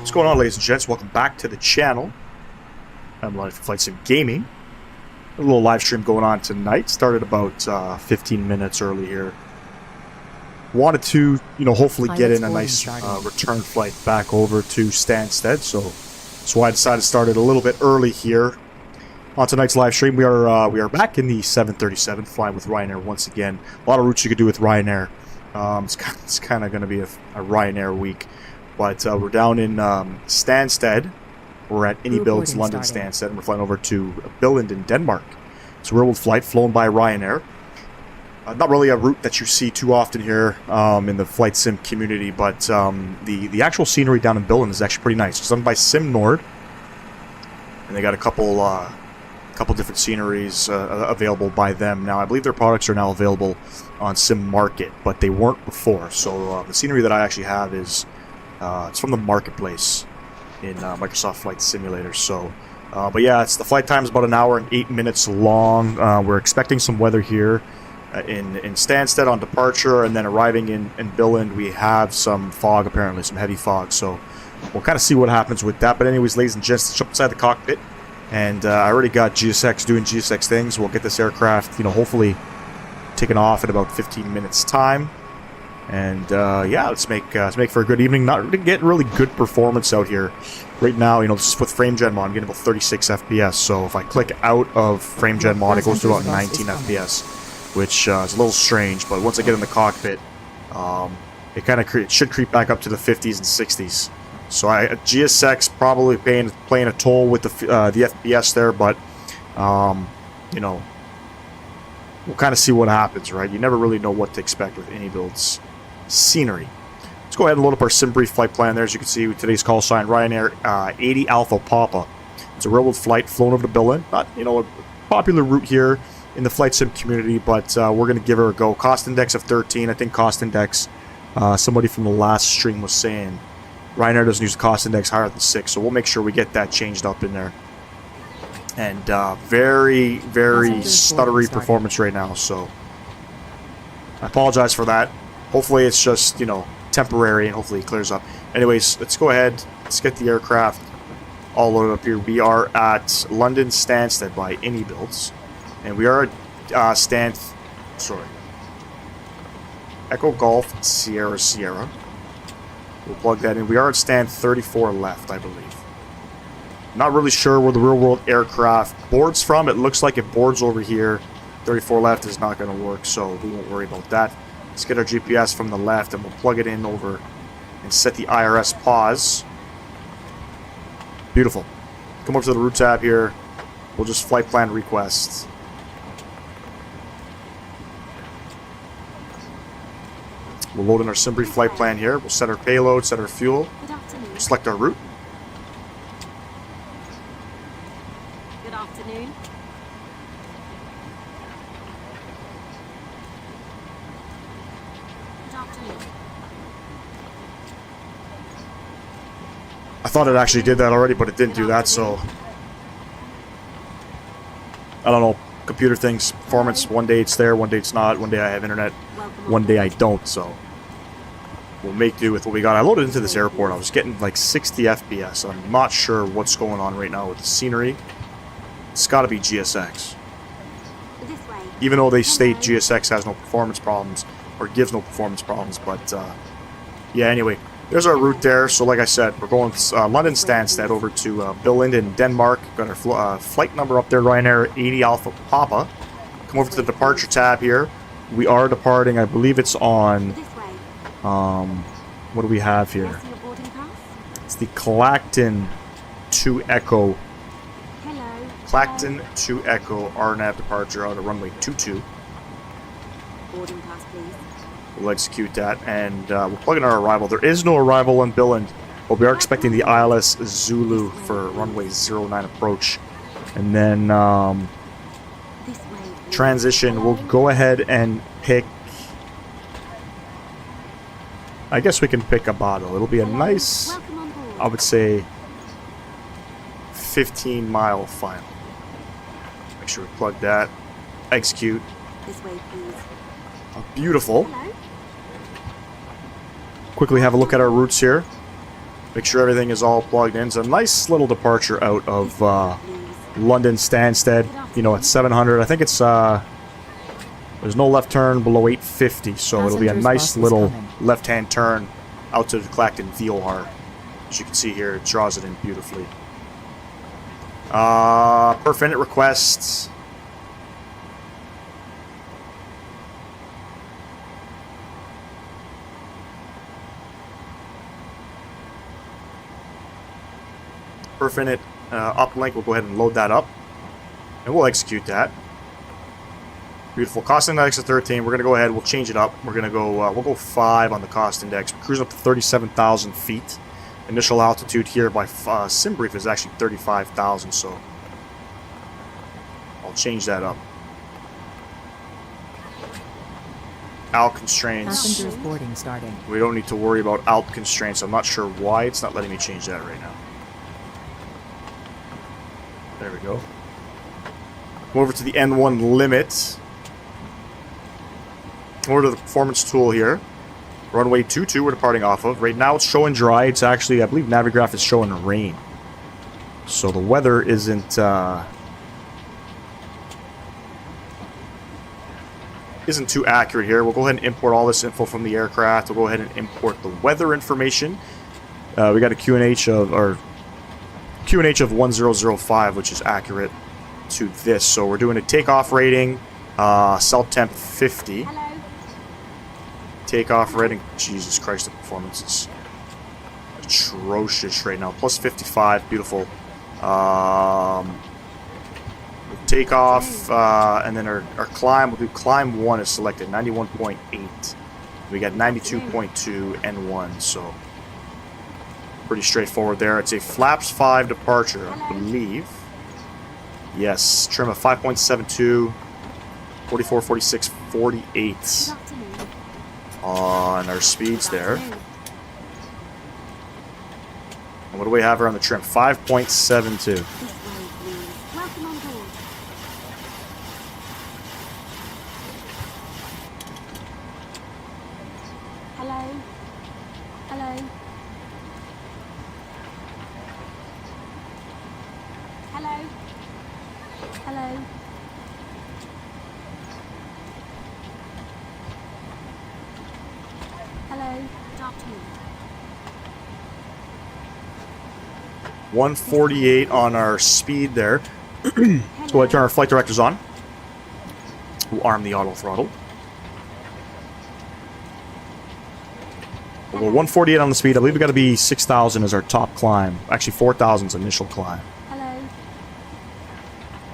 What's going on, ladies and gents? Welcome back to the channel. I'm live for Flight Sim Gaming. A little live stream going on tonight. Started about 15 minutes early here. Wanted to, hopefully get in a nice return flight back over to Stansted. So that's why I decided to start it a little bit early here. On tonight's live stream, we are back in the 737, flying with Ryanair once again. A lot of routes you could do with Ryanair. It's kind of going to be a Ryanair week. But we're down in Stansted. We're at iniBuilds London Stansted, and we're flying over to Billund in Denmark. It's a real-world flight flown by Ryanair. Not really a route that you see too often here in the flight sim community, but the actual scenery down in Billund is actually pretty nice. It's done by Sim Nord, and they got a couple different sceneries available by them now. I believe their products are now available on Sim Market, but they weren't before. So the scenery that I actually have is it's from the marketplace in Microsoft Flight Simulator. So, but yeah, the flight time is about an hour and 8 minutes long. We're expecting some weather here in Stansted on departure, and then arriving in Billund, we have some fog, apparently some heavy fog. So we'll kind of see what happens with that. But anyways, ladies and gents, let's jump inside the cockpit. And I already got GSX doing GSX things. We'll get this aircraft, hopefully taken off in about 15 minutes time. And yeah, let's make for a good evening. Not getting really good performance out here right now. This is with frame gen mod. I'm getting about 36 FPS. So if I click out of frame gen mod, it goes to about 19 FPS, which is a little strange. But once I get in the cockpit, it should creep back up to the 50s and 60s. So GSX probably playing a toll with the FPS there, but we'll kind of see what happens, right? You never really know what to expect with iniBuilds scenery. Let's go ahead and load up our SimBrief flight plan there. As you can see, today's call sign Ryanair 80 Alpha Papa. It's a railroad flight flown over to Billund. Not a popular route here in the flight sim community, but we're going to give her a go. Cost index of 13. I think cost index, somebody from the last stream was saying Ryanair doesn't use a cost index higher than 6, so we'll make sure we get that changed up in there. And very, very stuttery performance right now, so I apologize for that. Hopefully it's just, temporary, and hopefully it clears up. Anyways, let's go ahead. Let's get the aircraft all loaded up here. We are at London Stansted by iniBuilds, and we are at Echo Golf Sierra Sierra. We'll plug that in. We are at stand 34 left, I believe. Not really sure where the real-world aircraft boards from. It looks like it boards over here. 34 left is not going to work, so we won't worry about that. Let's get our GPS from the left, and we'll plug it in over and set the IRS pause. Beautiful. Come over to the route tab here. We'll just flight plan request. We'll load in our SimBrief flight plan here. We'll set our payload, set our fuel. We'll select our route. Good afternoon. I thought it actually did that already, but it didn't do that, so I don't know. Computer things, performance, one day it's there, one day it's not, one day I have internet, one day I don't, so we'll make do with what we got. I loaded into this airport. I was getting like 60 FPS. I'm not sure what's going on right now with the scenery. It's got to be GSX. Even though they state GSX has no performance problems, or gives no performance problems, but yeah, anyway. There's our route there. So like I said, we're going London Stansted over to Billund in Denmark. Got our flight number up there, Ryanair 80 Alpha Papa. Come over to the departure tab here. We are departing. I believe it's on, what do we have here? It's the Clacton to Echo. Clacton to Echo RNAV departure out of runway 22. Boarding pass, please. We'll execute that, and we'll plug in our arrival. There is no arrival in Billund, but we are expecting the ILS Zulu for runway 09 approach. And then transition, we'll go ahead and pick, I guess we can pick a bottle. It'll be a nice, I would say, 15-mile final. Make sure we plug that. Execute. This way, please. Beautiful. Hello. Quickly have a look at our routes here. Make sure everything is all plugged in. It's a nice little departure out of London Stansted. You know, at 700. I think it's there's no left turn below 850, so it'll be a nice little left-hand turn out to the Clacton VOR. As you can see here, it draws it in beautifully. Perf init requests. Perf init uplink, we'll go ahead and load that up. And we'll execute that. Beautiful. Cost index of 13. We're going to go ahead. We'll change it up. We're going to go, we'll go 5 on the cost index. We're cruising up to 37,000 feet. Initial altitude here by SimBrief is actually 35,000, so I'll change that up. Alt constraints. Passengers boarding starting. We don't need to worry about alt constraints. I'm not sure why it's not letting me change that right now. There we go. Come over to the N1 limit. Come over to the performance tool here. Runway 22 we're departing off of. Right now it's showing dry. It's actually, I believe Navigraph is showing rain. So the weather isn't too accurate here. We'll go ahead and import all this info from the aircraft. We'll go ahead and import the weather information. We got a QNH of 1005, which is accurate to this. So we're doing a takeoff rating, cell temp 50. Hello. Takeoff rating, Jesus Christ, the performance is atrocious right now. Plus 55, beautiful. Takeoff, and then our climb, we'll do climb 1 is selected, 91.8. We got 92.2 N1, so pretty straightforward there. It's a flaps 5 departure, I believe. Yes, trim of 5.72, 44, 46, 48 on our speeds there. And what do we have here on the trim? 5.72. Welcome on board. Hello. Hello. Hello. Hello. Hello. Good afternoon. 148 on our speed there. So I turn our flight directors on. We'll arm the auto throttle. We're 148 on the speed. I believe we got to be 6,000 as our top climb. Actually, 4,000 is initial climb. Hello.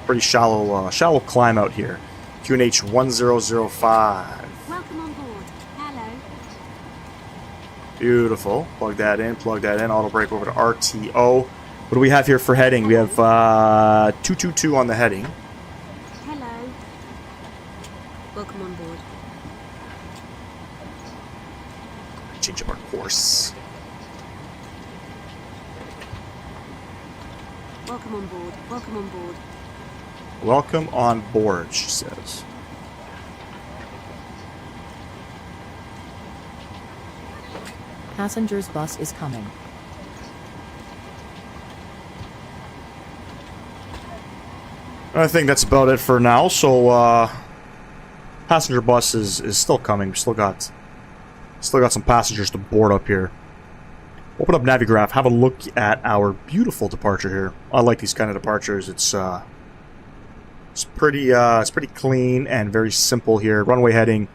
Pretty shallow climb out here. QNH 1005. Welcome on board. Hello. Beautiful. Plug that in. Auto brake over to RTO. What do we have here for heading? We have 222 on the heading. Hello. Welcome on board. Change up our course. Welcome on board. Welcome on board. Welcome on board, she says. Passengers bus is coming. I think that's about it for now. So, passenger bus is still coming. We still got some passengers to board up here. Open up Navigraph. Have a look at our beautiful departure here. I like these kind of departures. It's pretty clean and very simple here. Runway heading,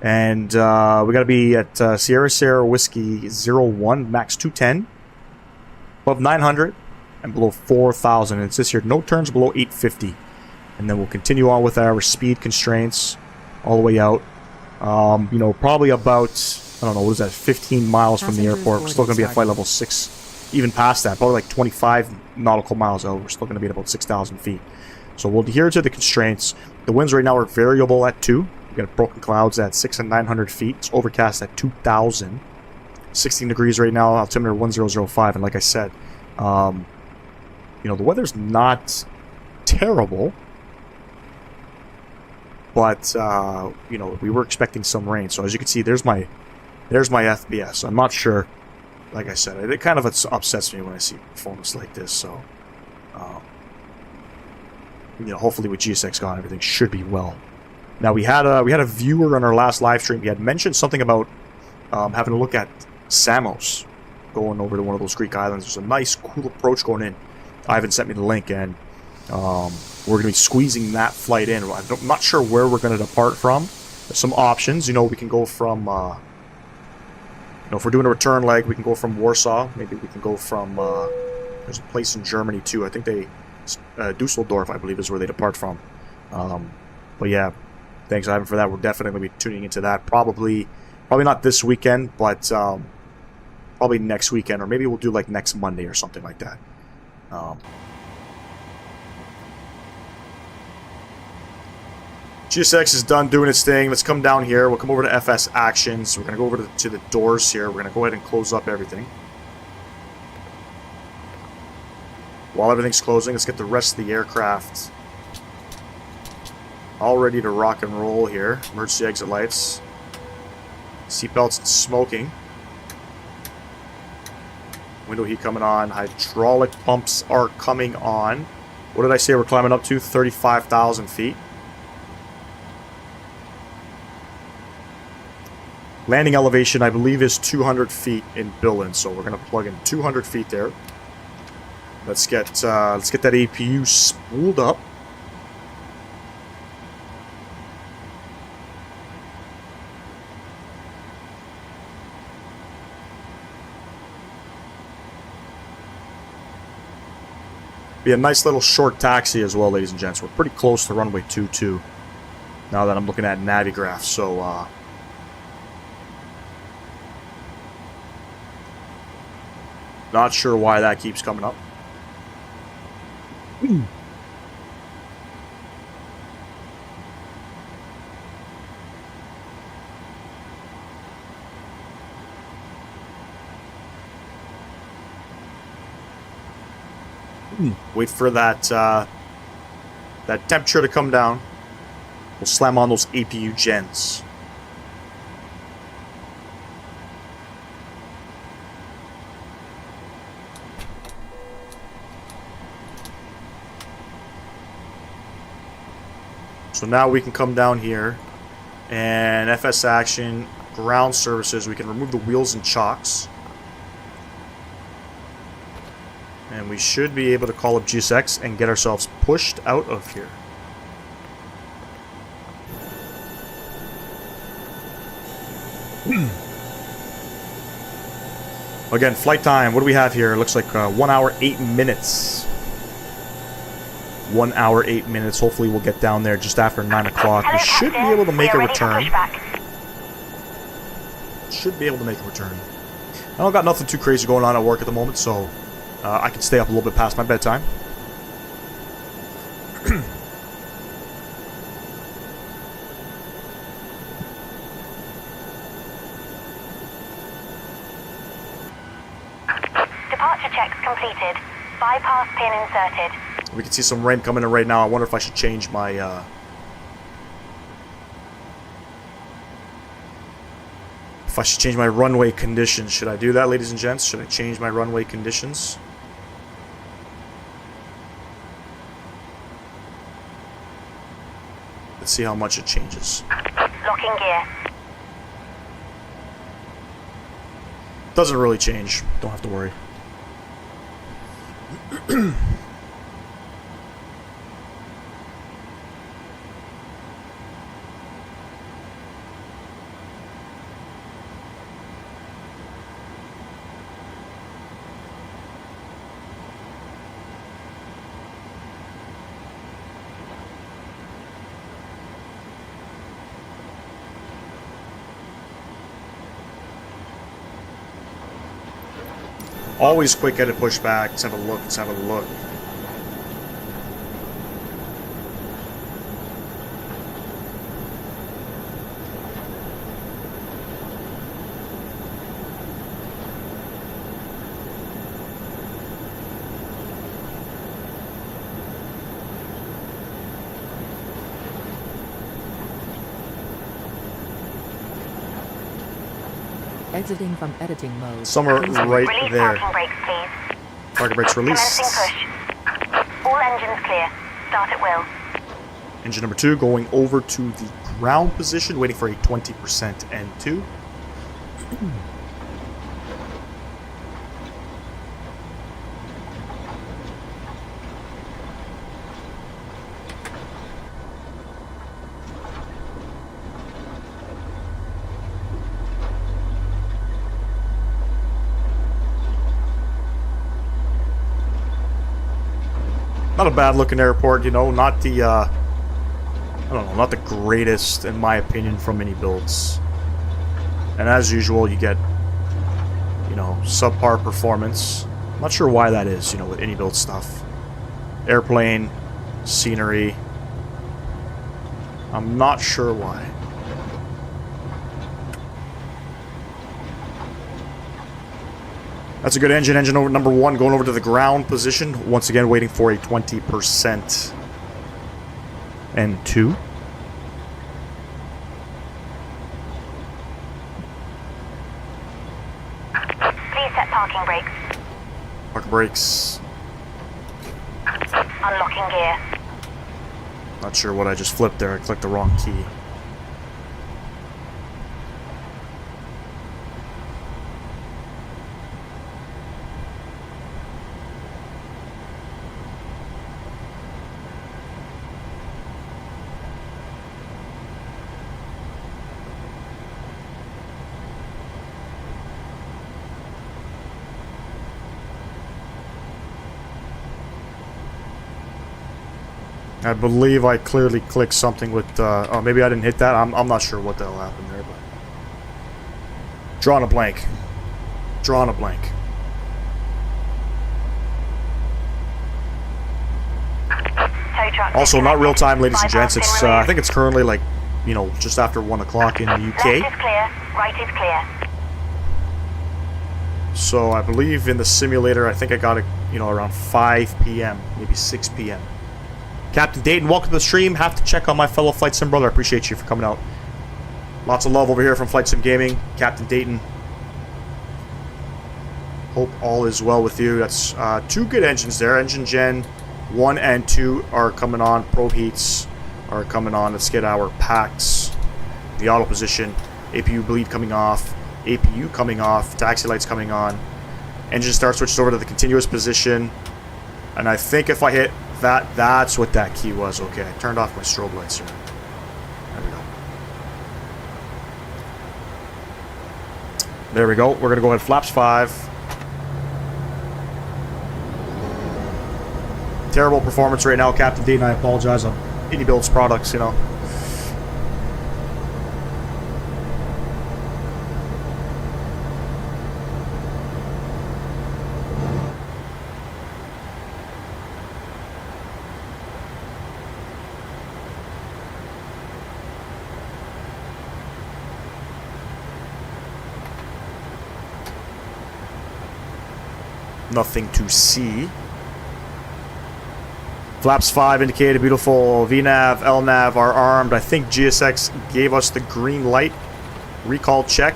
and we got to be at Sierra Whiskey 01 max 210, above 900. And below 4,000. And it says here, no turns below 850. And then we'll continue on with our speed constraints all the way out. You know, probably about, I don't know, what is that, 15 miles from the airport. We're still going to be at flight level 6. Even past that, probably like 25 nautical miles out. We're still going to be at about 6,000 feet. So we'll adhere to the constraints. The winds right now are variable at 2. We've got broken clouds at 6 and 900 feet. It's overcast at 2,000. 16 degrees right now, altimeter 1005. And like I said, you know, the weather's not terrible, but you know, we were expecting some rain. So as you can see, there's my FBS. I'm not sure like I said, it kind of upsets me when I see performance like this. So, you know, hopefully with GSX gone, everything should be well. Now we had a viewer on our last live stream. He had mentioned something about having a look at Samos, going over to one of those Greek islands. There's a nice, cool approach going in. Ivan sent me the link, and we're going to be squeezing that flight in. I'm not sure where we're going to depart from. There's some options. You know, we can go from, you know, if we're doing a return leg, we can go from Warsaw. Maybe we can go from, there's a place in Germany too. I think Dusseldorf, I believe, is where they depart from. But yeah, thanks, Ivan, for that. We're definitely going to be tuning into that. Probably not this weekend, but probably next weekend, or maybe we'll do like next Monday or something like that. GSX is done doing its thing. Let's come down here. We'll come over to FS Actions. We're going to go over to the doors here. We're going to go ahead and close up everything. While everything's closing, let's get the rest of the aircraft all ready to rock and roll here. Emergency exit lights. Seatbelts and smoking. Window heat coming on. Hydraulic pumps are coming on. What did I say we're climbing up to? 35,000 feet. Landing elevation, I believe, is 200 feet in Billund, so we're going to plug in 200 feet there. Let's get that APU spooled up. Be a nice little short taxi as well, ladies and gents. We're pretty close to runway 22 now that I'm looking at Navigraph, so not sure why that keeps coming up. Wait for that that temperature to come down. We'll slam on those APU gens. So now we can come down here and FS Action, ground services, we can remove the wheels and chocks. And we should be able to call up GSX and get ourselves pushed out of here. Again, flight time, what do we have here? It looks like 1 hour, 8 minutes. 1 hour, 8 minutes. Hopefully we'll get down there just after 9 o'clock. We should be able to make a return. Should be able to make a return. I don't got nothing too crazy going on at work at the moment, so I can stay up a little bit past my bedtime. Departure checks completed. Bypass pin inserted. We can see some rain coming in right now. I wonder if I should change my runway conditions. Should I do that, ladies and gents? Should I change my runway conditions? Let's see how much it changes. Locking gear. Doesn't really change. Don't have to worry. Always quick at a pushback. Let's have a look. Let's have a look. Exiting from editing mode. Somewhere right Release there. parking brakes, please. Parking brakes released. Commencing push. All engines clear. Start at will. Engine number 2 going over to the ground position, waiting for a 20% N2. Not a bad looking airport, you know, not the, I don't know, not the greatest, in my opinion, from iniBuilds. And as usual, you get, you know, subpar performance. I'm not sure why that is, you know, with iniBuild stuff. Airplane, scenery. I'm not sure why. That's a good engine. Engine over number 1 going over to the ground position. Once again, waiting for a 20% N2. Please set parking brakes. Park brakes. Unlocking gear. Not sure what I just flipped there. I clicked the wrong key. I believe I clearly clicked something with, oh, maybe I didn't hit that. I'm not sure what the hell happened there, but... Drawing a blank. Drawing a blank. Tow truck Also, not real time, ladies and Bypass gents. It's, pin I think it's currently, like, you know, just after 1 o'clock in the Left UK. is clear. Right is clear. So I believe in the simulator, I think I got it, you know, around 5 p.m., maybe 6 p.m. Captain Dayton, welcome to the stream. Have to check on my fellow Flight Sim brother. I appreciate you for coming out. Lots of love over here from Flight Sim Gaming. Captain Dayton. Hope all is well with you. That's 2 good engines there. Engine Gen 1 and 2 are coming on. Probe heats are coming on. Let's get our packs. The auto position. APU bleed coming off. APU coming off. Taxi lights coming on. Engine start switches over to the continuous position. And I think if I hit that, that's what that key was. Okay, I turned off my strobe lights here. There we go. There we go. We're going to go ahead flaps 5. Terrible performance right now, Captain Dean. I apologize on iniBuilds products, you know. Nothing to see. Flaps 5 indicated beautiful. VNAV, LNAV are armed. I think GSX gave us the green light. Recall check.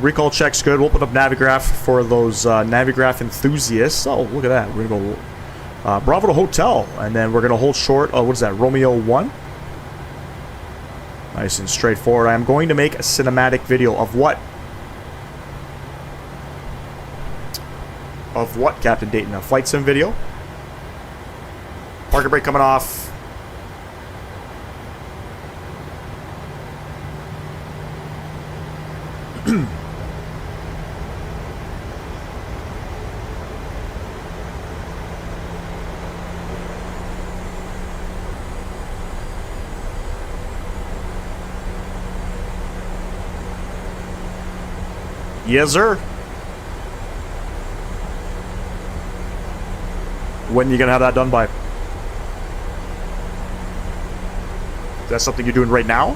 Recall check's good. We'll put up Navigraph for those Navigraph enthusiasts. Oh, look at that. We're going to go Bravo to Hotel. And then we're going to hold short. What is that? Romeo 1. Nice and straightforward. I am going to make a cinematic video of what? Of what, Captain Dayton? A flight sim video? Parking brake coming off. Yes, sir. When are you gonna have that done by? Is that something you're doing right now?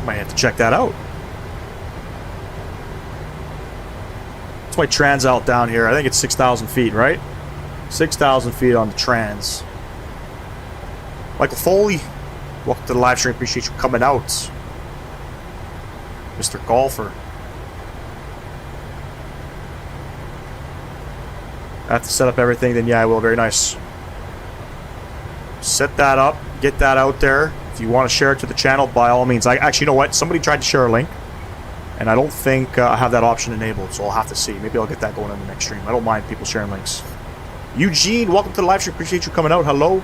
Might have to check that out. That's why Tran's out down here. I think it's 6,000 feet, right? 6,000 feet on the trans. Michael Foley, welcome to the live stream. Appreciate you coming out. Mr. Golfer. I have to set up everything, then yeah, I will. Very nice. Set that up. Get that out there. If you want to share it to the channel, by all means. Actually, you know what? Somebody tried to share a link, and I don't think I have that option enabled, so I'll have to see. Maybe I'll get that going in the next stream. I don't mind people sharing links. Eugene, welcome to the live stream. Appreciate you coming out. Hello.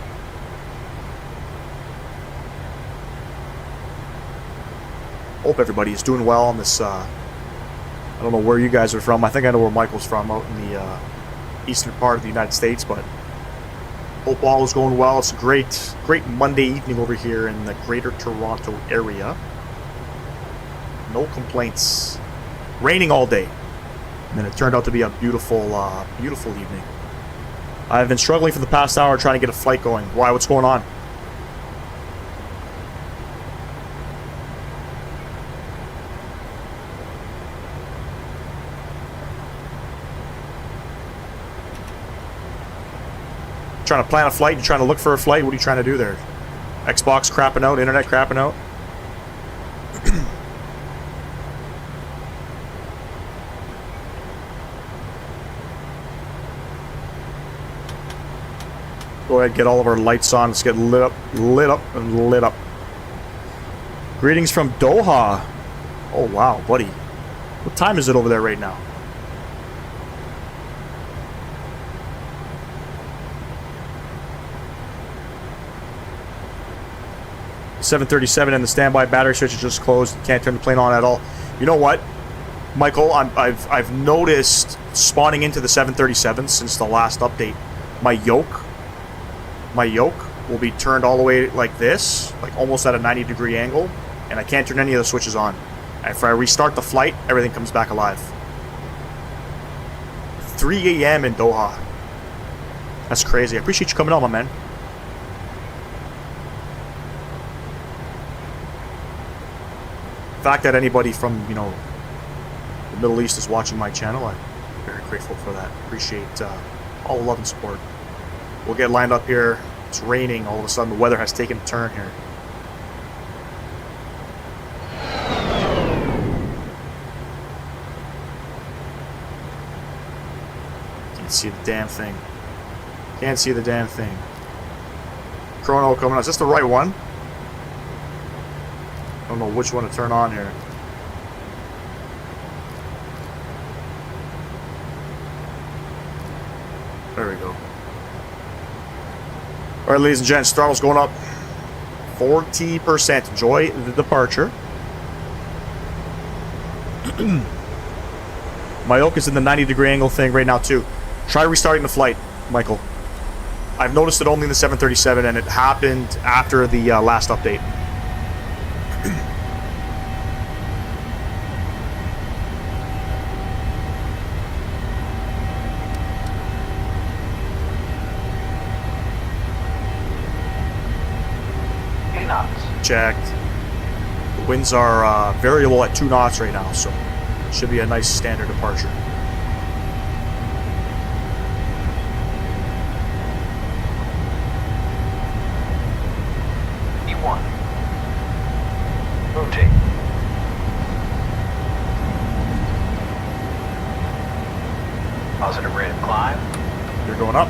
Hope everybody is doing well on this. I don't know where you guys are from. I think I know where Michael's from, out in the eastern part of the United States, but hope all is going well. It's a great Monday evening over here in the Greater Toronto area. No complaints. Raining all day, and then it turned out to be a beautiful, beautiful evening. I've been struggling for the past hour trying to get a flight going. Why? What's going on? Trying to plan a flight? You trying to look for a flight? What are you trying to do there? Xbox crapping out? Internet crapping out? Go ahead, get all of our lights on. Let's get lit up, and lit up. Greetings from Doha. Oh, wow, buddy. What time is it over there right now? .737 and the standby battery switch is just closed. Can't turn the plane on at all. You know what, Michael? I've noticed spawning into the 737 since the last update. My yoke will be turned all the way like this, like almost at a 90-degree angle, and I can't turn any of the switches on. And if I restart the flight, everything comes back alive. 3 a.m. in Doha. That's crazy. I appreciate you coming on, my man. The fact that anybody from, you know, the Middle East is watching my channel, I'm very grateful for that. Appreciate all the love and support. We'll get lined up here. It's raining. All of a sudden, the weather has taken a turn here. Can't see the damn thing. Can't see the damn thing. Chrono coming on. Is this the right one? I don't know which one to turn on here. There we go. Alright, ladies and gents, throttle's going up 40%. Enjoy the departure. My yoke is in the 90-degree angle thing right now, too. Try restarting the flight, Michael. I've noticed it only in the 737, and it happened after the last update. Checked. The winds are variable at 2 knots right now, so it should be a nice standard departure. E1. Rotate. Positive rate of climb. You're going up.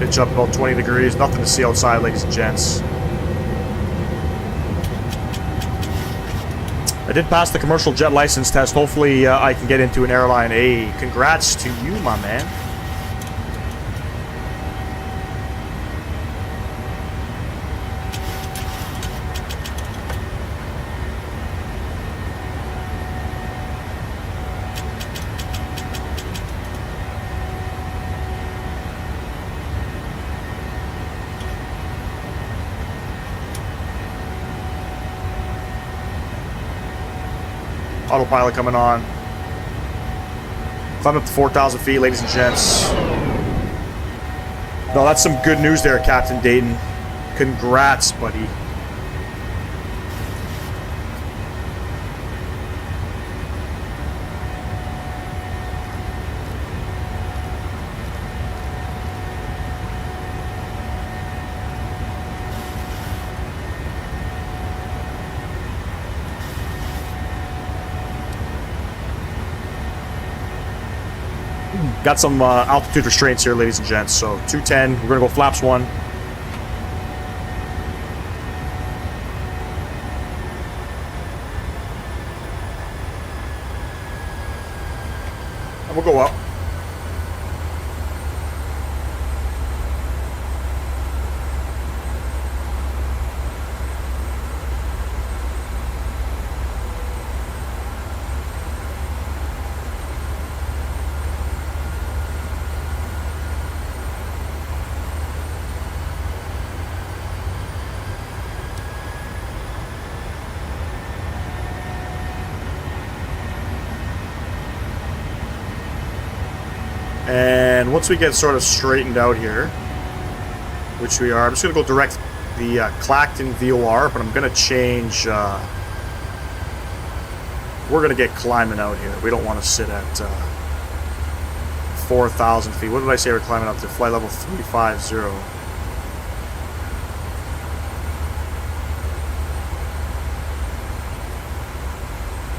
Pitch up about 20 degrees. Nothing to see outside, ladies and gents. I did pass the commercial jet license test. Hopefully I can get into an airline. Hey, congrats to you, my man. Autopilot coming on. Climb up to 4,000 feet, ladies and gents. No, that's some good news there, Captain Dayton. Congrats, buddy. Got some altitude restraints here, ladies and gents. So 210, we're going to go flaps 1. And we'll go up. And once we get sort of straightened out here, which we are, I'm just going to go direct the Clacton VOR, but I'm going to change, we're going to get climbing out here. We don't want to sit at 4,000 feet. What did I say we're climbing up to? Flight level 350.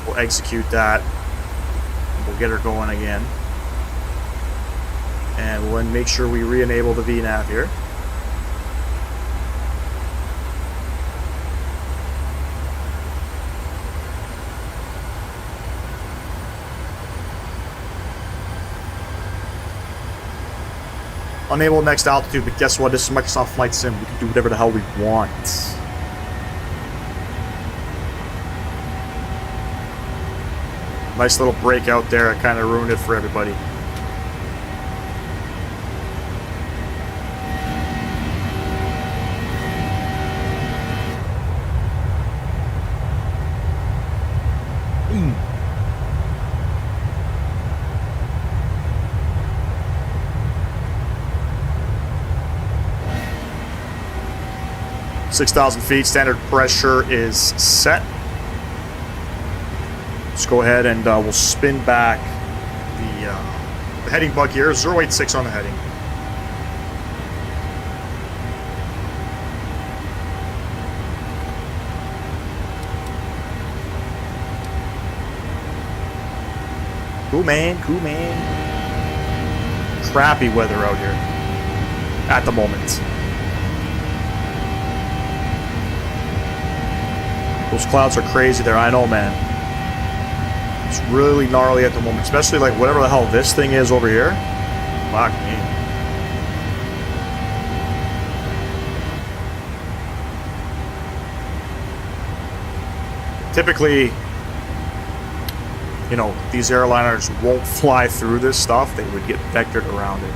We'll execute that. We'll get her going again. And we'll then make sure we re-enable the VNav here. Unable next altitude, but guess what? This is Microsoft Flight Sim. We can do whatever the hell we want. Nice little break out there. I kind of ruined it for everybody. Mm. 6,000 feet, standard pressure is set. Let's go ahead and we'll spin back the heading bug here, 086 on the heading. Cool man, cool man. Crappy weather out here at the moment. Those clouds are crazy there, I know, man. It's really gnarly at the moment, especially like whatever the hell this thing is over here. Fuck me. Typically, you know, these airliners won't fly through this stuff. They would get vectored around it.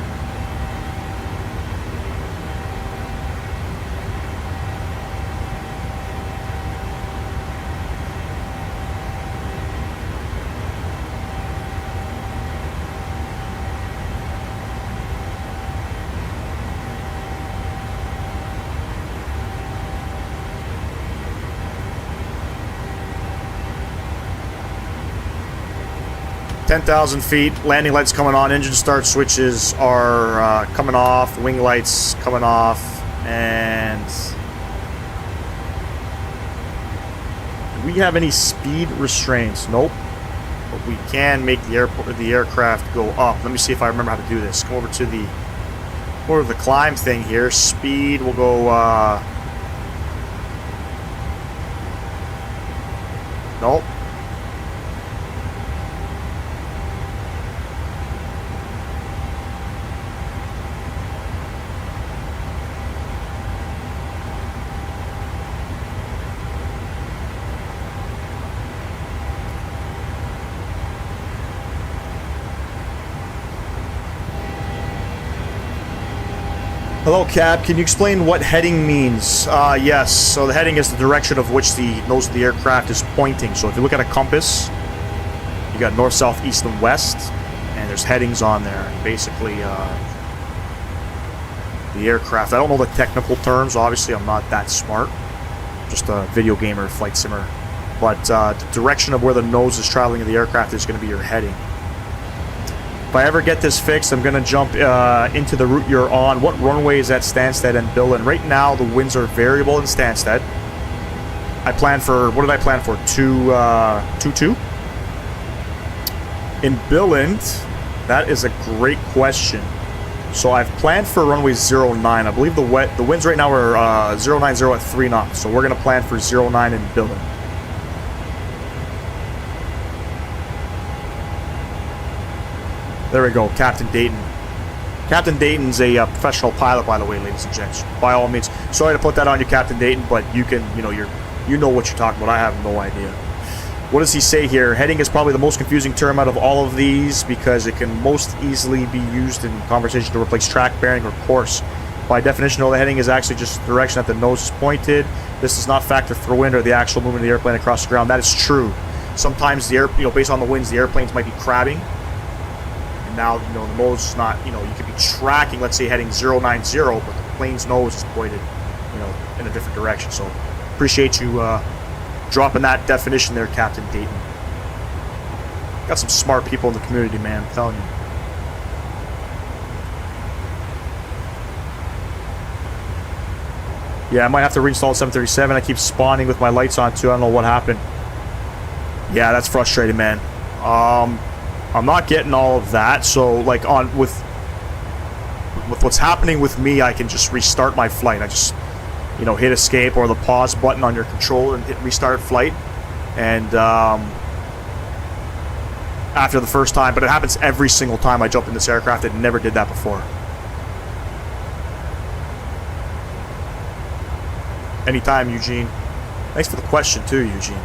$10,000 feet, landing lights coming on, engine start switches are coming off, wing lights coming off, and do we have any speed restraints? Nope. But we can make the aircraft go up. Let me see if I remember how to do this. Come over to the climb thing here. Speed will go nope. Hello, Cap. Can you explain what heading means? Yes. So the heading is the direction of which the nose of the aircraft is pointing. So if you look at a compass, you got north, south, east, and west, and there's headings on there. Basically, the aircraft. I don't know the technical terms. Obviously, I'm not that smart. Just a video gamer, flight simmer. But the direction of where the nose is traveling of the aircraft is going to be your heading. If I ever get this fixed, I'm going to jump into the route you're on. What runway is at Stansted and Billund? Right now, the winds are variable in Stansted. I plan for, what did I plan for? 2-2? In Billund, That is a great question. So I've planned for runway 09. I believe the winds right now are 090 at 3 knots. So we're going to plan for 09 in Billund. There we go, Captain Dayton. Captain Dayton's a professional pilot, by the way, ladies and gents. By all means, sorry to put that on you, Captain Dayton, but you can, you know what you're talking about. I have no idea. What does he say here? Heading is probably the most confusing term out of all of these because it can most easily be used in conversation to replace track, bearing, or course. By definition, all the heading is actually just the direction that the nose is pointed. This does not factor for wind or the actual movement of the airplane across the ground. That is true. Sometimes the based on the winds, the airplanes might be crabbing. And now, the nose is not, you could be tracking, let's say heading 090, but the plane's nose is pointed, in a different direction. So appreciate you dropping that definition there, Captain Dayton. Got some smart people in the community, man, I'm telling you. Yeah, I might have to reinstall 737. I keep spawning with my lights on too. I don't know what happened. Yeah, that's frustrating, man. I'm not getting all of that. So, like, with what's happening with me, I can just restart my flight. I just, hit escape or the pause button on your controller and hit restart flight. And after the first time, but it happens every single time I jump in this aircraft. It never did that before. Anytime, Eugene. Thanks for the question too, Eugene.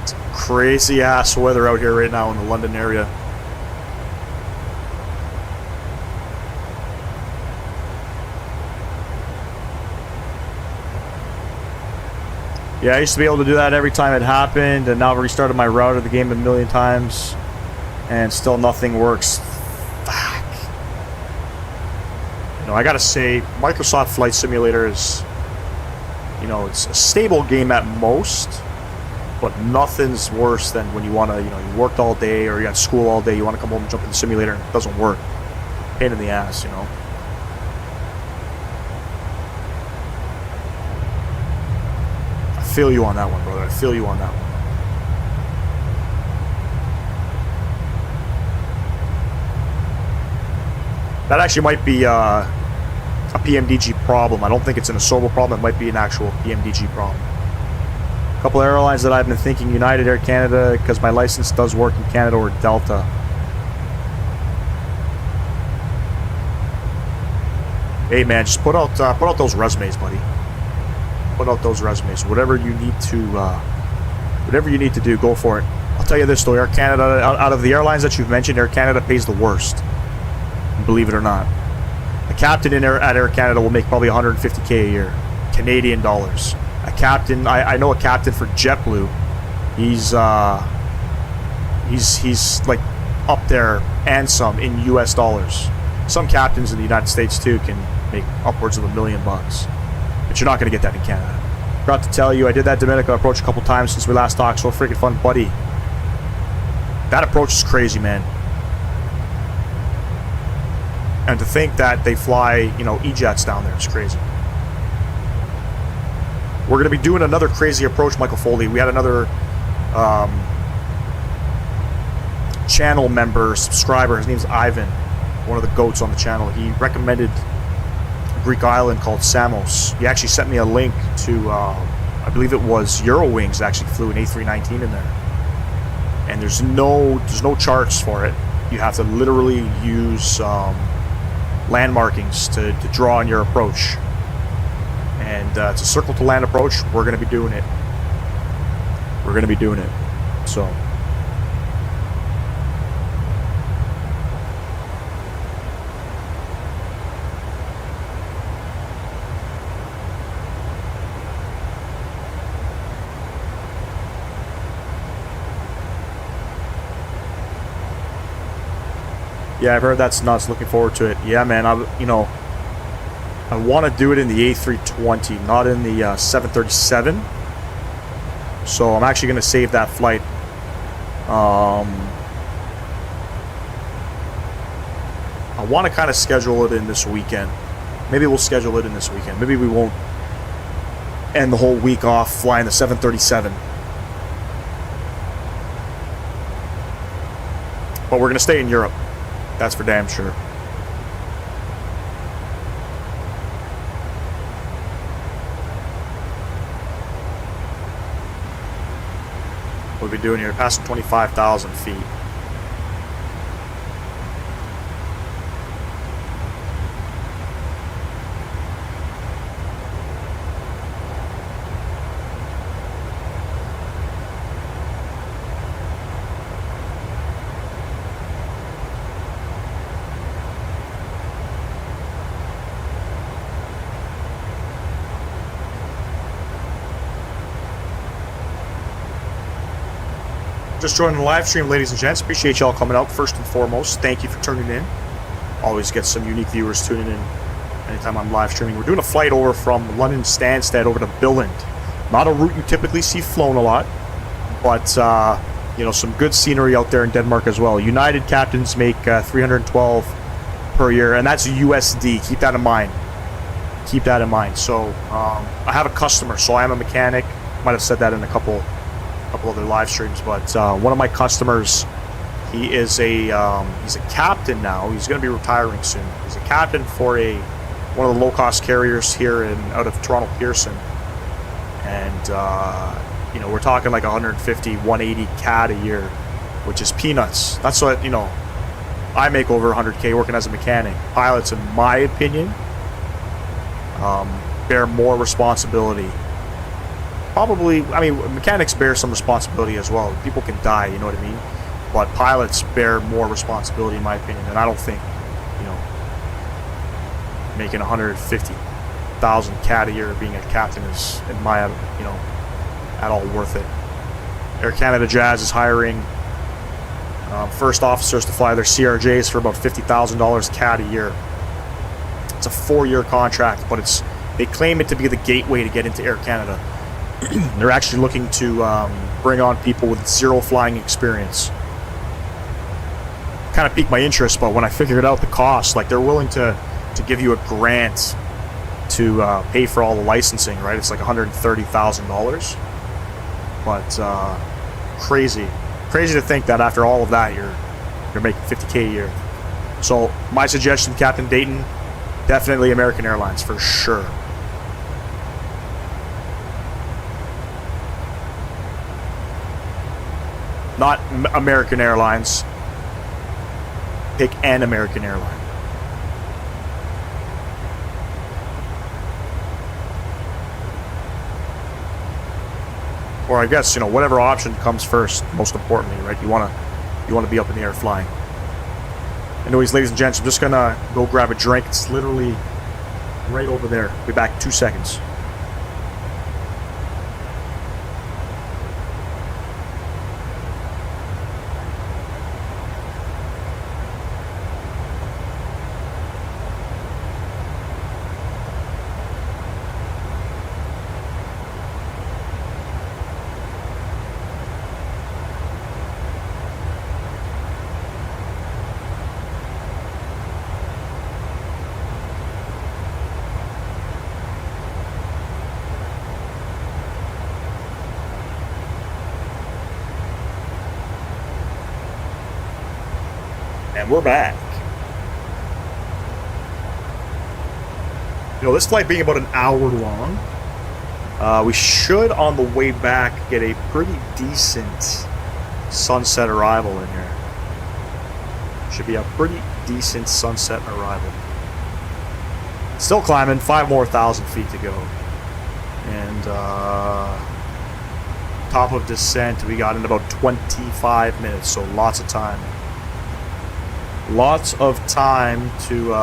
It's crazy ass weather out here right now in the London area. Yeah, I used to be able to do that every time it happened, and now I've restarted my router of the game a million times, and still nothing works. Fuck. I gotta say, Microsoft Flight Simulator is, it's a stable game at most, but nothing's worse than when you want to, you worked all day, or you got school all day, you want to come home and jump in the simulator, and it doesn't work. Pain in the ass, I feel you on that one, brother. I feel you on that one. That actually might be a PMDG problem. I don't think it's an Asobo problem. It might be an actual PMDG problem. A couple of airlines that I've been thinking: United, Air Canada, because my license does work in Canada, or Delta. Hey man, just put out those resumes, buddy. Put out those resumes. Whatever you need to do, go for it. I'll tell you this though, Air Canada, out of the airlines that you've mentioned, Air Canada pays the worst. Believe it or not. A captain at Air Canada will make probably $150K a year, Canadian dollars. A captain, I know a captain for JetBlue. He's like up there and some in US dollars. Some captains in the United States too can make upwards of $1 million. But you're not going to get that in Canada. Forgot to tell you, I did that Dominica approach a couple times since we last talked. So freaking fun, buddy. That approach is crazy, man. And to think that they fly, E-jets down there is crazy. We're going to be doing another crazy approach, Michael Foley. We had another channel member, subscriber. His name's Ivan, one of the goats on the channel. He recommended Greek island called Samos. He actually sent me a link to, I believe it was Eurowings actually flew an A319 in there. And there's no charts for it. You have to literally use land markings to draw on your approach. And it's a circle to land approach. We're going to be doing it. So. Yeah, I've heard that's nuts. Looking forward to it. Yeah, man. I want to do it in the A320, not in the 737. So I'm actually going to save that flight. I want to kind of schedule it in this weekend. Maybe we'll schedule it in this weekend. Maybe we won't end the whole week off flying the 737. But we're going to stay in Europe. That's for damn sure. What are we doing here? Passing 25,000 feet. Just joining the live stream, ladies and gents. Appreciate y'all coming out. First and foremost, thank you for tuning in. Always get some unique viewers tuning in anytime I'm live streaming. We're doing a flight over from London Stansted over to Billund. Not a route you typically see flown a lot, but you know, some good scenery out there in Denmark as well. United captains make 312 per year, and that's USD. Keep that in mind. Keep that in mind. So I have a customer, so I am a mechanic. Might have said that in a couple other live streams, but one of my customers, he is he's a captain now. He's going to be retiring soon. He's a captain for one of the low-cost carriers here out of Toronto Pearson, and you know, we're talking like 150, 180 CAD a year, which is peanuts. That's what, you know, I make over 100K working as a mechanic. Pilots, in my opinion, bear more responsibility. Probably, I mean, mechanics bear some responsibility as well. People can die, you know what I mean? But pilots bear more responsibility, in my opinion. And I don't think, you know, making 150,000 CAD a year being a captain is, in my, you know, at all worth it. Air Canada Jazz is hiring first officers to fly their CRJs for about $50,000 CAD a year. It's a 4-year contract, but they claim it to be the gateway to get into Air Canada. They're actually looking to bring on people with zero flying experience. Kind of piqued my interest, but when I figured out the cost, like, they're willing to give you a grant to pay for all the licensing, right? It's like $130,000. But crazy to think that after all of that, you're making $50K a year. So my suggestion, Captain Dayton, definitely American Airlines for sure. Not American Airlines. Pick an American airline. Or I guess, you know, whatever option comes first, most importantly, right? You want to be up in the air flying. Anyways, ladies and gents, I'm just gonna go grab a drink. It's literally right over there. Be back in 2 seconds. And we're back. You know, this flight being about an hour long, we should, on the way back, get a pretty decent sunset arrival in here. Should be a pretty decent sunset arrival. Still climbing, 5,000 more feet to go. And top of descent, we got in about 25 minutes, so lots of time. Lots of time to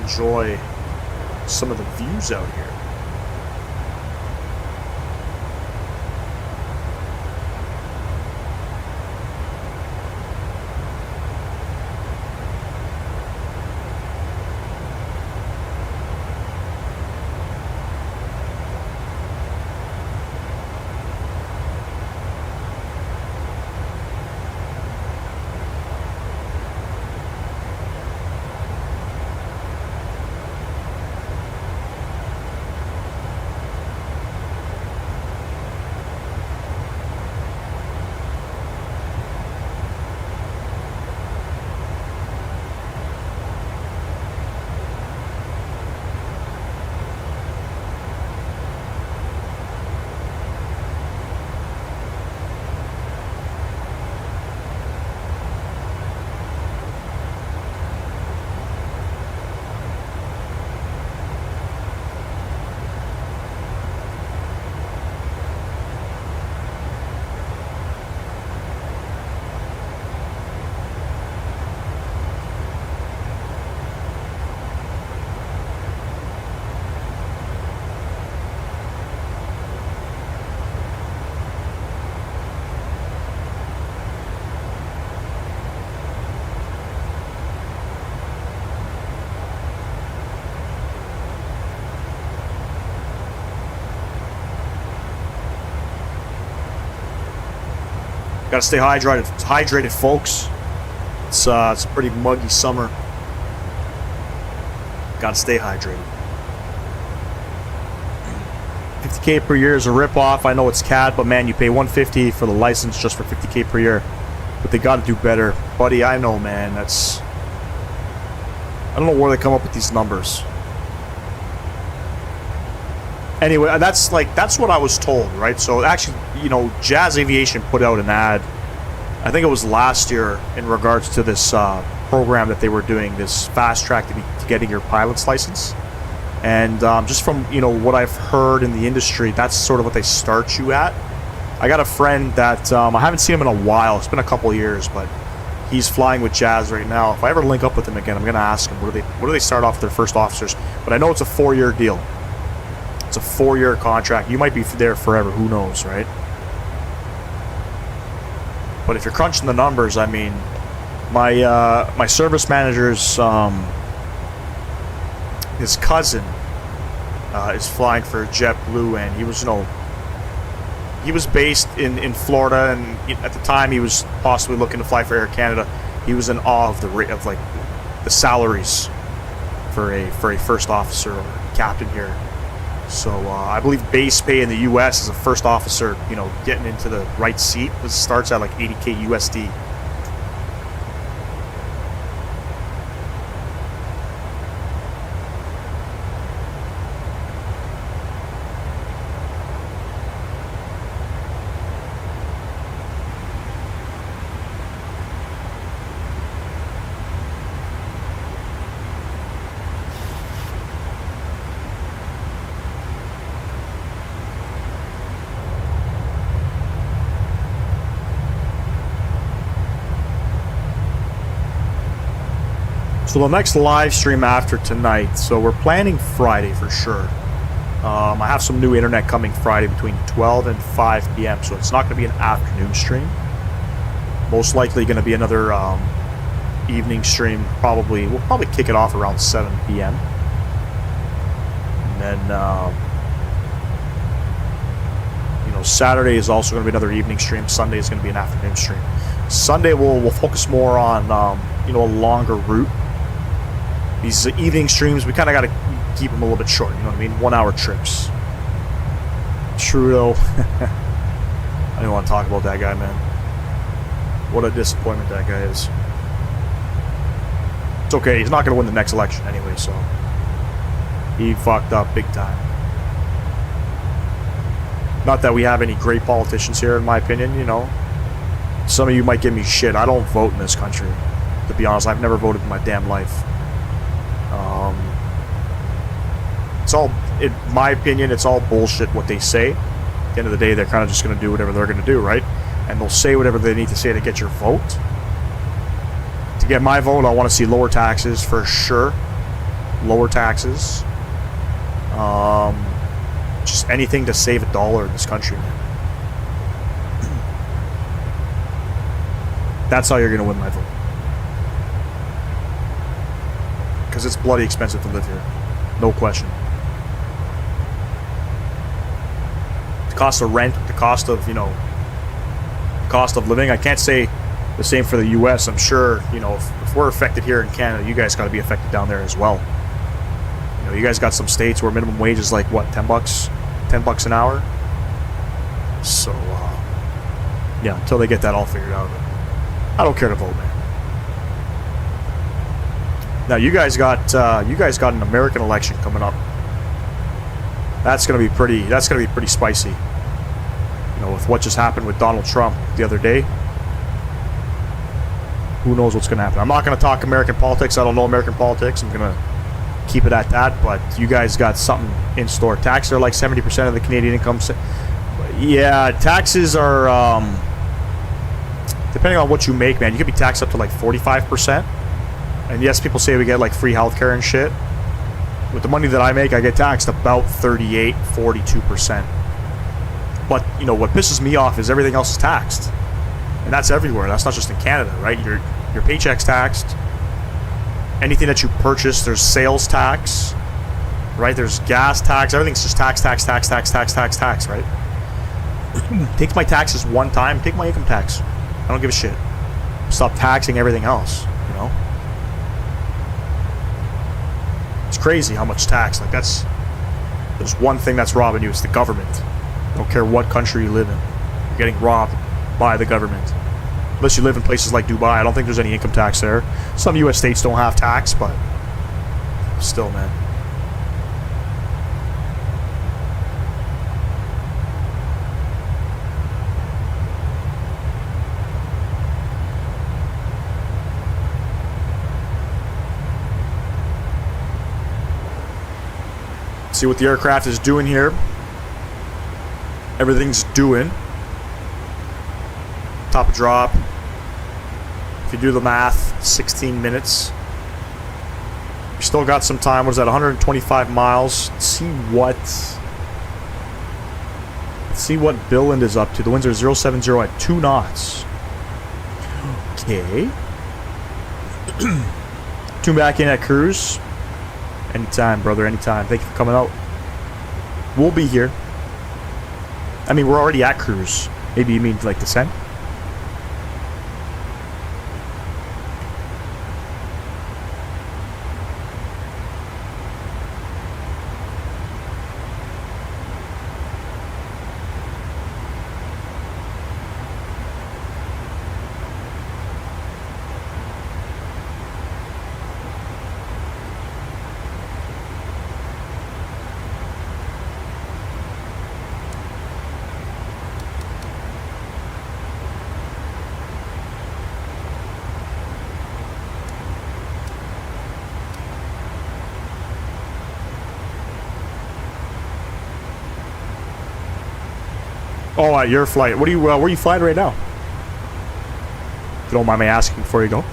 enjoy some of the views out here. Gotta stay hydrated, folks. It's a pretty muggy summer. Gotta stay hydrated. 50K per year is a rip-off. I know it's CAD, but man, you pay 150 for the license just for 50K per year. But they gotta do better. Buddy, I know, man. That's... I don't know where they come up with these numbers. Anyway, that's what I was told, right? So actually, you know, Jazz Aviation put out an ad, I think it was last year, in regards to this program that they were doing, this fast track to getting your pilot's license. And just from, you know, what I've heard in the industry, that's sort of what they start you at. I got a friend that I haven't seen him in a while. It's been a couple of years, but he's flying with Jazz right now. If I ever link up with him again, I'm going to ask him, what do they start off their first officers? But I know it's a 4-year deal. It's a 4-year contract. You might be there forever. Who knows, right? But if you're crunching the numbers, I mean, my service manager's his cousin is flying for JetBlue, and he was, you know, he was based in Florida, and at the time he was possibly looking to fly for Air Canada. He was in awe of the salaries for a first officer or captain here. So I believe base pay in the U.S. as a first officer, you know, getting into the right seat, it starts at like 80K USD. So the next live stream after tonight, so we're planning Friday for sure. I have some new internet coming Friday between 12 and 5 p.m. So it's not going to be an afternoon stream. Most likely going to be another evening stream. We'll probably kick it off around 7 p.m. And then, you know, Saturday is also going to be another evening stream. Sunday is going to be an afternoon stream. Sunday we'll focus more on, you know, a longer route. These evening streams, we kind of got to keep them a little bit short, you know what I mean? 1-hour trips. Trudeau. I don't want to talk about that guy, man. What a disappointment that guy is. It's okay, he's not going to win the next election anyway, so... he fucked up big time. Not that we have any great politicians here, in my opinion, you know. Some of you might give me shit. I don't vote in this country. To be honest, I've never voted in my damn life. It's all, in my opinion, it's all bullshit what they say. At the end of the day, they're kind of just going to do whatever they're going to do, right? And they'll say whatever they need to say to get your vote. To get my vote, I want to see lower taxes for sure. Lower taxes. Just anything to save $1 in this country, man. That's how you're going to win my vote. Because it's bloody expensive to live here. No question. The cost of rent, the cost of, you know, the cost of living. I can't say the same for the U.S. I'm sure, you know, if we're affected here in Canada, you guys got to be affected down there as well. You know, you guys got some states where minimum wage is like, what, $10? $10 an hour? So, yeah, until they get that all figured out. I don't care to vote, man. Now you guys got an American election coming up. That's gonna be pretty spicy. You know, with what just happened with Donald Trump the other day. Who knows what's gonna happen? I'm not gonna talk American politics. I don't know American politics. I'm gonna keep it at that. But you guys got something in store. Taxes are like 70% of the Canadian income. Yeah, taxes are. Depending on what you make, man, you could be taxed up to like 45%. And yes, people say we get like free healthcare and shit. With the money that I make, I get taxed about 38, 42%. But, you know, what pisses me off is everything else is taxed. And that's everywhere. That's not just in Canada, right? Your paycheck's taxed. Anything that you purchase, there's sales tax, right? There's gas tax. Everything's just tax, right? Take my taxes one time. Take my income tax. I don't give a shit. Stop taxing everything else, you know? It's crazy how much tax. Like, there's one thing that's robbing you. It's the government. I don't care what country you live in. You're getting robbed by the government. Unless you live in places like Dubai. I don't think there's any income tax there. Some U.S. states don't have tax, but still, man. See what the aircraft is doing here. Everything's doing. Top of drop. If you do the math, 16 minutes. We still got some time. What is that? 125 miles. Let's see what Billund is up to. The winds are 070 at 2 knots. Okay. Tune back in at cruise. Anytime, brother, anytime. Thank you for coming out. We'll be here. I mean, we're already at cruise. Maybe you mean like descent? Oh, your flight. What are you? Where are you flying right now? If you don't mind me asking before you go.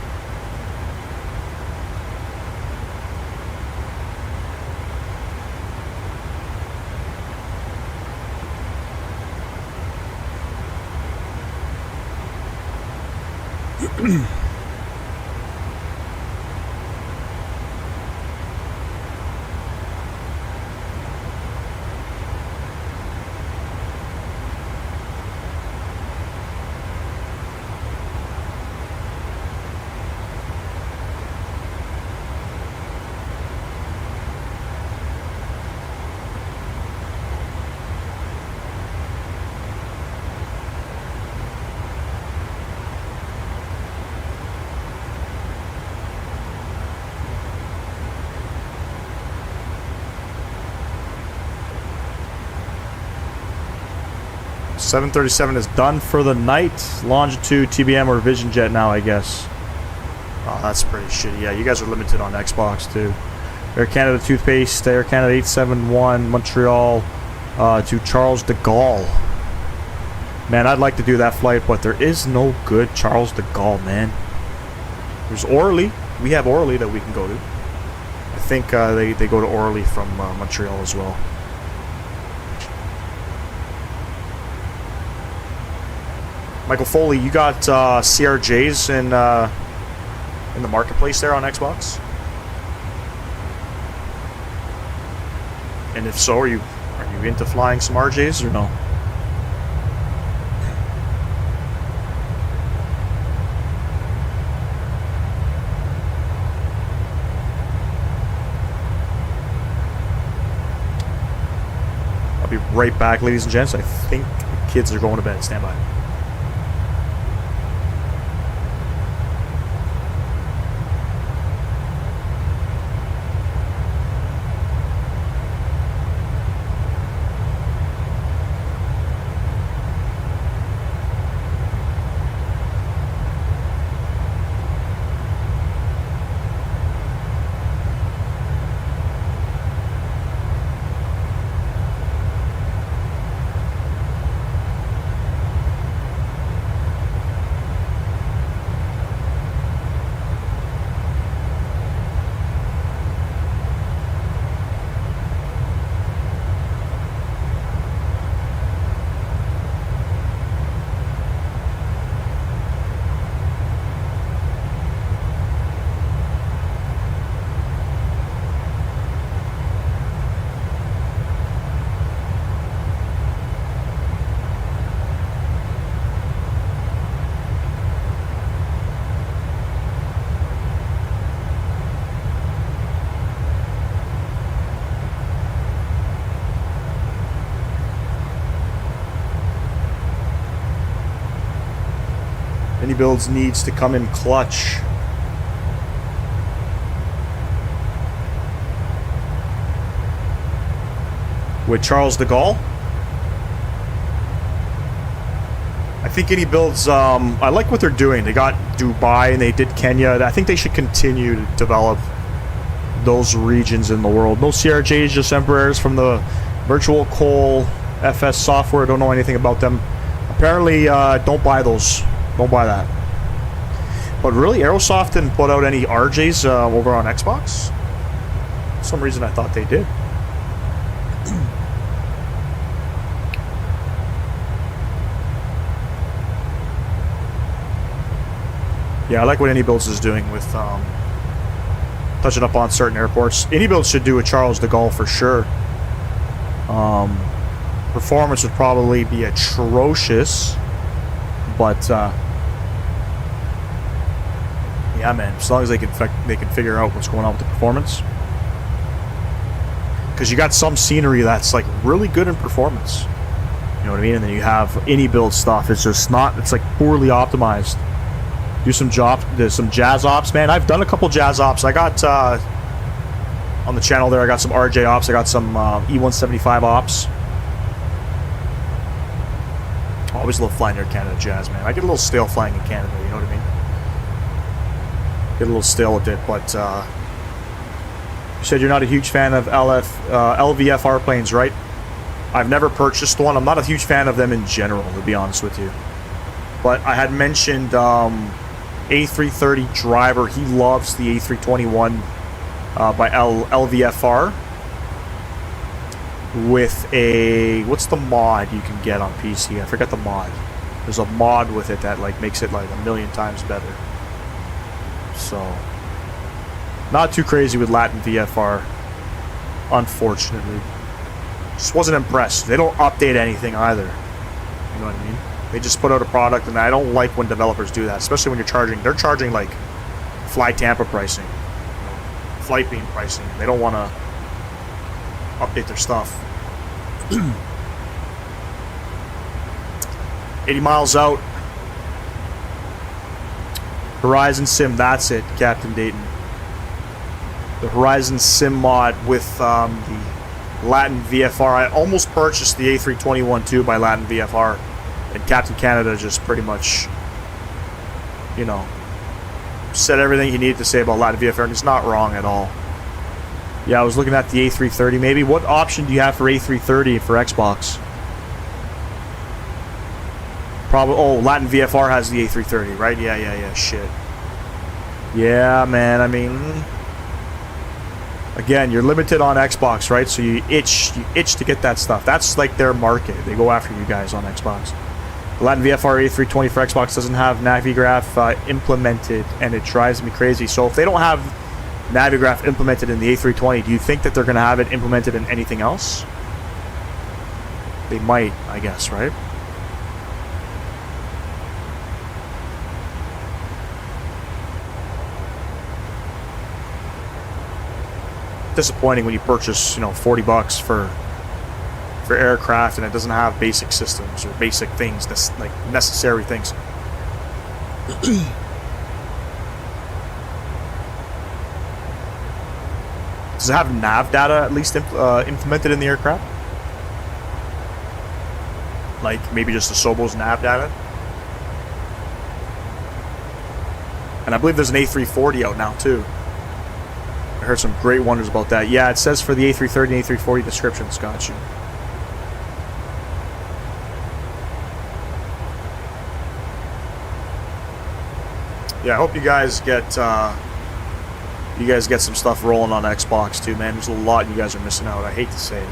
.737 is done for the night. Longitude, TBM, or Vision Jet now, I guess. Oh, that's pretty shitty. Yeah, you guys are limited on Xbox, too. Air Canada Toothpaste, Air Canada 871, Montreal to Charles de Gaulle. Man, I'd like to do that flight, but there is no good Charles de Gaulle, man. There's Orly. We have Orly that we can go to. I think they go to Orly from Montreal as well. Michael Foley, you got CRJs in the marketplace there on Xbox? And if so, are you into flying some RJs or no? I'll be right back, ladies and gents. I think the kids are going to bed. Stand by. iniBuilds needs to come in clutch. With Charles de Gaulle. I think iniBuilds, I like what they're doing. They got Dubai and they did Kenya. I think they should continue to develop those regions in the world. No CRJs, just Embraers from the Virtual Coal FS software. Don't know anything about them. Apparently, don't buy those. Don't buy that. But really, Aerosoft didn't put out any RJs over on Xbox. For some reason I thought they did. Yeah, I like what iniBuilds is doing with touching up on certain airports. iniBuilds should do a Charles de Gaulle for sure. Performance would probably be atrocious, but yeah, man. As long as they can figure out what's going on with the performance, because you got some scenery that's like really good in performance. You know what I mean? And then you have iniBuild stuff. It's just not. It's like poorly optimized. Do some jazz ops, man. I've done a couple jazz ops. I got on the channel there. I got some RJ ops. I got some E175 ops. Always love flying Air Canada jazz, man. I get a little stale flying in Canada. You know what I mean? Get a little stale with it, but you said you're not a huge fan of LVFR planes, right? I've never purchased one. I'm not a huge fan of them in general, to be honest with you. But I had mentioned A330 driver. He loves the A321 by LVFR with a, what's the mod you can get on PC? I forget the mod. There's a mod with it that like makes it like a million times better. So not too crazy with Latin VFR, unfortunately. Just wasn't impressed. They don't update anything either. You know what I mean? They just put out a product, and I don't like when developers do that, especially when you're charging. They're charging like Fly Tampa pricing, flight beam pricing. They don't want to update their stuff. 80 miles out. Horizon Sim, that's it, Captain Dayton. The Horizon Sim mod with the Latin VFR. I almost purchased the A321 too by Latin VFR. And Captain Canada just pretty much, you know, said everything he needed to say about Latin VFR, and he's not wrong at all. Yeah, I was looking at the A330. Maybe what option do you have for A330 for Xbox? Probably. Oh, Latin VFR has the A330, right? Yeah. Shit. Yeah, man. I mean, again, you're limited on Xbox, right? So you itch to get that stuff. That's like their market. They go after you guys on Xbox. The Latin VFR A320 for Xbox doesn't have Navigraph implemented, and it drives me crazy. So if they don't have Navigraph implemented in the A320, do you think that they're going to have it implemented in anything else? They might, I guess, right? Disappointing when you purchase, 40 bucks for aircraft and it doesn't have basic systems or basic things, like necessary things. Does it have nav data at least implemented in the aircraft? Like maybe just the Sobo's nav data? And I believe there's an A340 out now too. I heard some great wonders about that. Yeah, it says for the A330 and A340 descriptions. Got you. Yeah, I hope you guys get some stuff rolling on Xbox too, man. There's a lot you guys are missing out. I hate to say it.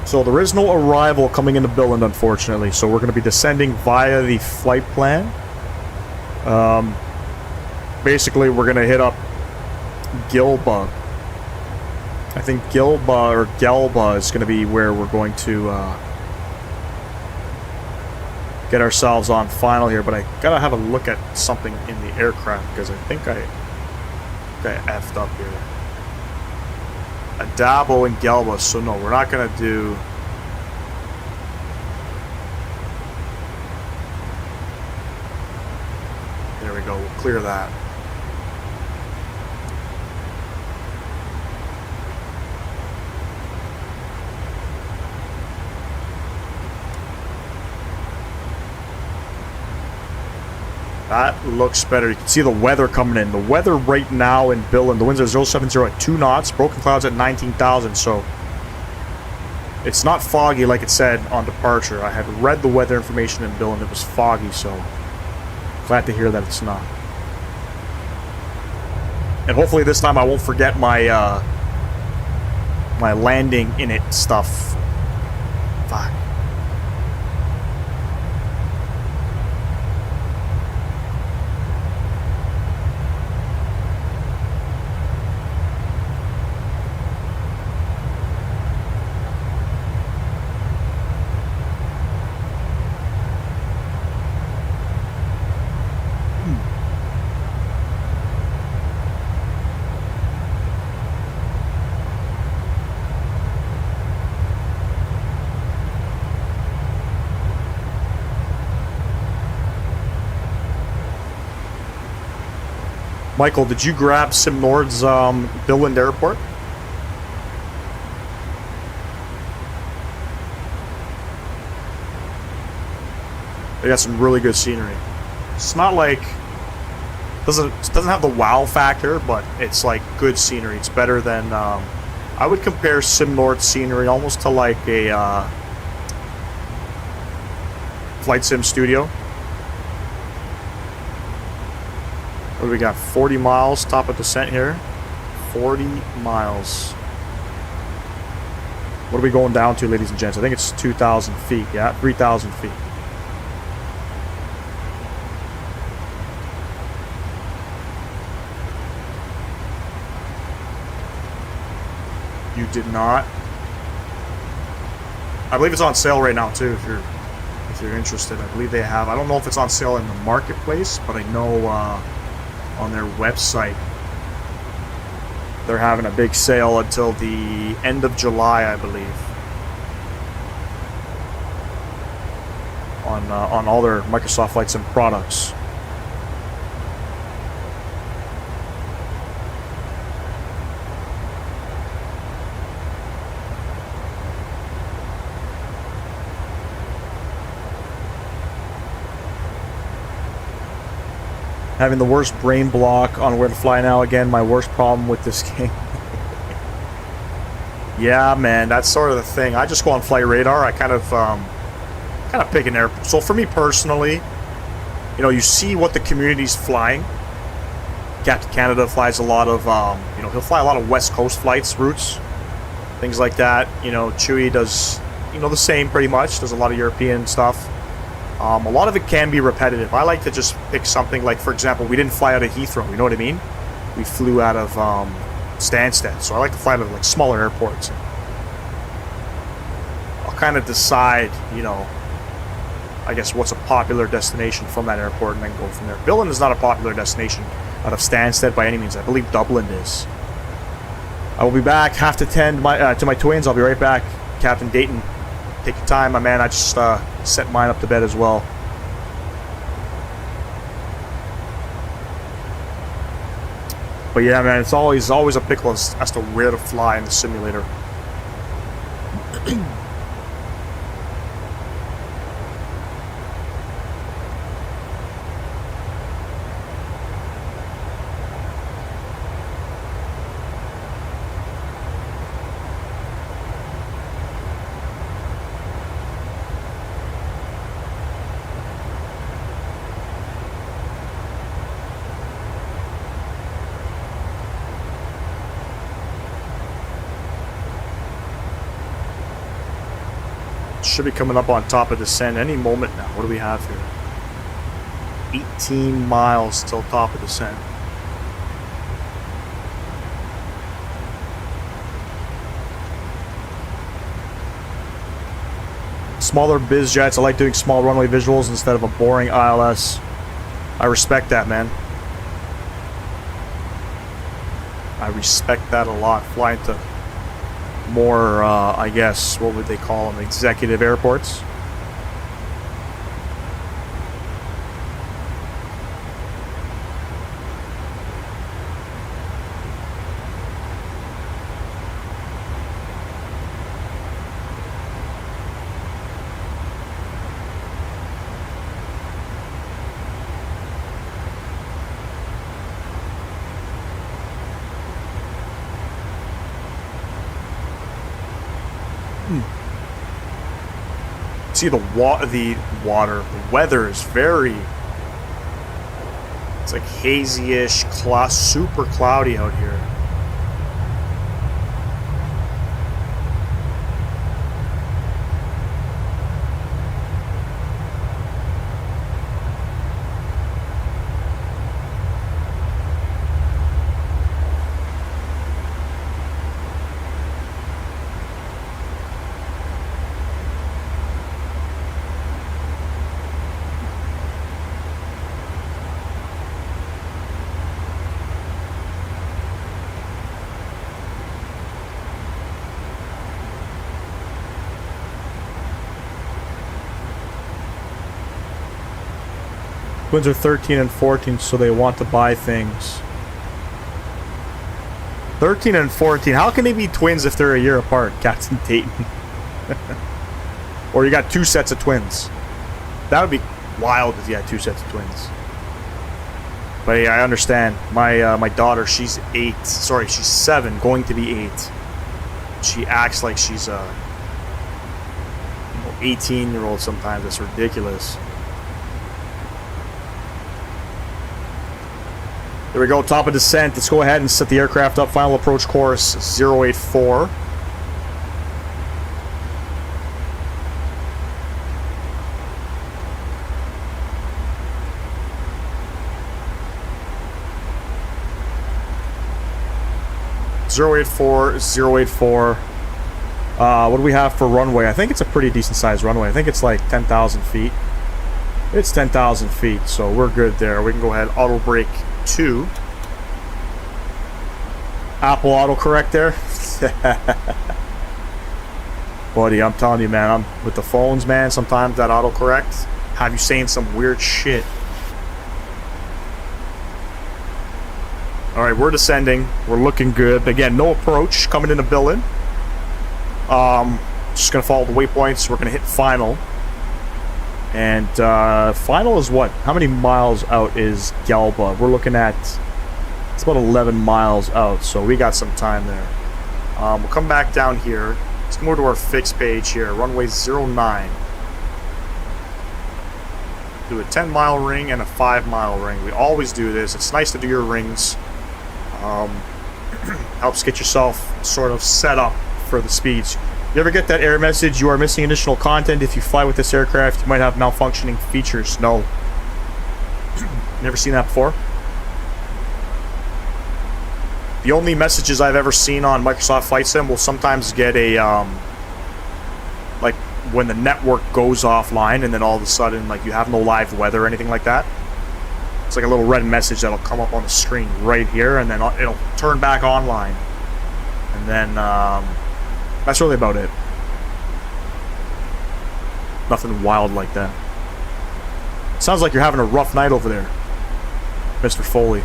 So there is no arrival coming into Billund, unfortunately. So we're going to be descending via the flight plan. Basically, we're going to hit up Gilba. I think Gilba or Gelba is going to be where we're going to get ourselves on final here. But I got to have a look at something in the aircraft because I think I effed up here. Adabo and Gelba, so no, we're not gonna do. There we go, we'll clear that. That looks better. You can see the weather coming in. The weather right now in Billund, the winds are 070 at 2 knots, broken clouds at 19,000, so it's not foggy like it said on departure. I had read the weather information in Billund, it was foggy, so glad to hear that it's not. And hopefully this time I won't forget my my landing in it stuff. Fuck. Michael, did you grab Simnord's Billund Airport? They got some really good scenery. It's not like doesn't have the wow factor, but it's like good scenery. It's better than I would compare Simnord's scenery almost to like a flight sim studio. What do we got? 40 miles, top of descent here. 40 miles. What are we going down to, ladies and gents? I think it's 2,000 feet. Yeah, 3,000 feet. You did not. I believe it's on sale right now too. If you're interested, I believe they have. I don't know if it's on sale in the marketplace, but I know on their website they're having a big sale until the end of July, I believe, on all their Microsoft Flight Sim products. Having the worst brain block on where to fly now. Again, my worst problem with this game. Yeah, man, that's sort of the thing. I just go on Flight Radar. I kind of pick an airport. So for me personally, you know, you see what the community's flying. Captain Canada flies a lot of, you know, he'll fly a lot of West Coast flights, routes, things like that. You know, Chewy does, you know, the same pretty much. Does a lot of European stuff. A lot of it can be repetitive. I like to just pick something like, for example, we didn't fly out of Heathrow, you know what I mean? We flew out of Stansted, so I like to fly to like smaller airports. I'll kind of decide, you know, I guess what's a popular destination from that airport and then go from there. Billund is not a popular destination out of Stansted by any means. I believe Dublin is. I will be back half to 10 to my twins. I'll be right back. Captain Dayton, take your time, my man. I just set mine up to bed as well. But yeah, man, it's always a pickle as to where to fly in the simulator. Should be coming up on top of descent any moment now. What do we have here? 18 miles till top of descent. Smaller biz jets. I like doing small runway visuals instead of a boring ILS. I respect that, man. I respect that a lot. Flying to more, I guess, what would they call them? Executive airports. See the weather is very, it's like hazy-ish, super cloudy out here. Twins are 13 and 14, so they want to buy things. 13 and 14. How can they be twins if they're a year apart, Captain Dayton? Or you got two sets of twins. That would be wild if you had two sets of twins. But yeah, I understand. My daughter, she's 8. Sorry, she's 7, going to be 8. She acts like she's a 18-year-old sometimes. That's ridiculous. There we go, top of descent. Let's go ahead and set the aircraft up. Final approach course 084. What do we have for runway? I think it's a pretty decent sized runway. I think it's like 10,000 feet. It's 10,000 feet, so we're good there. We can go ahead, auto brake 2. Apple autocorrect there. Buddy, I'm telling you, man, I'm with the phones, man, sometimes that autocorrect have you saying some weird shit. Alright, we're descending. We're looking good. Again, no approach coming into Billund. Just gonna follow the waypoints. We're gonna hit final. And final is what? How many miles out is Galba? We're looking at, it's about 11 miles out, so we got some time there. We'll come back down here. Let's come over to our fixed page here, runway 09. Do a 10-mile ring and a 5-mile ring. We always do this. It's nice to do your rings. Helps get yourself sort of set up for the speeds. You ever get that error message, you are missing additional content? If you fly with this aircraft, you might have malfunctioning features. No. Never seen that before? The only messages I've ever seen on Microsoft Flight Sim will sometimes get a, like, when the network goes offline and then all of a sudden, like, you have no live weather or anything like that. It's like a little red message that'll come up on the screen right here, and then it'll turn back online. And then, that's really about it. Nothing wild like that. Sounds like you're having a rough night over there, Mr. Foley.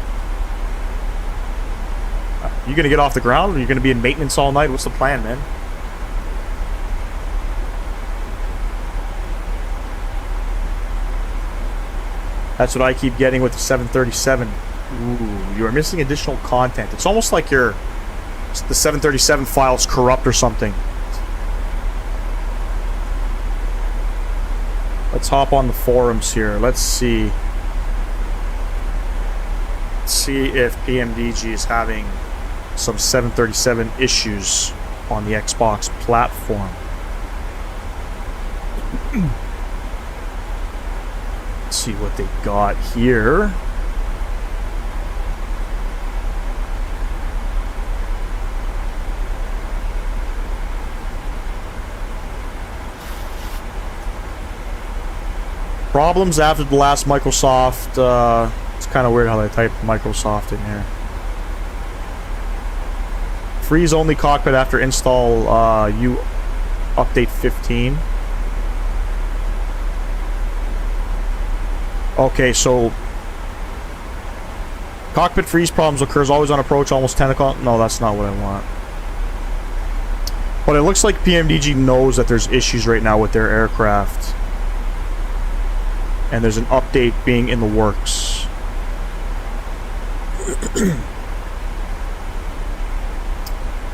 You gonna get off the ground, or are you gonna be in maintenance all night? What's the plan, man? That's what I keep getting with the 737. Ooh, you are missing additional content. It's almost like the 737 file's corrupt or something. Let's hop on the forums here. Let's see. Let's see if PMDG is having some 737 issues on the Xbox platform. Let's see what they got here. Problems after the last Microsoft. It's kind of weird how they typed Microsoft in here. freeze only cockpit after install you update 15. Okay, so cockpit freeze problems occurs always on approach, almost 10 o'clock. No, that's not what I want. But it looks like PMDG knows that there's issues right now with their aircraft. And there's an update being in the works.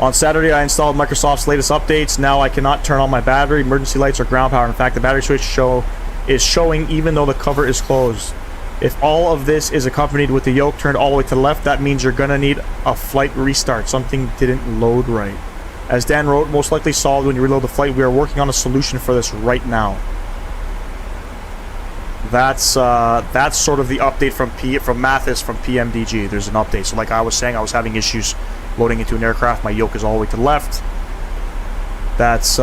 On Saturday, I installed Microsoft's latest updates. Now I cannot turn on my battery, emergency lights, or ground power. In fact, the battery switch is showing even though the cover is closed. If all of this is accompanied with the yoke turned all the way to the left, that means you're going to need a flight restart. Something didn't load right. As Dan wrote, most likely solved when you reload the flight. We are working on a solution for this right now. That's sort of the update from Mathis from PMDG. There's an update. So like I was saying, I was having issues loading into an aircraft. My yoke is all the way to the left. That's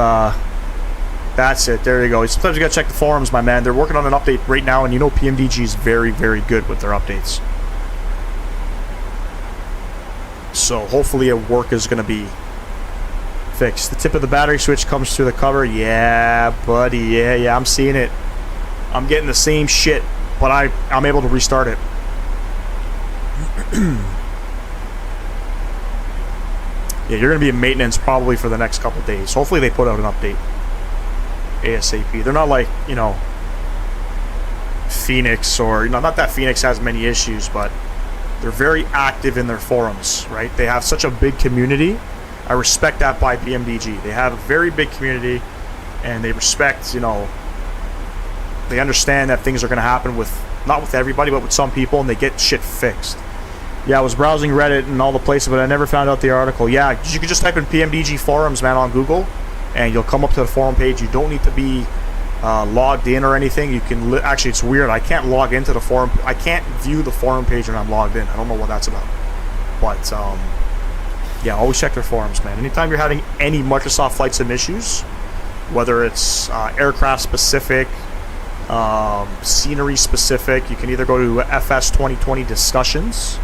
it. There you go. Sometimes you gotta check the forums, my man. They're working on an update right now, and you know PMDG is very, very good with their updates. So hopefully a work is gonna be fixed. The tip of the battery switch comes through the cover. Yeah, buddy. Yeah, I'm seeing it. I'm getting the same shit, but I'm able to restart it. Yeah, you're going to be in maintenance probably for the next couple days. Hopefully they put out an update ASAP. They're not like, you know, Phoenix or, you know, not that Phoenix has many issues, but they're very active in their forums, right? They have such a big community. I respect that by PMDG. They have a very big community, and they respect, you know, they understand that things are going to happen with, not with everybody, but with some people, and they get shit fixed. Yeah, I was browsing Reddit and all the places, but I never found out the article. Yeah, you can just type in PMDG forums, man, on Google, and you'll come up to the forum page. You don't need to be logged in or anything. You can actually, it's weird. I can't log into the forum. I can't view the forum page when I'm logged in. I don't know what that's about. But, yeah, always check their forums, man. Anytime you're having any Microsoft Flight Sim issues, whether it's aircraft specific, scenery specific, you can either go to FS 2020 discussions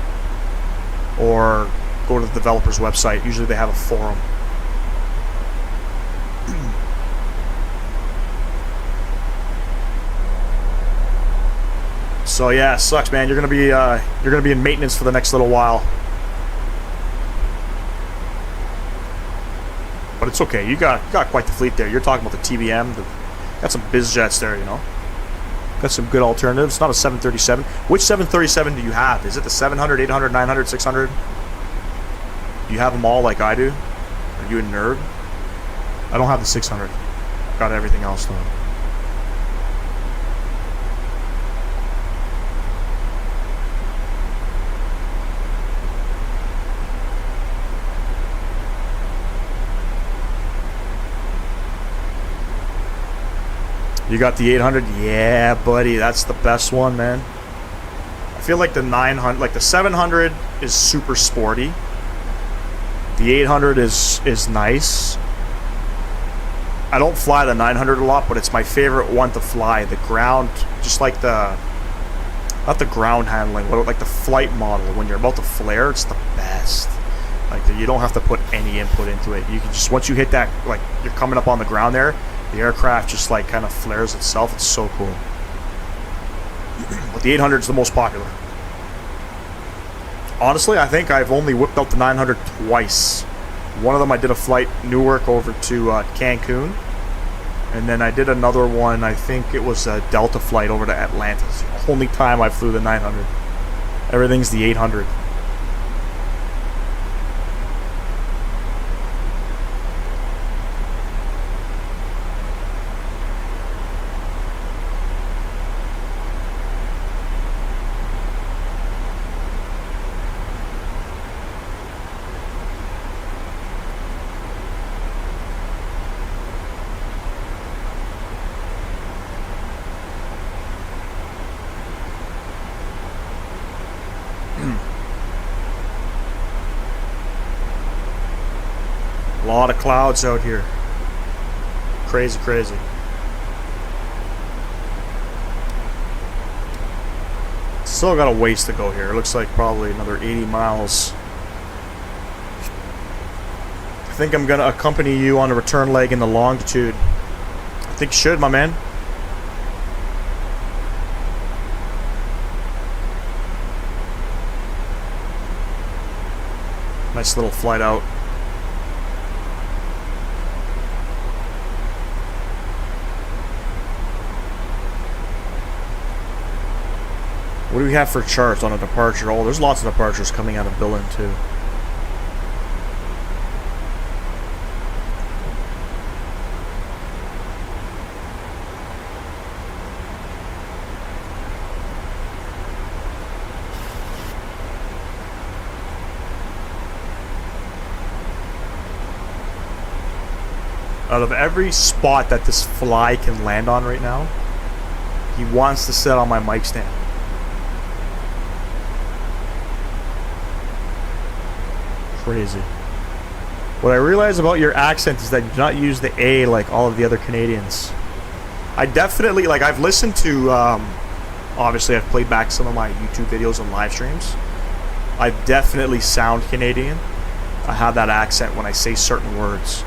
or go to the developer's website. Usually they have a forum. So yeah, it sucks, man. You're gonna be in maintenance for the next little while. But it's okay. You got quite the fleet there. You're talking about the TBM. Got some biz jets there, you know. Got some good alternatives. Not a 737. Which 737 do you have? Is it the 700, 800, 900, 600? Do you have them all like I do? Are you a nerd? I don't have the 600. Got everything else though. You got the 800? Yeah, buddy, that's the best one, man. I feel like the 900, like the 700 is super sporty. The 800 is nice. I don't fly the 900 a lot, but it's my favorite one to fly. The ground, just like the, not the ground handling, but like the flight model. When you're about to flare, it's the best. Like, you don't have to put any input into it. You can just, once you hit that, like, you're coming up on the ground there, the aircraft just like kind of flares itself. It's so cool. But the 800 is the most popular. Honestly, I think I've only whipped out the 900 twice. One of them I did a flight Newark over to Cancun. And then I did another one, I think it was a Delta flight over to Atlanta. It's the only time I flew the 900. Everything's the 800. A lot of clouds out here. Crazy, crazy. Still got a ways to go here. It looks like probably another 80 miles. I think I'm gonna accompany you on the return leg in the longitude. I think you should, my man. Nice little flight out. What do we have for charts on a departure? Oh, there's lots of departures coming out of Billund too. Out of every spot that this fly can land on right now, he wants to sit on my mic stand. Crazy. What I realize about your accent is that you do not use the A like all of the other Canadians. I definitely, like, I've listened to, obviously I've played back some of my YouTube videos and live streams. I definitely sound Canadian. I have that accent when I say certain words.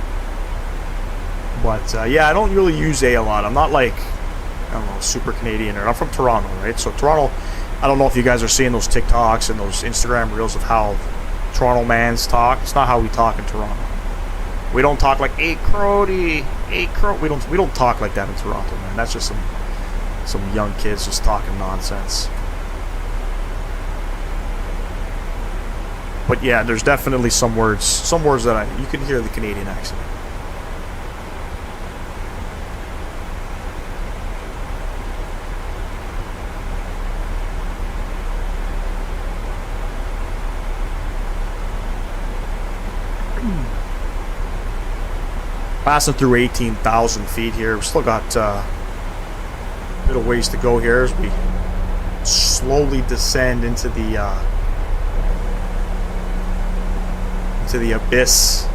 But, yeah, I don't really use A lot. I'm not like, I don't know, super Canadian. Or I'm from Toronto, right? So Toronto, I don't know if you guys are seeing those TikToks and those Instagram reels of how Toronto mans talk. It's not how we talk in Toronto. We don't talk like, hey, Crody, hey, Crody. We don't talk like that in Toronto, man. That's just some young kids just talking nonsense. But yeah, there's definitely some words that you can hear the Canadian accent. Passing through 18,000 feet here. We've still got a bit of ways to go here as we slowly descend into the abyss.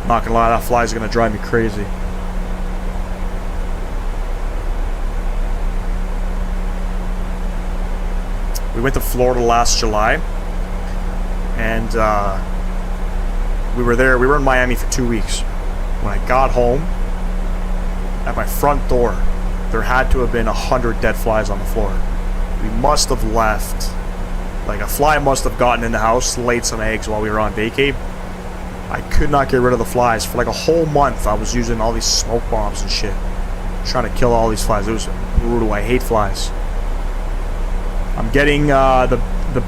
Not gonna lie, that fly's gonna drive me crazy. We went to Florida last July, and we were in Miami for 2 weeks. When I got home, at my front door, there had to have been 100 dead flies on the floor. We must have left, like a fly must have gotten in the house, laid some eggs while we were on vacay. I could not get rid of the flies. For like a whole month, I was using all these smoke bombs and shit, trying to kill all these flies. It was brutal. I hate flies. I'm getting the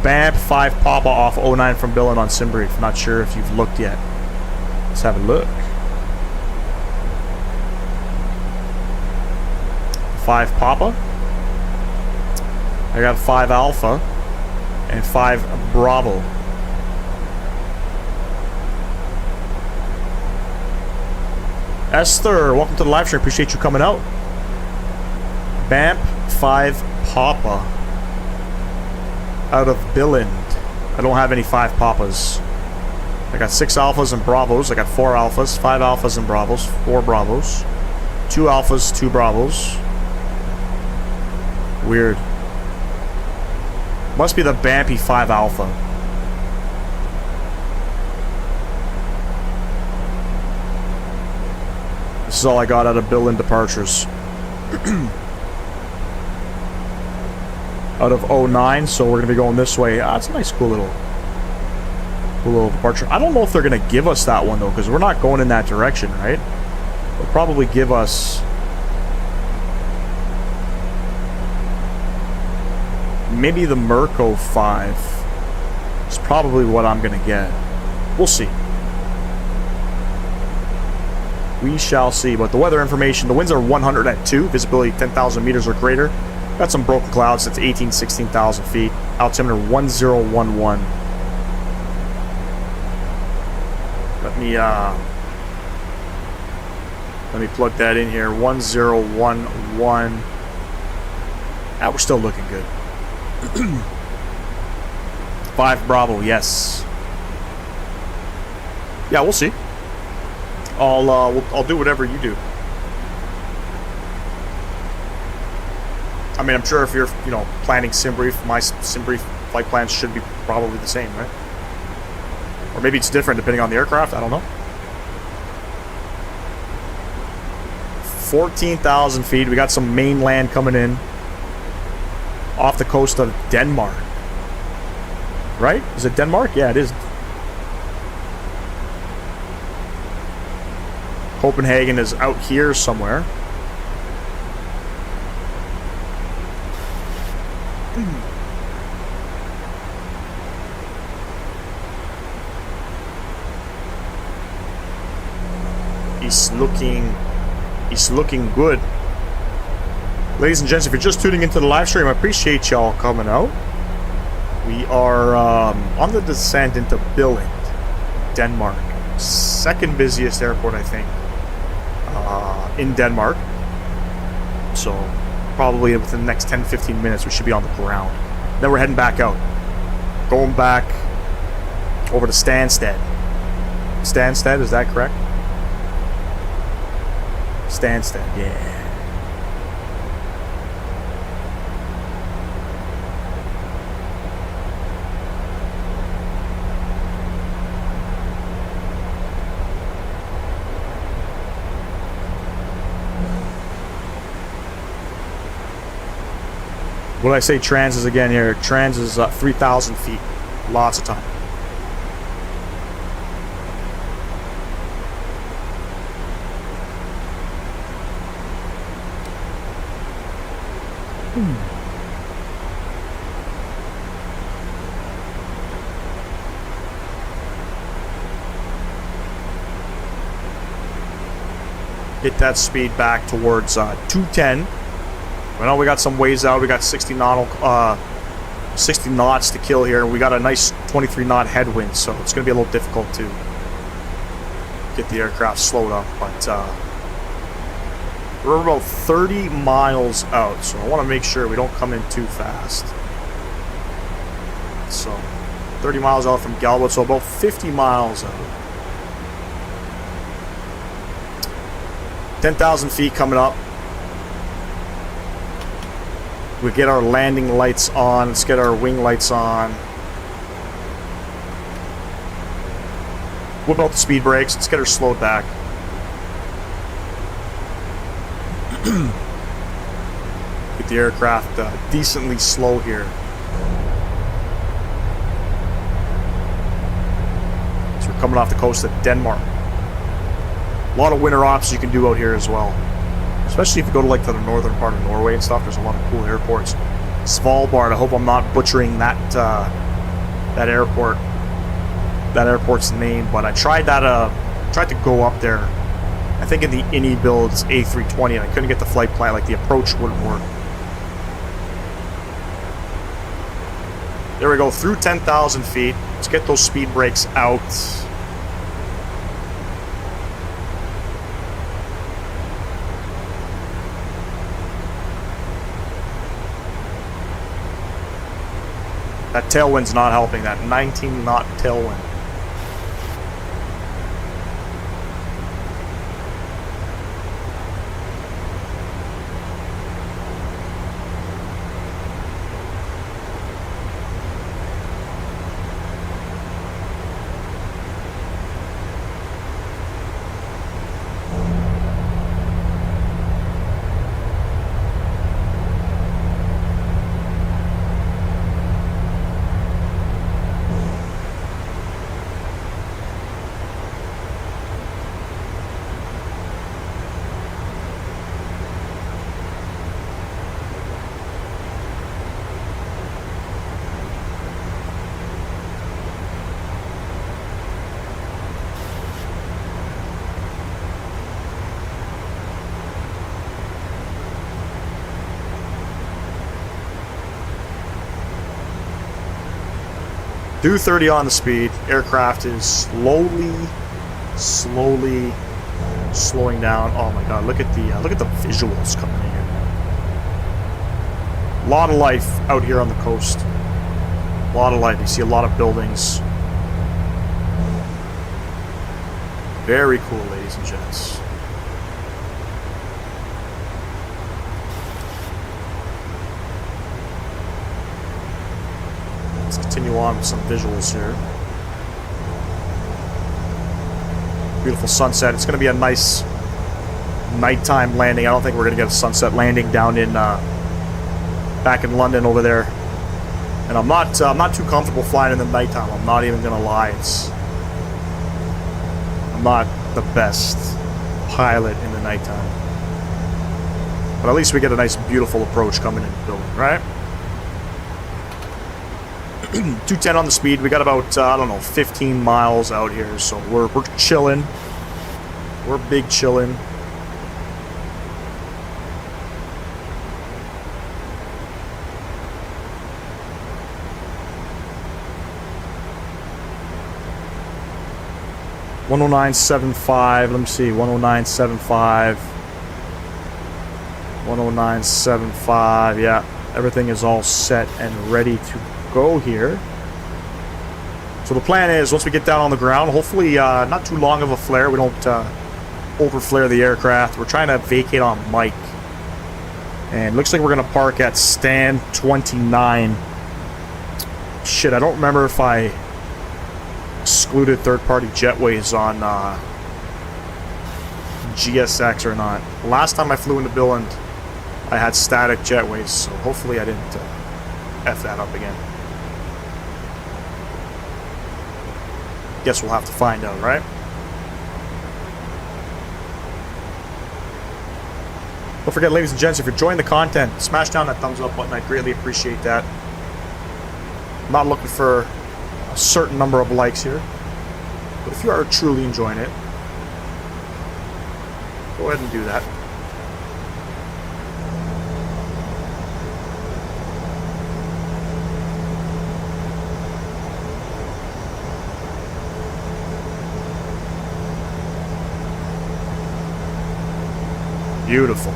BAMP 5 Papa off 09 from Billund on Simbrief. Not sure if you've looked yet. Let's have a look. 5 Papa. I got 5 Alpha and 5 Bravo. Esther, welcome to the live stream. Appreciate you coming out. BAMP 5 Papa. Out of Billund. I don't have any 5 Papas. I got 6 Alphas and Bravos. I got 4 Alphas, 5 Alphas and Bravos, 4 Bravos, 2 Alphas, 2 Bravos. Weird. Must be the Bampy 5 Alpha. This is all I got out of Billund departures. Out of 09, so we're going to be going this way. Ah, it's a nice, cool little departure. I don't know if they're going to give us that one, though, because we're not going in that direction, right? They'll probably give us... maybe the Merco 5. It's probably what I'm going to get. We'll see. We shall see. But the weather information, the winds are 100 at 2. Visibility 10,000 meters or greater. Got some broken clouds. That's 16,000 feet. Altimeter 1011. Let me plug that in here. 1011. Ah, we're still looking good. 5 Bravo, yes. Yeah, we'll see. I'll do whatever you do. I mean, I'm sure if you're, planning sim brief, my sim brief flight plans should be probably the same, right? Or maybe it's different depending on the aircraft. I don't know. 14,000 feet. We got some mainland coming in off the coast of Denmark. Right? Is it Denmark? Yeah, it is. Copenhagen is out here somewhere. He's looking good. Ladies and gents, if you're just tuning into the live stream, I appreciate y'all coming out. We are on the descent into Billund, Denmark. Second busiest airport, I think, in Denmark. So probably within the next 10-15 minutes we should be on the ground. Then we're heading back out. Going back over to Stansted. Stansted, is that correct? Stansted, yeah. What did I say trans is again here? Trans is 3,000 feet. Lots of time. Get that speed back towards 210. I know we got some ways out. We got 60 knots to kill here. We got a nice 23 knot headwind, so it's going to be a little difficult to get the aircraft slowed up. But we're about 30 miles out, so I want to make sure we don't come in too fast. So 30 miles out from Galwood, so about 50 miles out. 10,000 feet coming up. We get our landing lights on. Let's get our wing lights on. Whip out the speed brakes. Let's get her slowed back. Get the aircraft decently slow here. So we're coming off the coast of Denmark. A lot of winter ops you can do out here as well. Especially if you go to like the northern part of Norway and stuff. There's a lot of cool airports. Svalbard. I hope I'm not butchering that airport's name. But I tried to go up there. I think in the iniBuilds A320, and I couldn't get the flight plan. Like the approach wouldn't work. There we go. Through 10,000 feet. Let's get those speed brakes out. That tailwind's not helping. That 19 knot tailwind. Do 30 on the speed. Aircraft is slowly slowing down. Oh my god, look at the visuals coming in here. A lot of life out here on the coast. A lot of life. You see a lot of buildings. Very cool, ladies and gents. Let's continue on with some visuals here. Beautiful sunset. It's going to be a nice nighttime landing. I don't think we're going to get a sunset landing down in back in London over there. And I'm not too comfortable flying in the nighttime. I'm not even going to lie. I'm not the best pilot in the nighttime. But at least we get a nice, beautiful approach coming in the building, right? 210 on the speed. We got about, I don't know, 15 miles out here. So we're chilling. We're big chilling. (109.75). Let me see. 109.75. 109.75. Yeah, everything is all set and ready to go here. So the plan is, once we get down on the ground, hopefully not too long of a flare. We don't overflare the aircraft. We're trying to vacate on Mike. And looks like we're going to park at stand 29. Shit, I don't remember if I excluded third-party jetways on GSX or not. Last time I flew into Billund, I had static jetways, so hopefully I didn't F that up again. Guess we'll have to find out, right? Don't forget, ladies and gents, if you're enjoying the content, smash down that thumbs up button. I'd greatly appreciate that. I'm not looking for a certain number of likes here, but if you are truly enjoying it, go ahead and do that. Beautiful.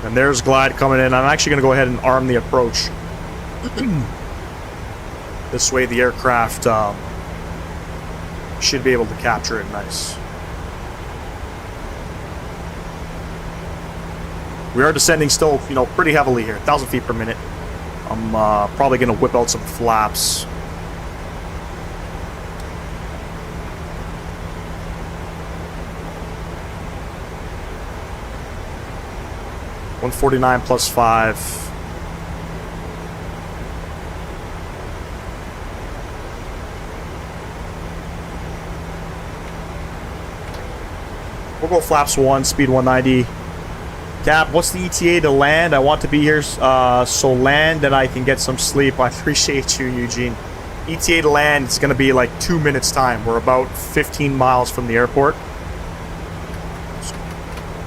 And there's glide coming in. I'm actually going to go ahead and arm the approach. This way the aircraft should be able to capture it nice. We are descending still, you know, pretty heavily here, 1,000 feet per minute. I'm probably going to whip out some flaps. (149 plus 5). We'll go flaps 1, speed 190. Cap, what's the ETA to land? I want to be here, so land and I can get some sleep. I appreciate you, Eugene. ETA to land, it's going to be like 2 minutes time. We're about 15 miles from the airport.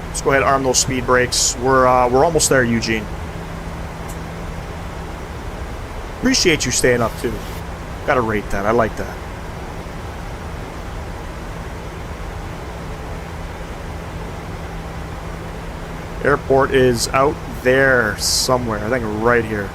Let's go ahead and arm those speed brakes. We're almost there, Eugene. Appreciate you staying up too. Gotta rate that. I like that. Airport is out there somewhere. I think right here.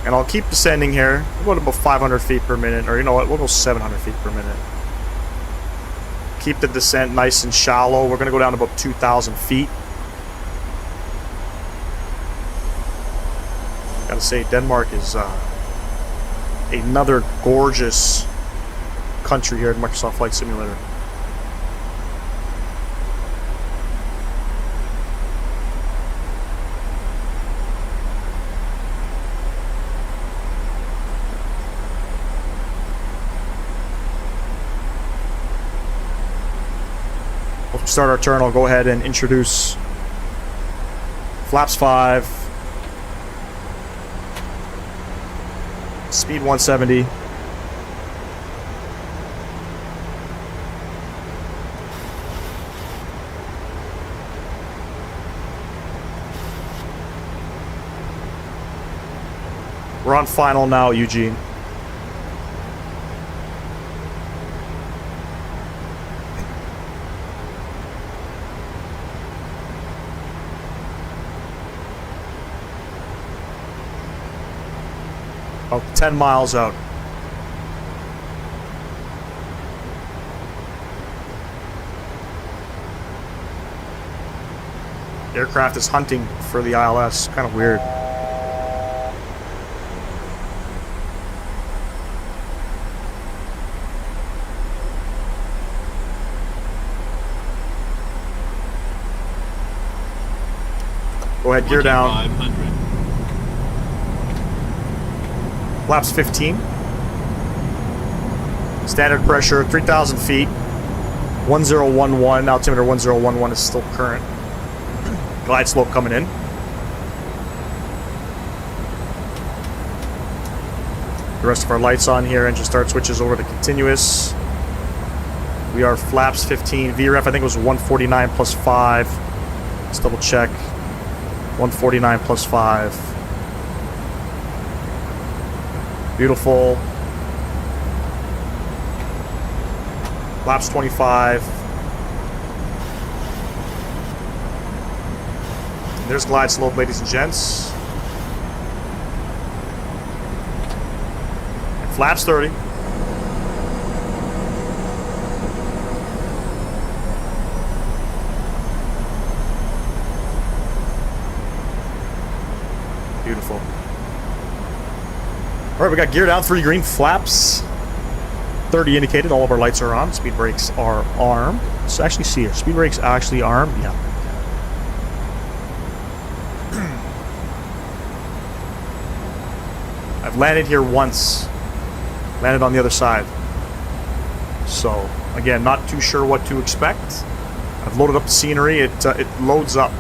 And I'll keep descending here. We'll go to about 500 feet per minute, or you know what, we'll go 700 feet per minute. Keep the descent nice and shallow. We're going to go down to about 2,000 feet. Gotta say, Denmark is another gorgeous country here in Microsoft Flight Simulator. Start our turn. I'll go ahead and introduce flaps 5, Speed 170. We're on final now, Eugene. About 10 miles out. The aircraft is hunting for the ILS. Kind of weird. Go ahead, gear down. 500. Flaps 15. Standard pressure, 3,000 feet. 1011. Altimeter 1011 is still current. Glide slope coming in. The rest of our lights on here. Engine start switches over to continuous. We are flaps 15. VREF, I think it was 149 plus 5. Let's double check. 149 plus 5. Beautiful. Flaps 25. And there's glide slope, ladies and gents. And flaps 30. Beautiful. All right, we got gear down, 3 green, flaps 30 indicated. All of our lights are on. Speed brakes are armed. Let's actually see here. Speed brakes actually armed. Yeah. I've landed here once. Landed on the other side. So, again, not too sure what to expect. I've loaded up the scenery. It loads up.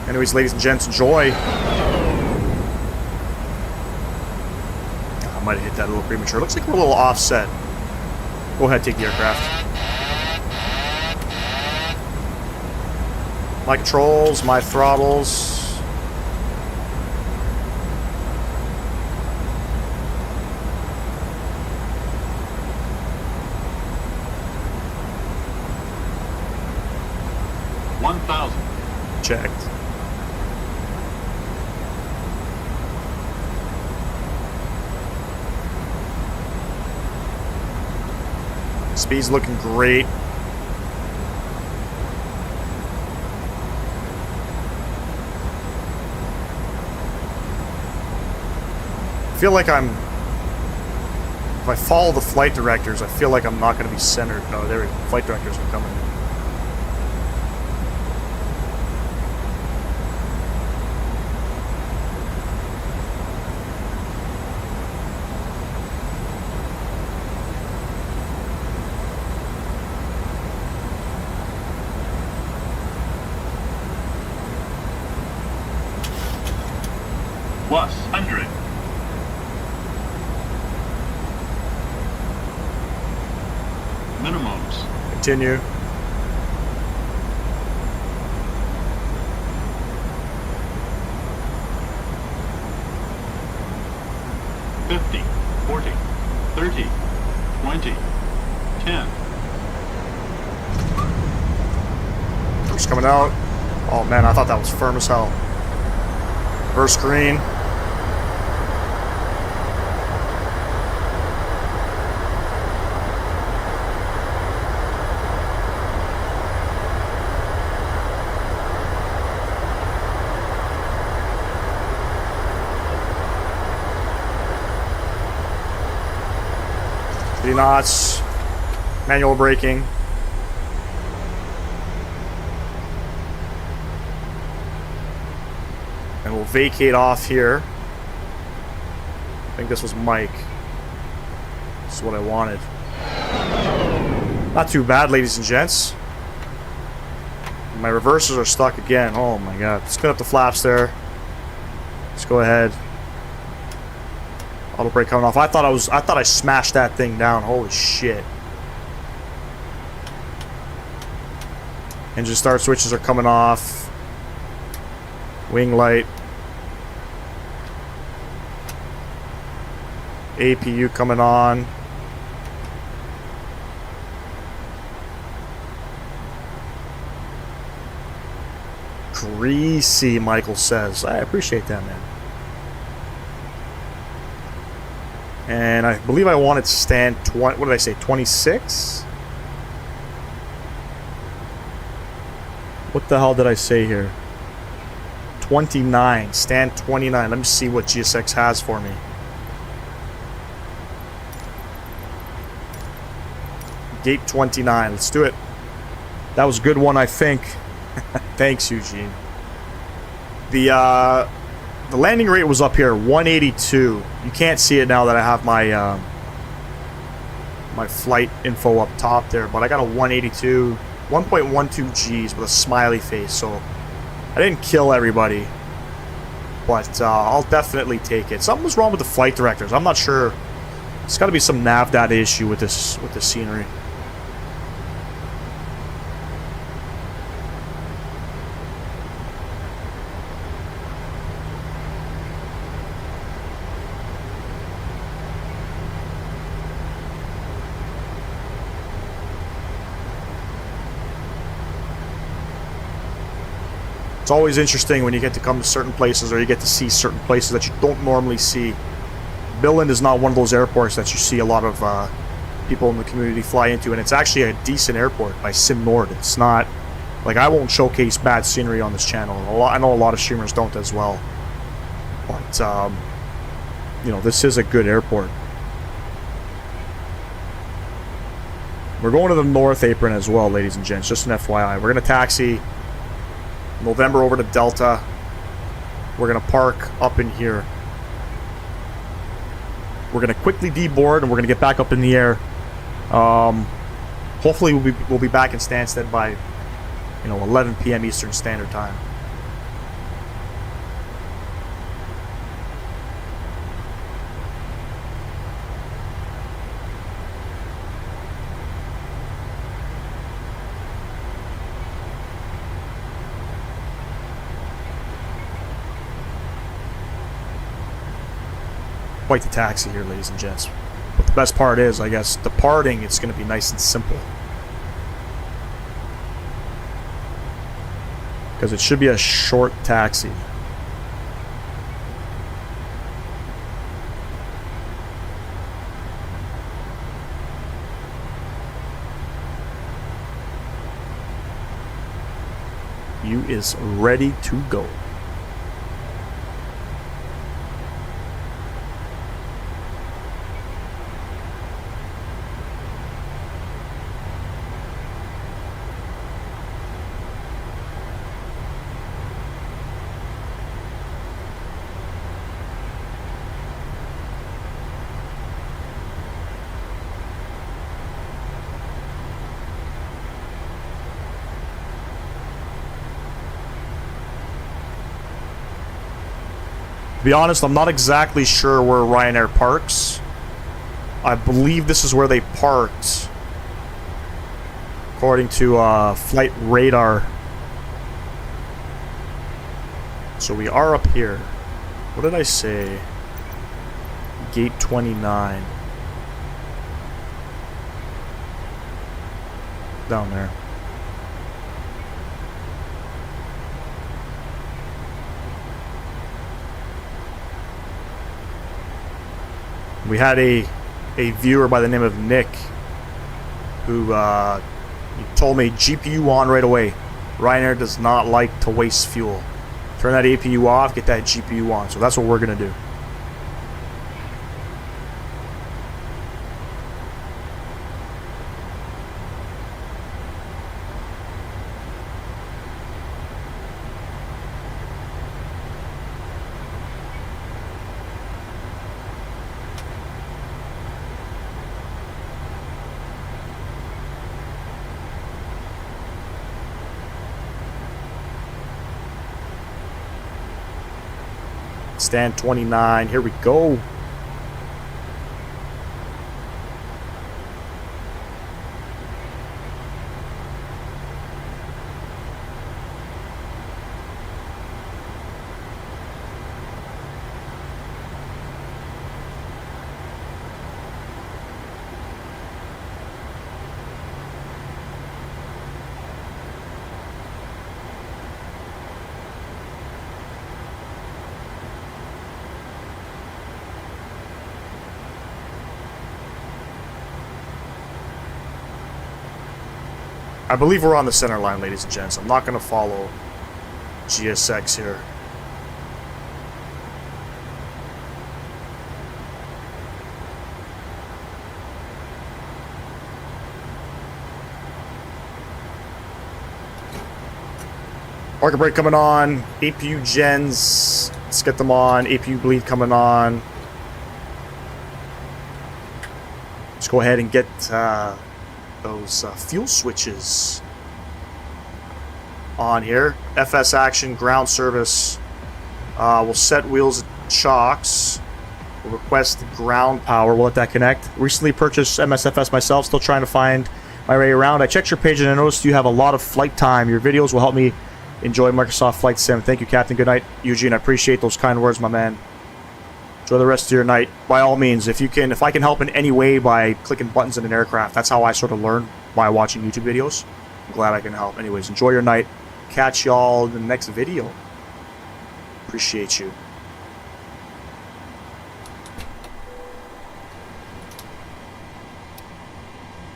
Anyways, ladies and gents, enjoy. I might have hit that a little premature. Looks like we're a little offset. Go ahead, take the aircraft. My controls, my throttles. Checked. Speed's looking great. I feel like if I follow the flight directors, I feel like I'm not going to be centered. No, there we go. Flight directors are coming. Plus 100. Minimums. Continue. $50, $40, $30, $20, $10. First coming out. Oh man, I thought that was firm as hell. Reverse green. Three knots. Manual braking. And we'll vacate off here. I think this was Mike. This is what I wanted. Not too bad, ladies and gents. My reversers are stuck again. Oh my god. Let's clean up the flaps there. Let's go ahead. Auto brake coming off. I thought I smashed that thing down. Holy shit. Engine start switches are coming off. Wing light. APU coming on. Greasy, Michael says. I appreciate that, man. And I believe I wanted to stand 20, what did I say, 26? What the hell did I say here? 29. Stand 29. Let me see what GSX has for me. Gate 29. Let's do it. That was a good one, I think. Thanks, Eugene. The landing rate was up here, 182. You can't see it now that I have my my flight info up top there, but I got a 182, 1.12 Gs with a smiley face, so I didn't kill everybody, but I'll definitely take it. Something was wrong with the flight directors. I'm not sure. It's got to be some nav data issue with this scenery. It's always interesting when you get to come to certain places or you get to see certain places that you don't normally see. Billund is not one of those airports that you see a lot of people in the community fly into, and it's actually a decent airport by Sim Nord. It's not, like, I won't showcase bad scenery on this channel. I know a lot of streamers don't as well. But, you know, this is a good airport. We're going to the North Apron as well, ladies and gents, just an FYI. We're going to taxi November over to Delta. We're going to park up in here. We're going to quickly deboard and we're going to get back up in the air. Hopefully we'll be back in Stansted by, you know, 11 p.m. Eastern Standard Time. Quite the taxi here, ladies and gents. But the best part is, I guess, departing, it's going to be nice and simple. Because it should be a short taxi. You is ready to go. To be honest, I'm not exactly sure where Ryanair parks. I believe this is where they parked, according to flight radar. So we are up here. What did I say? Gate 29. Down there. We had a viewer by the name of Nick who he told me GPU on right away. Ryanair does not like to waste fuel. Turn that APU off, get that GPU on. So that's what we're going to do. Stand 29. Here we go. I believe we're on the center line, ladies and gents. I'm not going to follow GSX here. Market break coming on. APU gens. Let's get them on. APU bleed coming on. Let's go ahead and get those fuel switches on here. FS action, ground service. We'll set wheels and chocks. We'll request ground power. We'll let that connect. Recently purchased MSFS myself. Still trying to find my way around. I checked your page and I noticed you have a lot of flight time. Your videos will help me enjoy Microsoft Flight Sim. Thank you, Captain. Good night, Eugene. I appreciate those kind words, my man. Enjoy the rest of your night. By all means, if I can help in any way by clicking buttons in an aircraft, that's how I sort of learn, by watching YouTube videos. I'm glad I can help. Anyways, enjoy your night. Catch y'all in the next video. Appreciate you.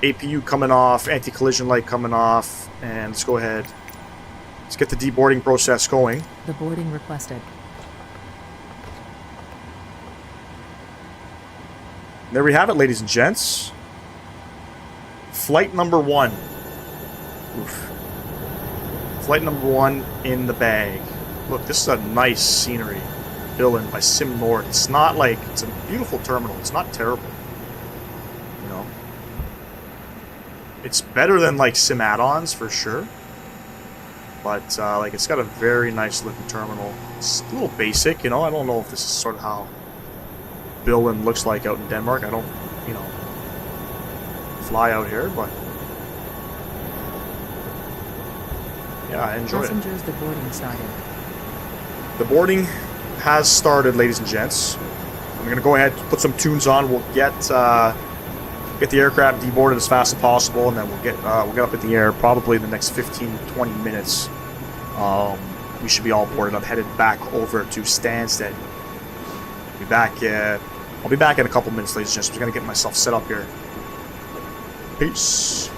APU coming off, anti-collision light coming off, and let's go ahead. Let's get the deboarding process going. The boarding requested. There we have it, ladies and gents. Flight number 1. Oof. Flight number 1 in the bag. Look, this is a nice scenery. Billund by Sim North. It's not like, it's a beautiful terminal. It's not terrible. You know? It's better than like Sim add-ons for sure. But like it's got a very nice looking terminal. It's a little basic, you know. I don't know if this is sort of how Billund looks like out in Denmark. I don't, you know, fly out here, but yeah, I enjoy it. Passengers, the boarding started. The boarding has started, ladies and gents. I'm gonna go ahead and put some tunes on. We'll get the aircraft deboarded as fast as possible, and then we'll get up in the air probably in the next 15-20 minutes. We should be all boarded up, headed back over to Stansted. I'll be back in a couple minutes, ladies and gents. I'm just gonna get myself set up here. Peace.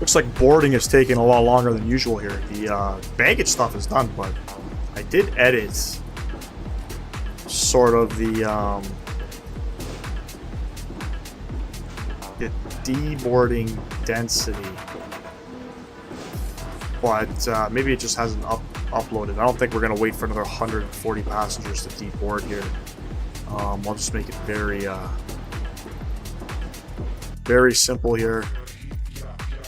Looks like boarding is taking a lot longer than usual here. The baggage stuff is done, but I did edit sort of the deboarding density, but maybe it just hasn't uploaded. I don't think we're gonna wait for another 140 passengers to deboard here. I'll just make it very simple here.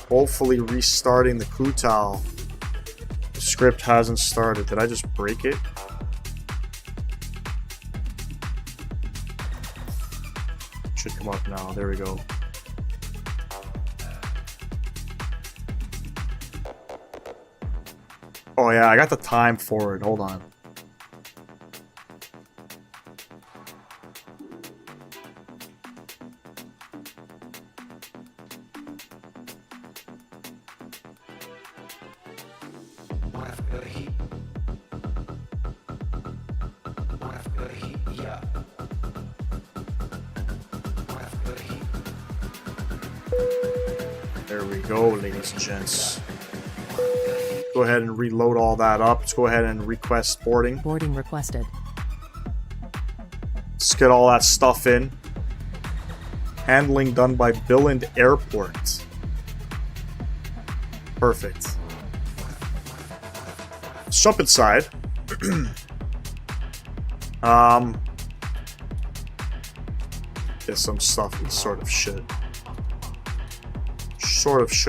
Hopefully restarting the crew towel. The script hasn't started. Did I just break it? Should come up now. There we go. Oh yeah, I got the time for it. Hold on. There we go, ladies and gents. Go ahead and reload all that up. Let's go ahead and request boarding. Boarding requested. Let's get all that stuff in. Handling done by Billund Airport. Perfect. Let's jump inside. There's some stuff we sort of should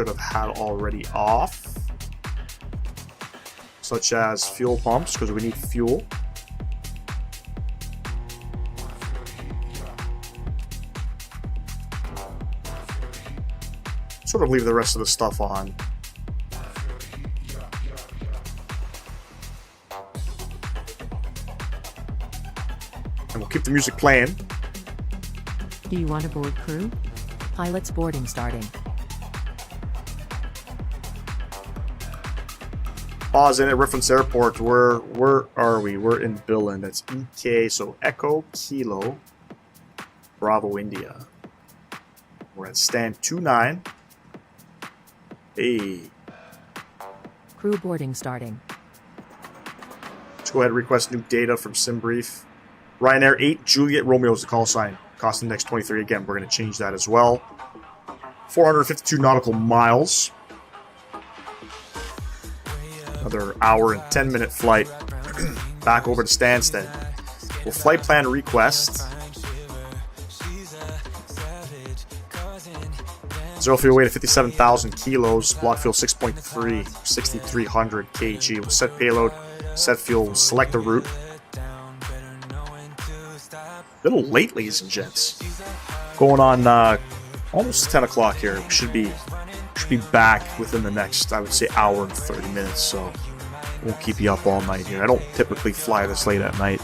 have had already off. Such as fuel pumps, because we need fuel. Sort of leave the rest of the stuff on. And we'll keep the music playing. Do you want to board crew? Pilots boarding starting. Pause in at reference airport. Where are we? We're in Billund. That's EK, so Echo Kilo Bravo India. We're at stand 29. Hey. Crew boarding starting. Let's go ahead and request new data from SimBrief. Ryanair 8 Juliet Romeo is the call sign. Cost index 23. Again, we're going to change that as well. 452 nautical miles. Another hour and 10-minute flight back over to Stansted. Well, flight plan request. Zero fuel weight of 57,000 kilos. Block fuel 6.3, 6,300 kg. We'll set payload, set fuel, we'll select the route. A little late, ladies and gents. Going on almost 10 o'clock here. We should be back within the next, I would say, hour and 30 minutes, so won't keep you up all night here. I don't typically fly this late at night,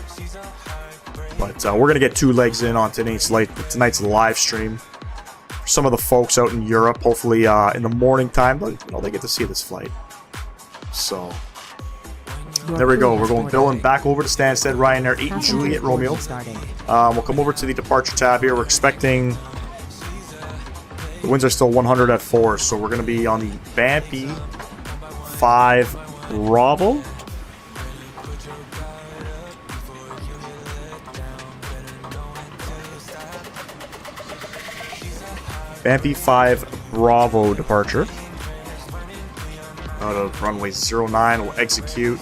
but we're going to get 2 legs in on tonight's live stream. For some of the folks out in Europe, hopefully in the morning time, they get to see this flight. So there we go. We're going Billund back over to Stansted. Ryanair 8 Juliet Romeo. We'll come over to the departure tab here. We're expecting... The winds are still 100 at 4, so we're going to be on the Bampy 5 Bravo. Bampy 5 Bravo departure. Out of runway 09, we'll execute.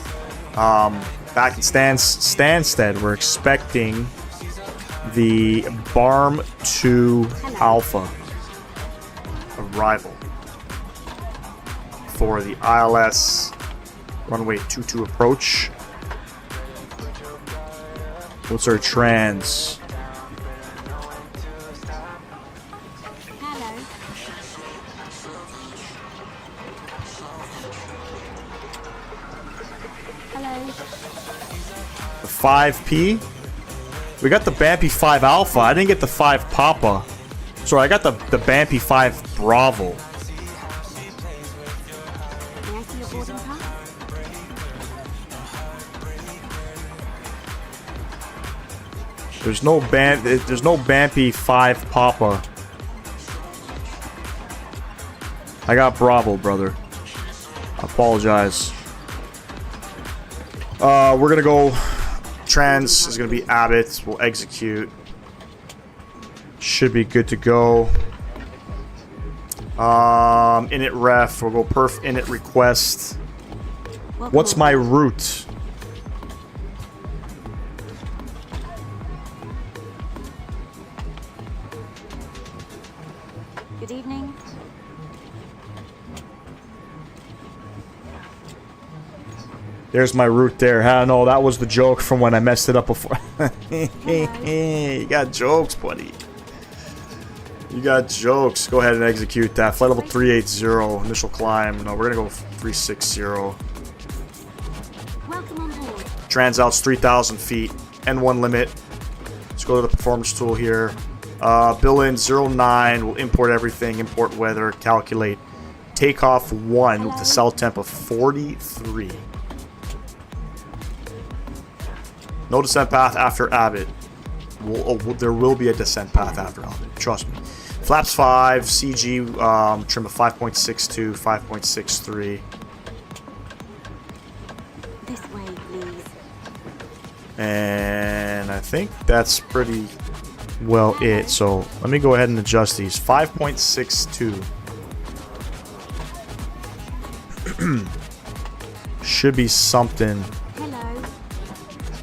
Back in Stansted, we're expecting the Barm 2 Alpha arrival for the ILS runway 22 approach. What's our trans? Hello. Hello. The 5P? We got the Bampy 5 Alpha. I didn't get the 5 Papa. Sorry, I got the Bampy 5 Bravo. May I see your boarding pass? There's no Bampy 5 Papa. I got Bravo, brother. I apologize. We're gonna go. Trans is gonna be Abbott. We'll execute. Should be good to go. Init ref. We'll go perf init request. What's my route? Good evening. There's my route there. I know that was the joke from when I messed it up before. You got jokes, buddy. You got jokes. Go ahead and execute that. Flight level 380. Initial climb. No, we're going to go 360. Welcome on board. Transouts 3,000 feet. N1 limit. Let's go to the performance tool here. Billund 09. We'll import everything. Import weather. Calculate. Takeoff 1 with a south temp of 43. No descent path after Abbott. There will be a descent path after Abbott. Trust me. Flaps 5, CG trim of 5.62, 5.63. This way, please. And I think that's pretty well it. So let me go ahead and adjust these. 5.62. Should be something. Hello.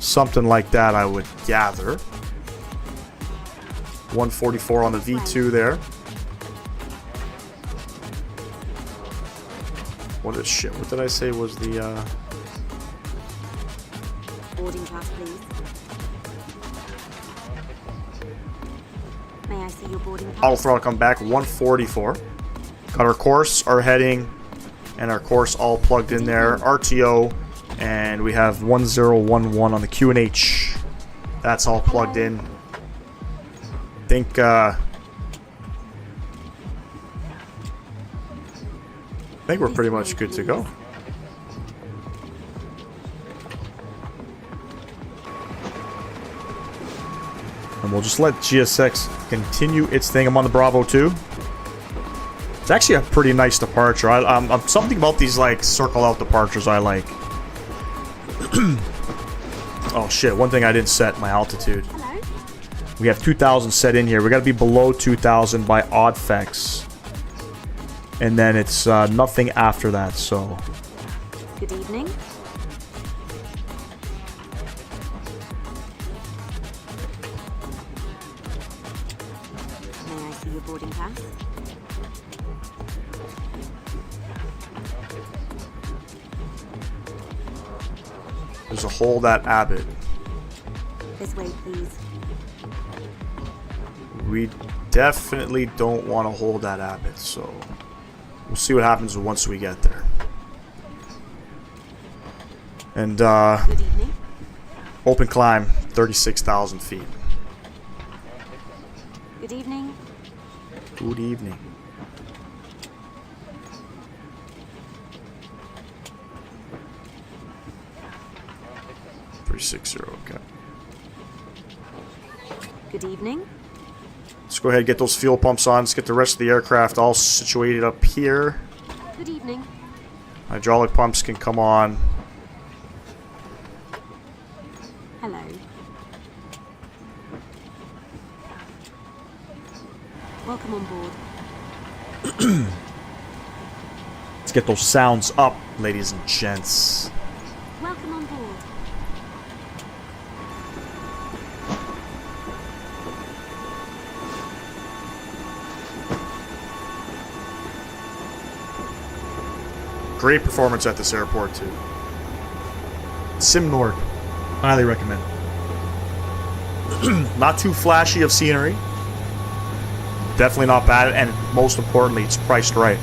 Something like that, I would gather. 144 on the V2 there. What is shit? What did I say was the Boarding pass, please. May I see your boarding pass? auto throttle come back? 144. Got our course, our heading, and our course all plugged in there. RTO, and we have 1011 on the QNH. That's all plugged in. I think we're pretty much good to go. And we'll just let GSX continue its thing. I'm on the Bravo 2. It's actually a pretty nice departure. Something about these like circle out departures I like. Oh shit, one thing I didn't set, my altitude. Hello. We have 2,000 set in here. We got to be below 2,000 by oddfex. And then it's nothing after that, so. Good evening. May I see your boarding pass? There's a hold at Abbott. This way, please. We definitely don't want to hold that Abbott, so we'll see what happens once we get there. And Good evening. open climb, 36,000 feet. Good evening. Good evening. Okay. Good evening. Let's go ahead and get those fuel pumps on. Let's get the rest of the aircraft all situated up here. Good evening. Hydraulic pumps can come on. Hello. Welcome on board. Let's get those sounds up, ladies and gents. Welcome on board. Great performance at this airport too. Simnord, highly recommend. Not too flashy of scenery. Definitely not bad, and most importantly, it's priced right.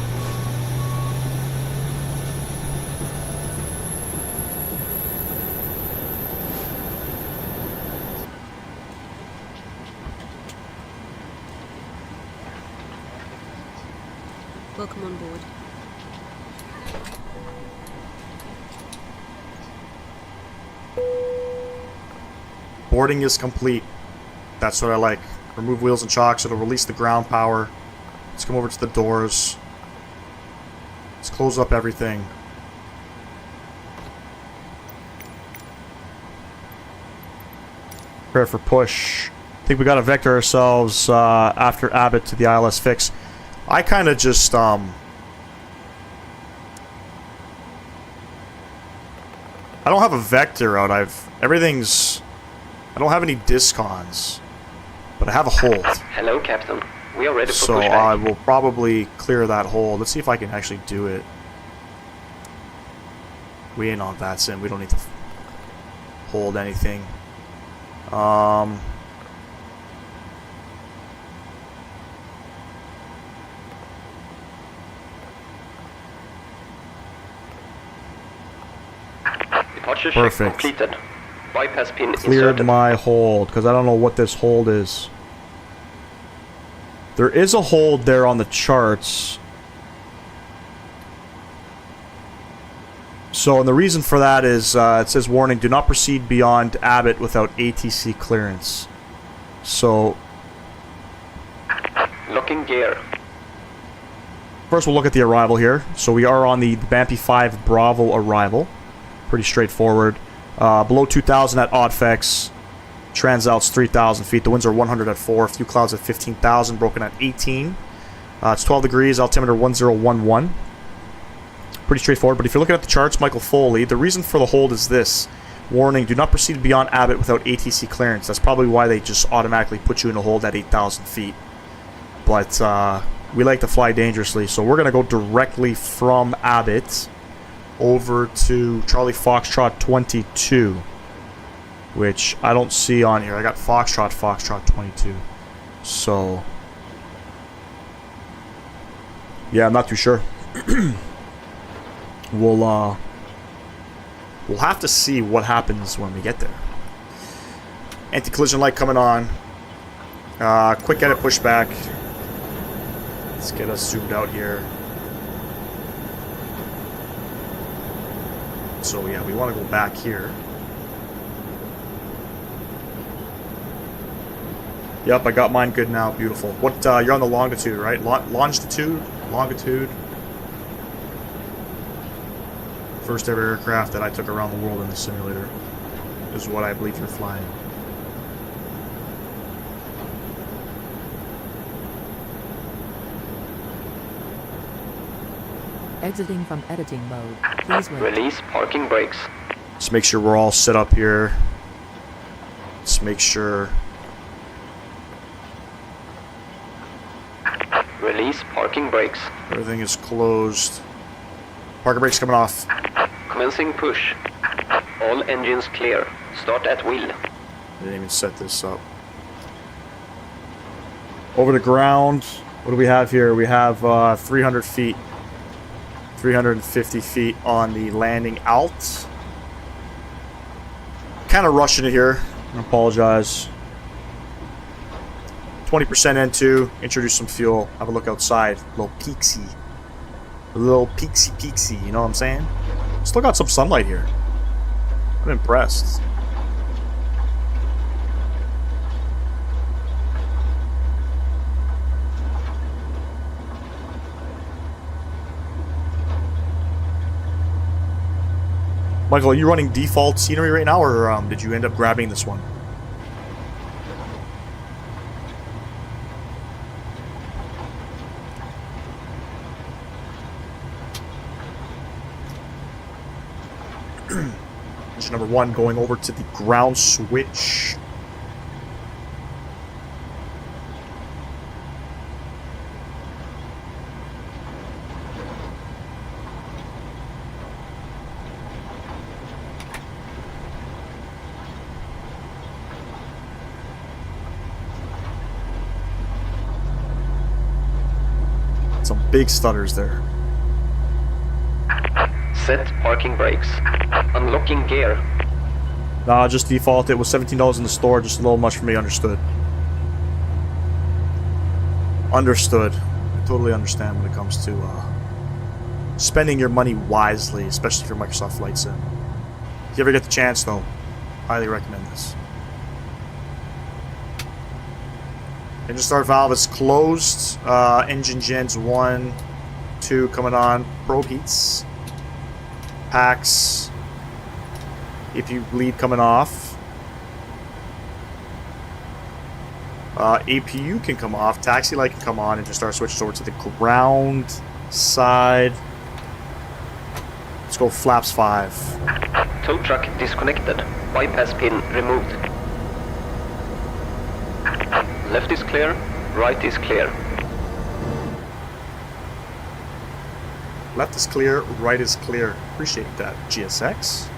Welcome on board. Boarding is complete. That's what I like. Remove wheels and chocks. It'll release the ground power. Let's come over to the doors. Let's close up everything. Prepare for push. I think we got to vector ourselves after Abbott to the ILS fix. I kind of just I don't have a vector out. Everything's. I don't have any discons, but I have a hold. Hello, Captain. We are ready for So pushback. I will probably clear that hold. Let's see if I can actually do it. We ain't on that sim. We don't need to hold anything. Departure check Perfect. completed. Bypass pin Cleared inserted. my hold, because I don't know what this hold is. There is a hold there on the charts. So, and the reason for that is, it says, warning, do not proceed beyond Abbott without ATC clearance. So, Locking gear. first we'll look at the arrival here. So we are on the Bampy 5 Bravo arrival. Pretty straightforward. Below 2,000 at Oddfex. Transouts 3,000 feet. The winds are 100 at 4. A few clouds at 15,000. Broken at 18. It's 12 degrees. Altimeter 1011. Pretty straightforward. But if you're looking at the charts, Michael Foley, the reason for the hold is this. Warning, do not proceed beyond Abbott without ATC clearance. That's probably why they just automatically put you in a hold at 8,000 feet. But we like to fly dangerously. So we're going to go directly from Abbott over to Charlie Foxtrot 22, which I don't see on here. I got Foxtrot 22. So, yeah, I'm not too sure. We'll have to see what happens when we get there. Anti-collision light coming on. Quick edit pushback. Let's get us zoomed out here. So yeah, we want to go back here. Yep, I got mine good now. Beautiful. What, you're on the longitude, right? Longitude? Longitude. First ever aircraft that I took around the world in the simulator is what I believe you're flying. Exiting from editing mode. Please wait. Release parking brakes. Just make sure we're all set up here. Just make sure. Release parking brakes. Everything is closed. Parking brakes coming off. Commencing push. All engines clear. Start at wheel. I didn't even set this up. Over the ground. What do we have here? We have 300 feet. 350 feet on the landing out. Kind of rushing it here. I apologize. 20% N2. Introduce some fuel. Have a look outside. A little peaksy. A little peaksy. You know what I'm saying? Still got some sunlight here. I'm impressed. Michael, are you running default scenery right now, or did you end up grabbing this one? Engine number 1 going over to the ground switch. Some big stutters there. Set parking brakes. Unlocking gear. Nah, just default. It was $17 in the store. Just a little much for me. Understood. Understood. I totally understand when it comes to spending your money wisely, especially for Microsoft Flight Sim. If you ever get the chance, though, highly recommend this. Engine start valve is closed. Engine gens 1, M.2 coming on. Probe heats. Packs. AP lead coming off. APU can come off. Taxi light can come on and just start switching over to the ground side. Let's go flaps 5. Tow truck disconnected. Bypass pin removed. Left is clear. Right is clear. Left is clear. Right is clear. Appreciate that, GSX.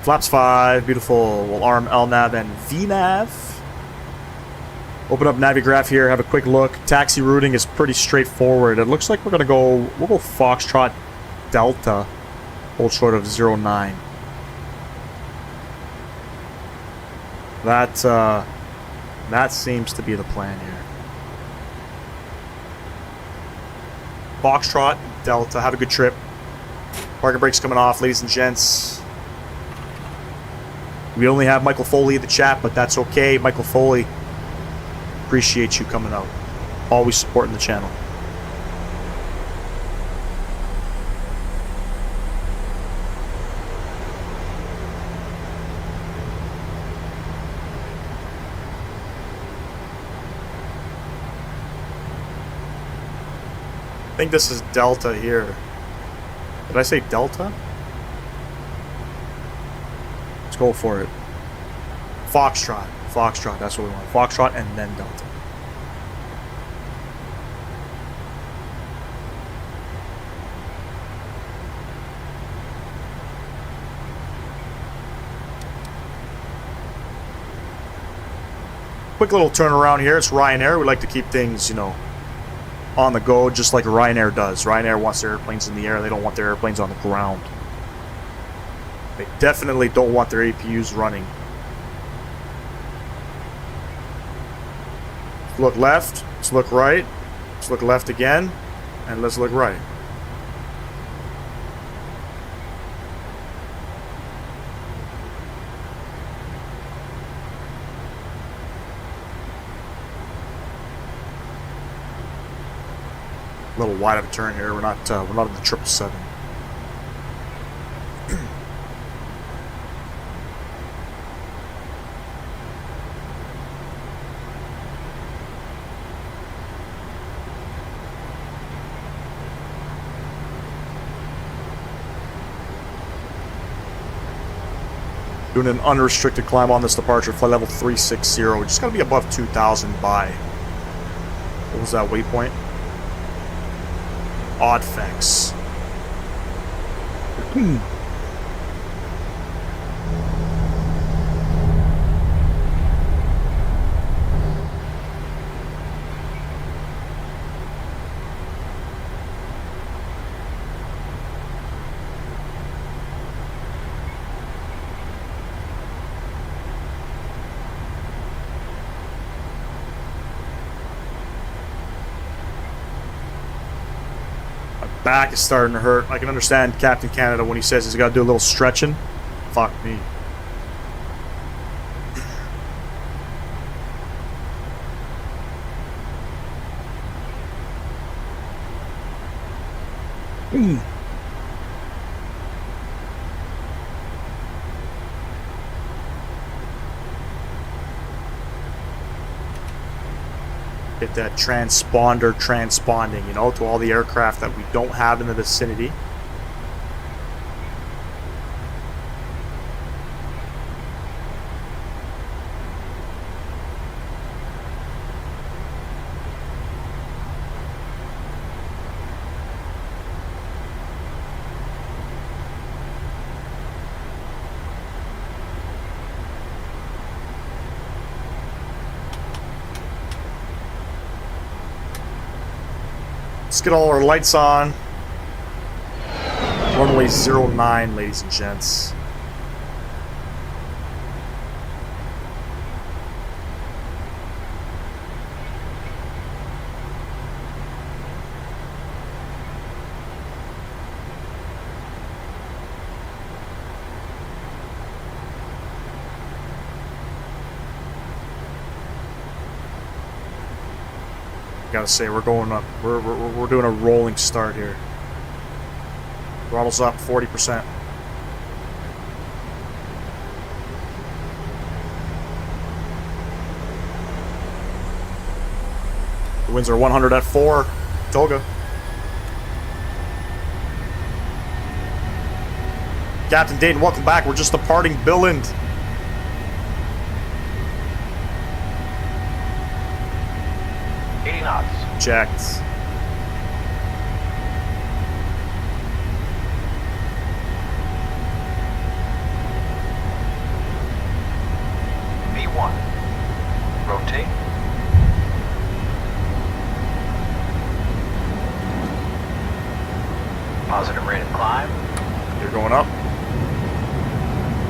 Flaps 5. Beautiful. We'll arm LNAV and VNAV. Open up Navigraph here, have a quick look. Taxi routing is pretty straightforward. It looks like we'll go Foxtrot Delta, hold short of 09. That seems to be the plan here. Foxtrot Delta, have a good trip. Parking brakes coming off, ladies and gents. We only have Michael Foley in the chat, but that's okay. Michael Foley, appreciate you coming out. Always supporting the channel. I think this is Delta here. Did I say Delta? Let's go for it. Foxtrot. Foxtrot, that's what we want. Foxtrot and then Delta. Quick little turnaround here. It's Ryanair. We like to keep things, you know, on the go, just like Ryanair does. Ryanair wants their airplanes in the air. They don't want their airplanes on the ground. They definitely don't want their APUs running. Let's look left. Let's look right. Let's look left again. And let's look right. A little wide of a turn here. We're not in the 777. Doing an unrestricted climb on this departure, flight level 360. We just got to be above 2,000 by. What was that waypoint? Oddfex. Back is starting to hurt. I can understand Captain Canada when he says he's got to do a little stretching. Fuck me. Get that transponder transponding, you know, to all the aircraft that we don't have in the vicinity. Let's get all our lights on. Runway 09, ladies and gents. Gotta say, we're going up. We're doing a rolling start here. Throttle's up 40%. The winds are 100 at 4. Toga. Captain Dayton, welcome back. We're just departing Billund. Checked. V1. Rotate. Positive rate of climb. You're going up.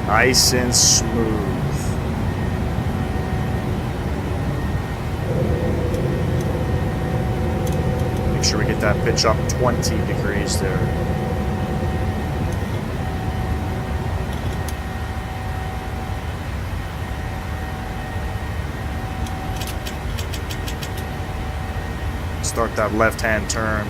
Nice and smooth. Make sure we get that pitch up 20 degrees there. Start that left-hand turn.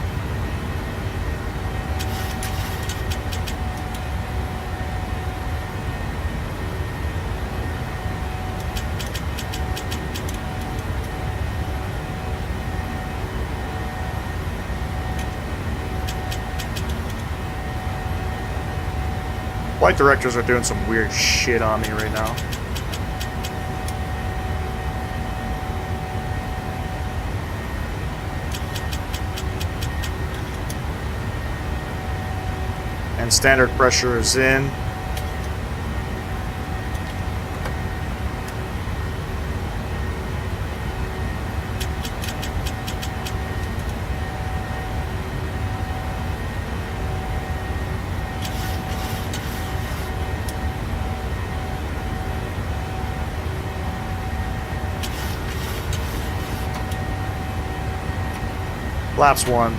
Flight directors are doing some weird shit on me right now. And standard pressure is in. Flaps 1.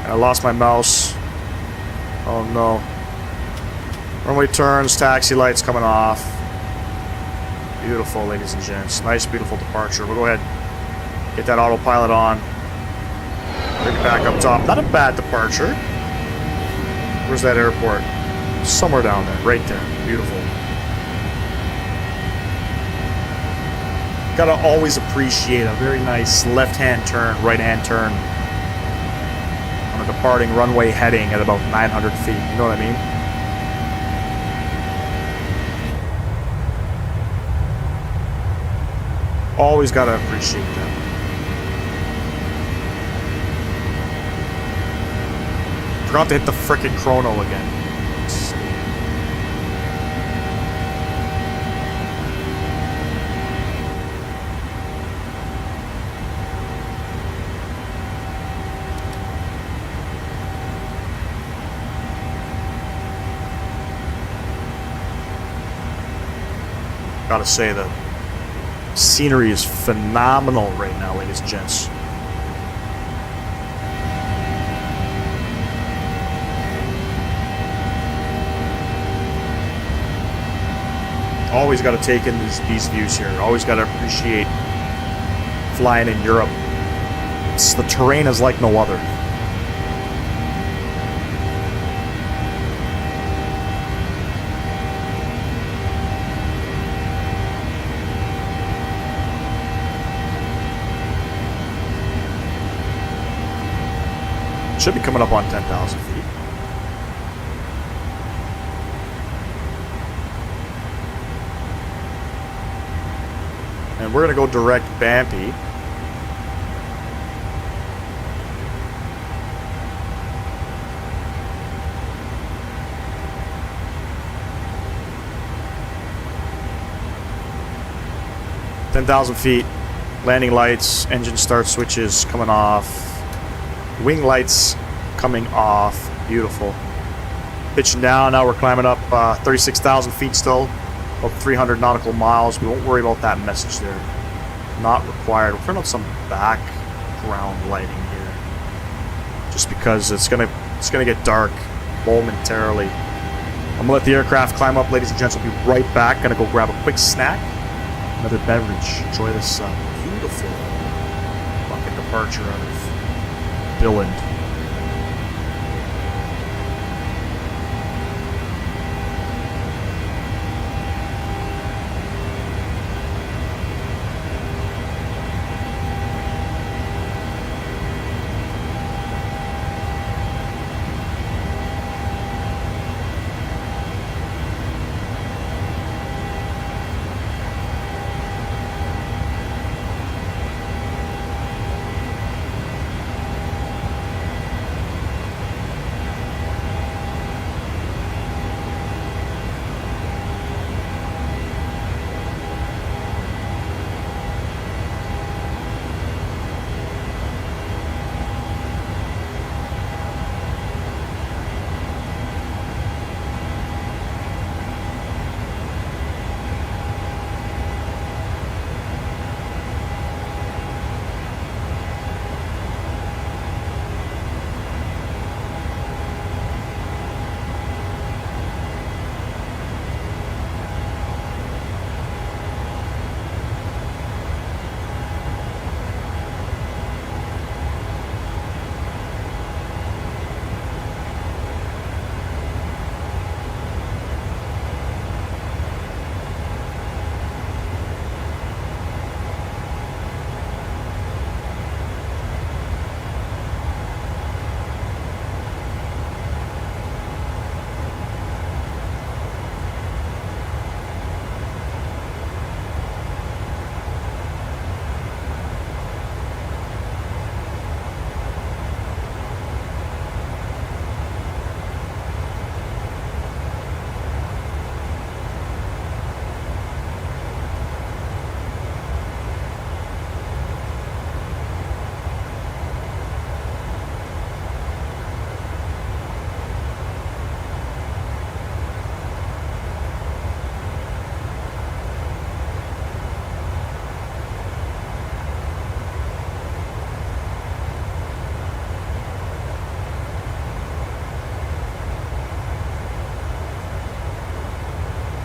I lost my mouse. Oh no. Runway turns, taxi lights coming off. Beautiful, ladies and gents. Nice, beautiful departure. We'll go ahead, get that autopilot on. Bring it back up top. Not a bad departure. Where's that airport? Somewhere down there. Right there. Beautiful. Gotta always appreciate a very nice left-hand turn, right-hand turn on a departing runway heading at about 900 feet. You know what I mean? Always gotta appreciate that. Forgot to hit the frickin' chrono again. Gotta say, the scenery is phenomenal right now, ladies and gents. Always got to take in these views here. Always got to appreciate flying in Europe. The terrain is like no other. Should be coming up on 10,000 feet. And we're going to go direct Bampi. (10,000 feet). Landing lights, engine start switches coming off. Wing lights coming off. Beautiful. Pitching down. Now we're climbing up 36,000 feet still. About 300 nautical miles. We won't worry about that message there. Not required. We'll turn on some background lighting here. just because it's gonna get dark momentarily. I'm gonna let the aircraft climb up, ladies and gents. We'll be right back. Gonna go grab a quick snack, another beverage. Enjoy this beautiful fucking departure out of Billund.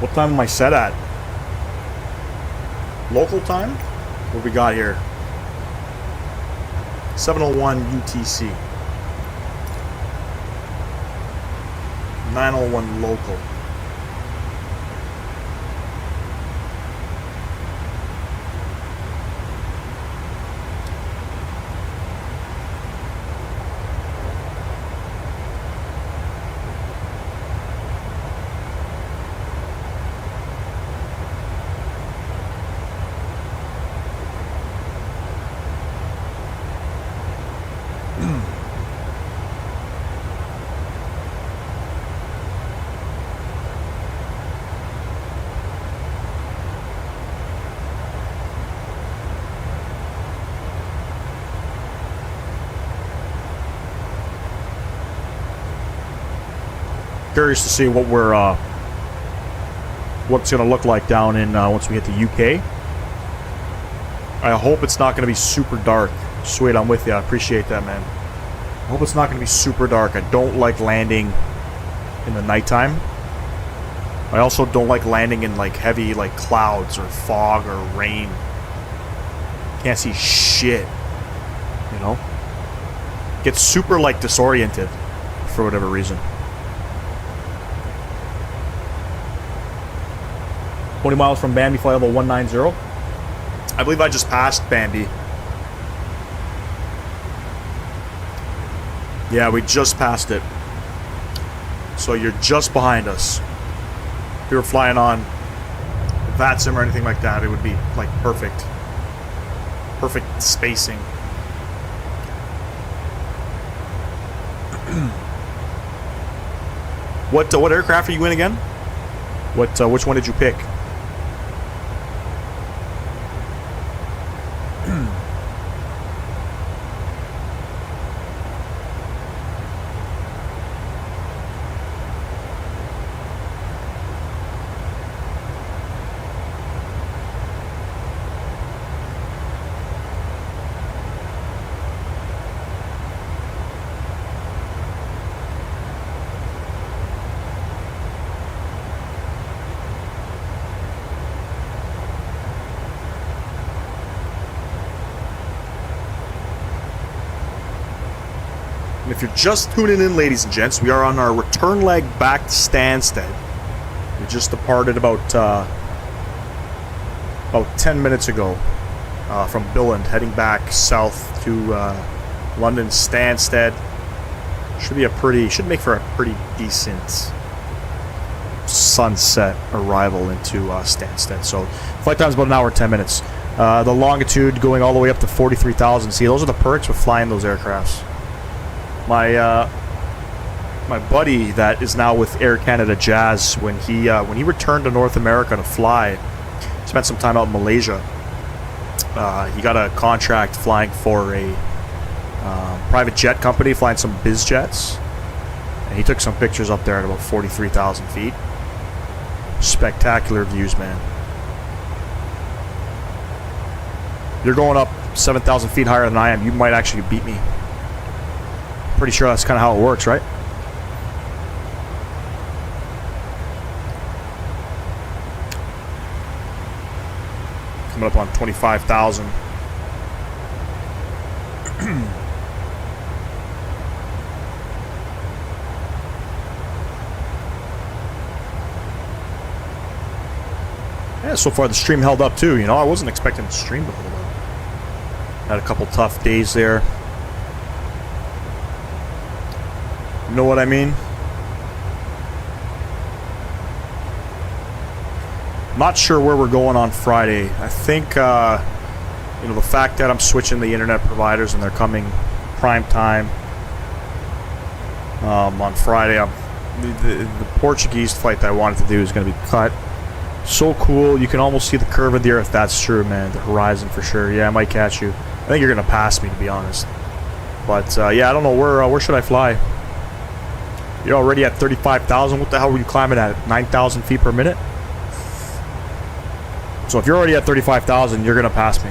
What time am I set at? Local time? What we got here? 7:01 UTC. 9:01 local. Curious to see what what's gonna look like down in once we hit the UK. I hope it's not gonna be super dark. Sweet, I'm with you. I appreciate that, man. I hope it's not gonna be super dark. I don't like landing in the nighttime. I also don't like landing in like heavy like clouds or fog or rain. Can't see shit. You know? Get super like disoriented for whatever reason. 20 miles from Bambi, flight level 190. I believe I just passed Bambi. Yeah, we just passed it. So you're just behind us. If you were flying on VATSIM or anything like that, it would be like perfect. Perfect spacing. What aircraft are you in again? Which one did you pick? And if you're just tuning in, ladies and gents, we are on our return leg back to Stansted. We just departed about 10 minutes ago from Billund, heading back south to London Stansted. Should make for a pretty decent sunset arrival into Stansted. So flight time's about an hour 10 minutes. The longitude going all the way up to 43,000. See, those are the perks with flying those aircrafts. My buddy that is now with Air Canada Jazz, when he returned to North America to fly, spent some time out in Malaysia. He got a contract flying for a private jet company, flying some biz jets, and he took some pictures up there at about 43,000 feet. Spectacular views, man. You're going up 7,000 feet higher than I am. You might actually beat me. Pretty sure that's kind of how it works, right? Coming up on 25,000. Yeah, so far the stream held up too. You know, I wasn't expecting the stream to hold up. Had a couple tough days there. You know what I mean? Not sure where we're going on Friday. I think, you know, the fact that I'm switching the internet providers and they're coming prime time on Friday. The Portuguese flight that I wanted to do is going to be cut. So cool. You can almost see the curve of the earth. That's true, man. The horizon for sure. Yeah, I might catch you. I think you're going to pass me, to be honest. But, yeah, I don't know. Where should I fly? You're already at 35,000. What the hell were you climbing at? 9,000 feet per minute? So if you're already at 35,000, you're going to pass me.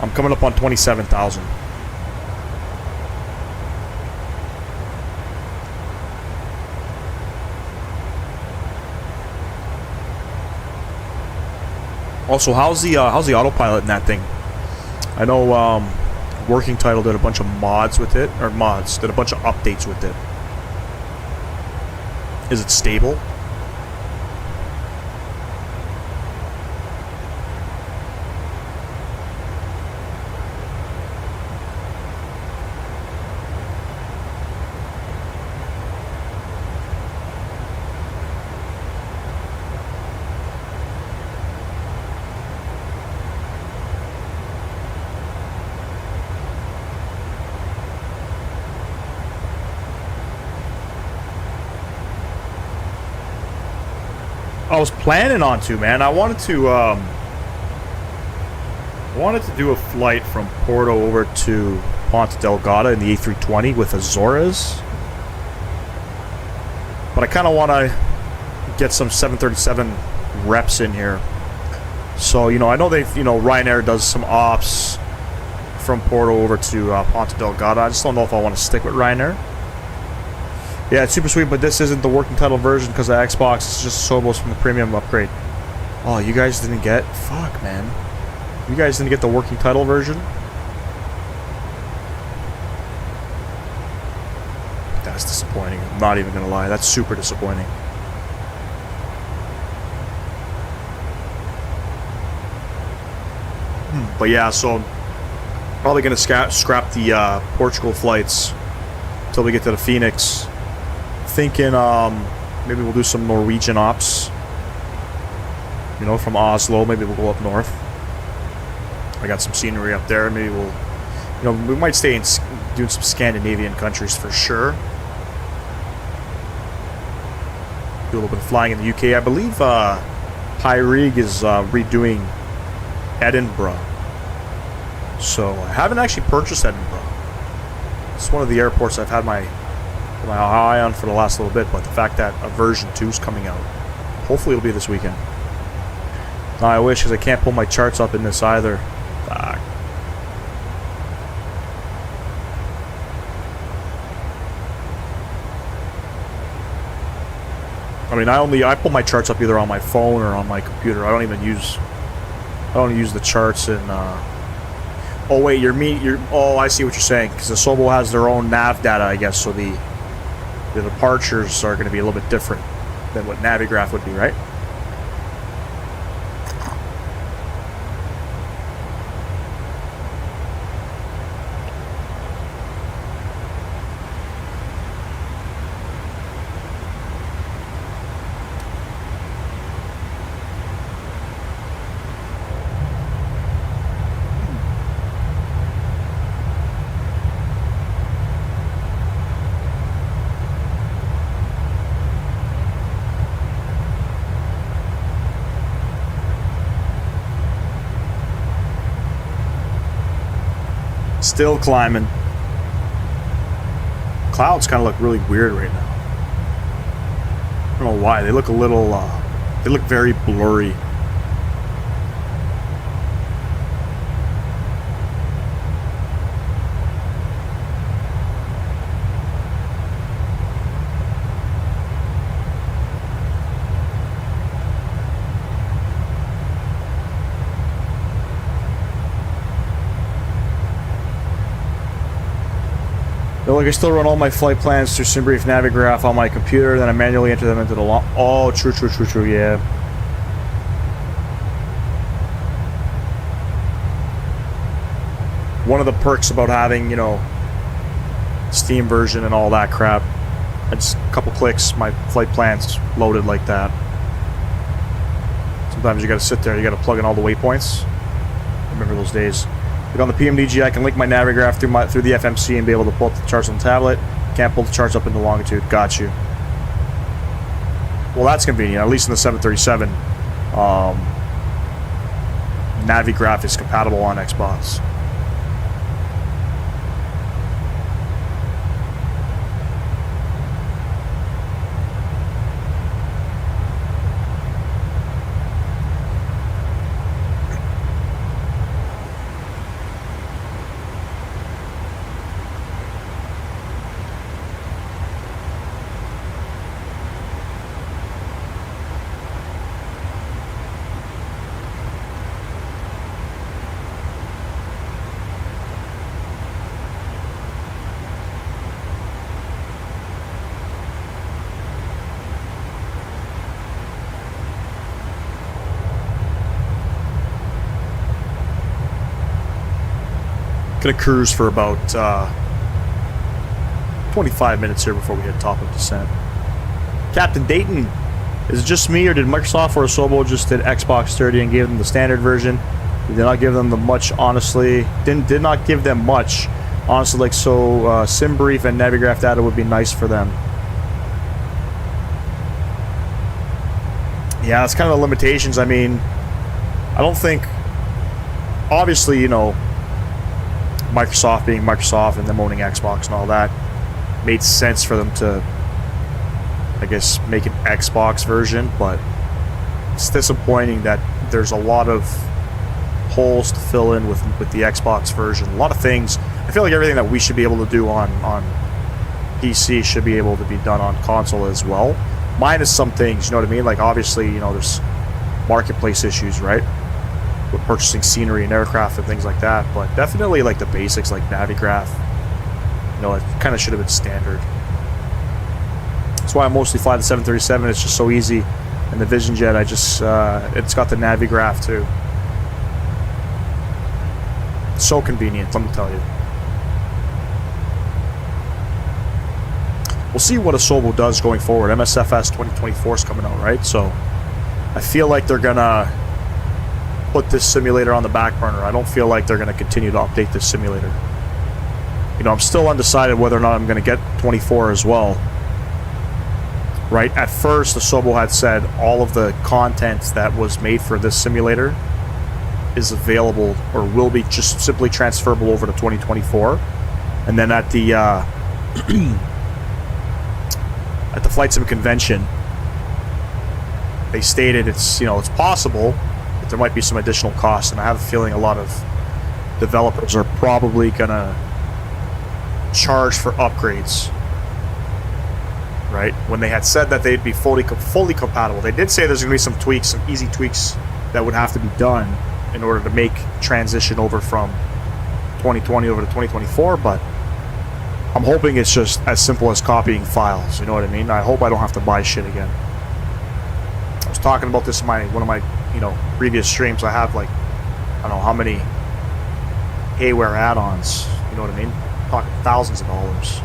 I'm coming up on 27,000. Also, how's the autopilot in that thing? I know Working Title did a bunch of mods with it, or mods did a bunch of updates with it. Is it stable? I was planning on to, man. I wanted to do a flight from Porto over to Ponta Delgada in the A320 with Azores. But I kind of want to get some 737 reps in here. So, you know, I know they've, you know, Ryanair does some ops from Porto over to Ponta Delgada. I just don't know if I want to stick with Ryanair. Yeah, it's super sweet, but this isn't the working title version because the Xbox is just Sobos from the premium upgrade. Oh, you guys didn't get... Fuck, man. You guys didn't get the working title version? That's disappointing. I'm not even going to lie. That's super disappointing. But yeah, so... Probably going to scrap the Portugal flights until we get to the Phoenix. Thinking maybe we'll do some Norwegian ops, you know, from Oslo. Maybe we'll go up north. I got some scenery up there. Maybe we'll, you know, we might stay in doing some Scandinavian countries for sure. Do a little bit of flying in the UK. I believe Pyrig is redoing Edinburgh, so I haven't actually purchased Edinburgh. It's one of the airports I've had my eye on for the last little bit, but the fact that a version 2 is coming out, hopefully it'll be this weekend. I wish, because I can't pull my charts up in this either. Fuck. I mean, I pull my charts up either on my phone or on my computer. I don't use the charts in Oh wait, oh, I see what you're saying, because the Asobo has their own nav data, I guess, so the departures are going to be a little bit different than what Navigraph would be, right? Still climbing. Clouds kind of look really weird right now. I don't know why. They look a little, they look very blurry. Like I still run all my flight plans through SimBrief Navigraph on my computer, then I manually enter them into the log. Oh, true, yeah. One of the perks about having, you know, Steam version and all that crap, it's a couple clicks, my flight plan's loaded like that. Sometimes you gotta sit there, you gotta plug in all the waypoints. Remember those days. Like on the PMDG, I can link my Navigraph through the FMC and be able to pull up the charts on the tablet. Can't pull the charts up into longitude. Got you. Well, that's convenient. At least in the 737, Navigraph is compatible on Xbox. Gonna cruise for about 25 minutes here before we hit top of descent. Captain Dayton, is it just me, or did Microsoft or Asobo just did Xbox 30 and gave them the standard version? Did not give them the much, honestly. Did not give them much, honestly. Like, so SimBrief and Navigraph data would be nice for them. Yeah, that's kind of the limitations. I mean, I don't think, obviously, you know, Microsoft being Microsoft and them owning Xbox and all that made sense for them to, I guess, make an Xbox version, but it's disappointing that there's a lot of holes to fill in with the Xbox version. A lot of things, I feel like everything that we should be able to do on PC should be able to be done on console as well. Minus some things, you know what I mean? Like, obviously, you know, there's marketplace issues, right? With purchasing scenery and aircraft and things like that, but definitely like the basics like Navigraph, you know, it kind of should have been standard. That's why I mostly fly the 737. It's just so easy, and the Vision Jet, I just it's got the Navigraph too. So convenient, let me tell you. We'll see what Asobo does going forward. MSFS 2024 is coming out, right? So I feel like they're gonna put this simulator on the back burner. I don't feel like they're going to continue to update this simulator. You know, I'm still undecided whether or not I'm going to get 24 as well. Right? At first, Asobo had said all of the content that was made for this simulator is available or will be just simply transferable over to 2024. And then at the at the Flight Sim convention, they stated it's, you know, it's possible, there might be some additional costs, and I have a feeling a lot of developers are probably gonna charge for upgrades, right? When they had said that they'd be fully compatible, they did say there's gonna be some tweaks, some easy tweaks that would have to be done in order to make transition over from 2020 over to 2024, but I'm hoping it's just as simple as copying files, you know what I mean? I hope I don't have to buy shit again. I was talking about this in one of my, previous streams. I have, like, I don't know how many Hayware add-ons, you know what I mean? I'm talking thousands of dollars.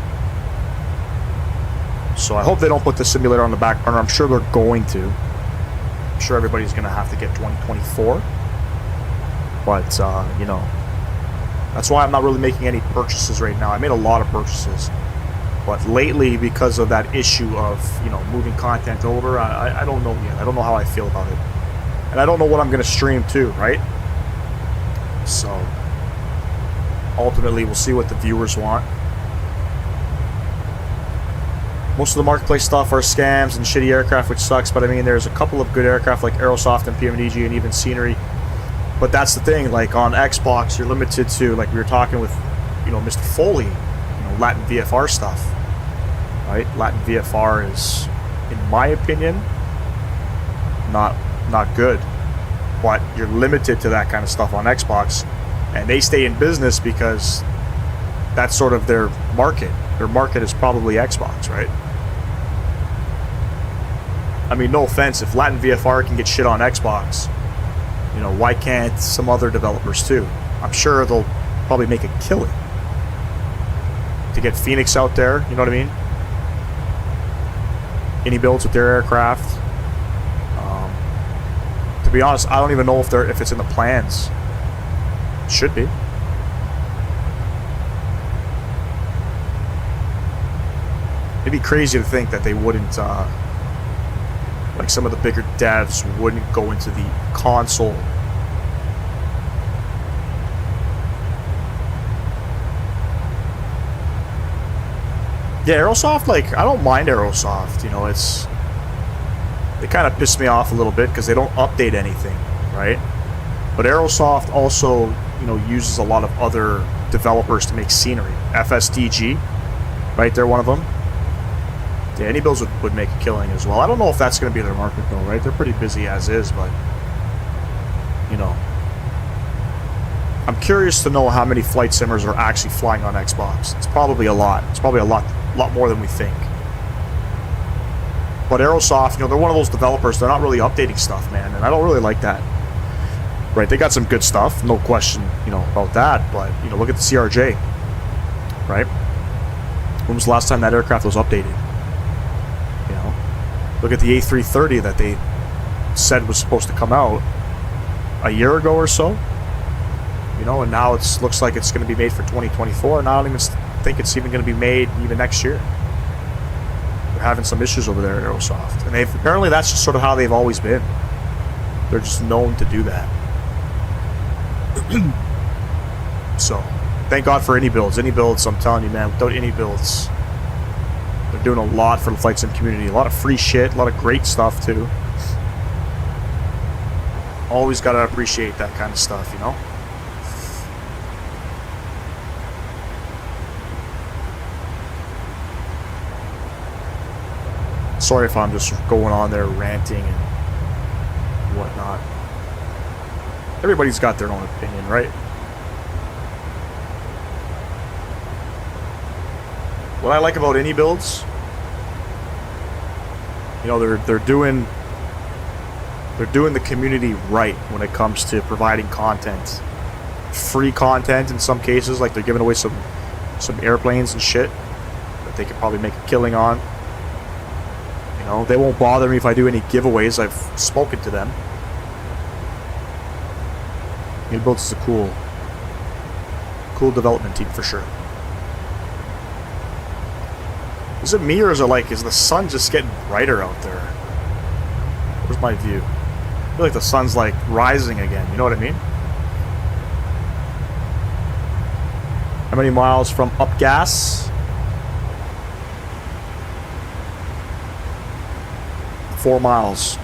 So I hope they don't put the simulator on the back burner. I'm sure they're going to. I'm sure everybody's going to have to get 2024. But, that's why I'm not really making any purchases right now. I made a lot of purchases. But lately, because of that issue of, moving content over, I don't know yet. I don't know how I feel about it. And I don't know what I'm going to stream too, right? So, ultimately, we'll see what the viewers want. Most of the marketplace stuff are scams and shitty aircraft, which sucks. But I mean, there's a couple of good aircraft like Aerosoft and PMDG and even Scenery. But that's the thing, like on Xbox, you're limited to, like we were talking with, Mr. Foley, Latin VFR stuff, right? Latin VFR is, in my opinion, not good. But you're limited to that kind of stuff on Xbox, and they stay in business because that's sort of their market. Their market is probably Xbox, right? I mean, no offense, if Latin VFR can get shit on Xbox, why can't some other developers too? I'm sure they'll probably make a killing to get Phoenix out there, you know what I mean? iniBuilds with their aircraft. To be honest, I don't even know if it's in the plans. It should be. It'd be crazy to think that they wouldn't, like some of the bigger devs wouldn't go into the console. Yeah, Aerosoft, like, I don't mind Aerosoft, they kind of piss me off a little bit because they don't update anything, right? But Aerosoft also, uses a lot of other developers to make scenery. FSDG, right? They're one of them. Yeah, iniBuilds would make a killing as well. I don't know if that's going to be their market though, right? They're pretty busy as is, but, I'm curious to know how many flight simmers are actually flying on Xbox. It's probably a lot. It's probably a lot more than we think. But Aerosoft, they're one of those developers. They're not really updating stuff, man, and I don't really like that. Right? They got some good stuff, no question, about that. But look at the CRJ, right? When was the last time that aircraft was updated? Look at the A330 that they said was supposed to come out a year ago or so. And now it looks like it's going to be made for 2024, and I don't even think it's even going to be made even next year. They're having some issues over there at Aerosoft, and apparently that's just sort of how they've always been. They're just known to do that. So, thank God for iniBuilds. iniBuilds, I'm telling you, man, without iniBuilds, they're doing a lot for the flight sim community. A lot of free shit, a lot of great stuff too. Always gotta appreciate that kind of stuff, Sorry if I'm just going on there ranting and whatnot. Everybody's got their own opinion, right? What I like about iniBuilds, they're doing the community right when it comes to providing content, free content in some cases. Like they're giving away some airplanes and shit that they could probably make a killing on. They won't bother me if I do any giveaways. I've spoken to them. iniBuilds is a cool development team for sure. Is it me, or is the sun just getting brighter out there? Where's my view? I feel like the sun's rising again, you know what I mean? How many miles from up gas? 4 miles.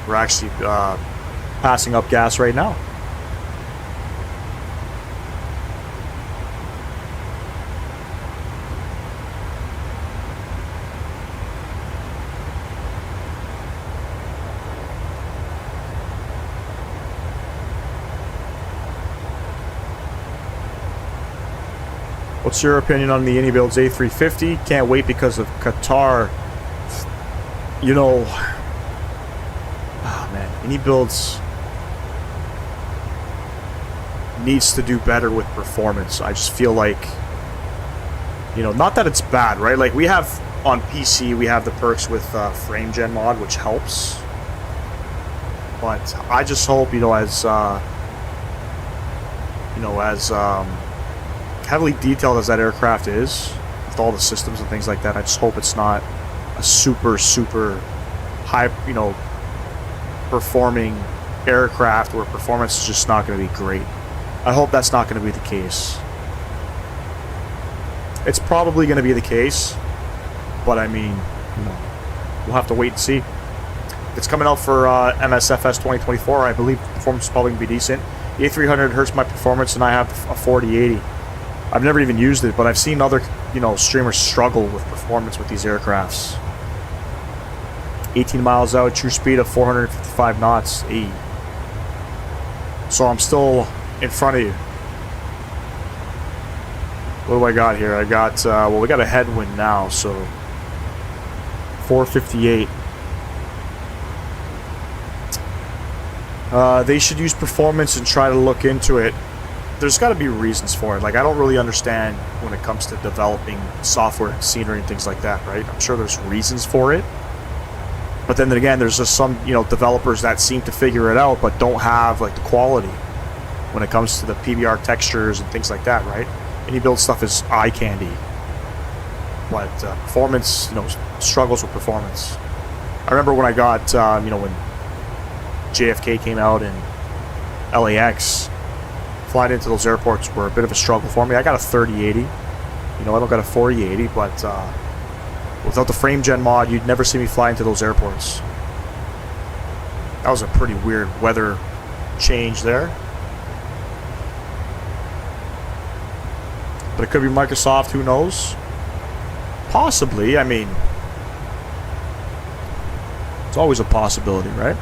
We're actually passing up gas right now. What's your opinion on the iniBuilds A350? Can't wait because of Qatar. You know, oh man, iniBuilds needs to do better with performance. I just feel like, you know, not that it's bad, right? Like we have on PC, we have the perks with frame gen mod, which helps. But I just hope, you know, as heavily detailed as that aircraft is, with all the systems and things like that, I just hope it's not a super high, you know, performing aircraft where performance is just not going to be great. I hope that's not going to be the case. It's probably going to be the case, but I mean, you know, we'll have to wait and see. It's coming out for MSFS 2024. I believe performance is probably going to be decent. The A300 hurts my performance, and I have a 4080. I've never even used it, but I've seen other, you know, streamers struggle with performance with these aircrafts. 18 miles out, true speed of 455 knots. Hey. So I'm still in front of you. What do I got here? I got, well, we got a headwind now, so 458. They should use performance and try to look into it. There's got to be reasons for it. Like, I don't really understand when it comes to developing software and scenery and things like that, right? I'm sure there's reasons for it. But then again, there's just some, you know, developers that seem to figure it out but don't have, like, the quality when it comes to the PBR textures and things like that, right? iniBuild stuff is eye candy. But performance, you know, struggles with performance. I remember when I got, you know, when JFK came out and LAX, flying into those airports were a bit of a struggle for me. I got a 3080. You know, I don't got a 4080, but without the frame gen mod, you'd never see me fly into those airports. That was a pretty weird weather change there. But it could be Microsoft, who knows? Possibly, I mean, it's always a possibility, right?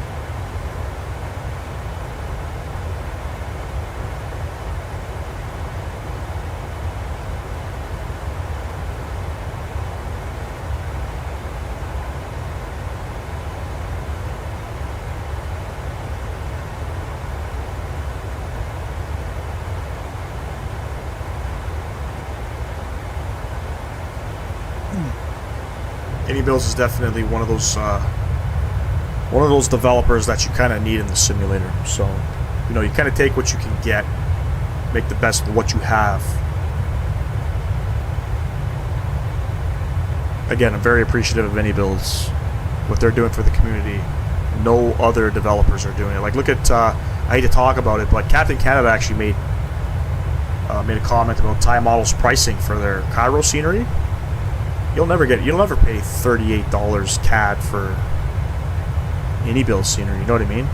iniBuilds is definitely one of those developers that you kind of need in the simulator. So, you know, you kind of take what you can get, make the best of what you have. Again, I'm very appreciative of iniBuilds, what they're doing for the community. No other developers are doing it. Like, look at, I hate to talk about it, but Captain Canada actually made a comment about Thai Models pricing for their Cairo scenery. You'll never pay $38 CAD for iniBuild scenery, you know what I mean?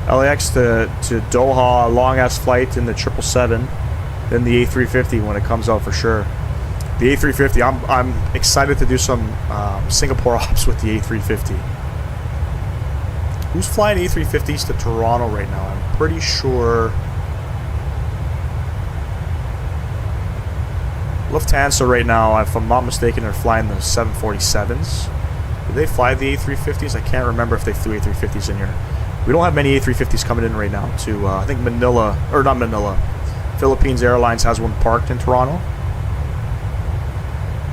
LAX to Doha, long ass flight in the 777, then the A350 when it comes out for sure. The A350, I'm excited to do some Singapore ops with the A350. Who's flying A350s to Toronto right now? I'm pretty sure Lufthansa right now, if I'm not mistaken, are flying the 747s. Do they fly the A350s? I can't remember if they flew A350s in here. We don't have many A350s coming in right now to, I think Philippines Airlines has one parked in Toronto.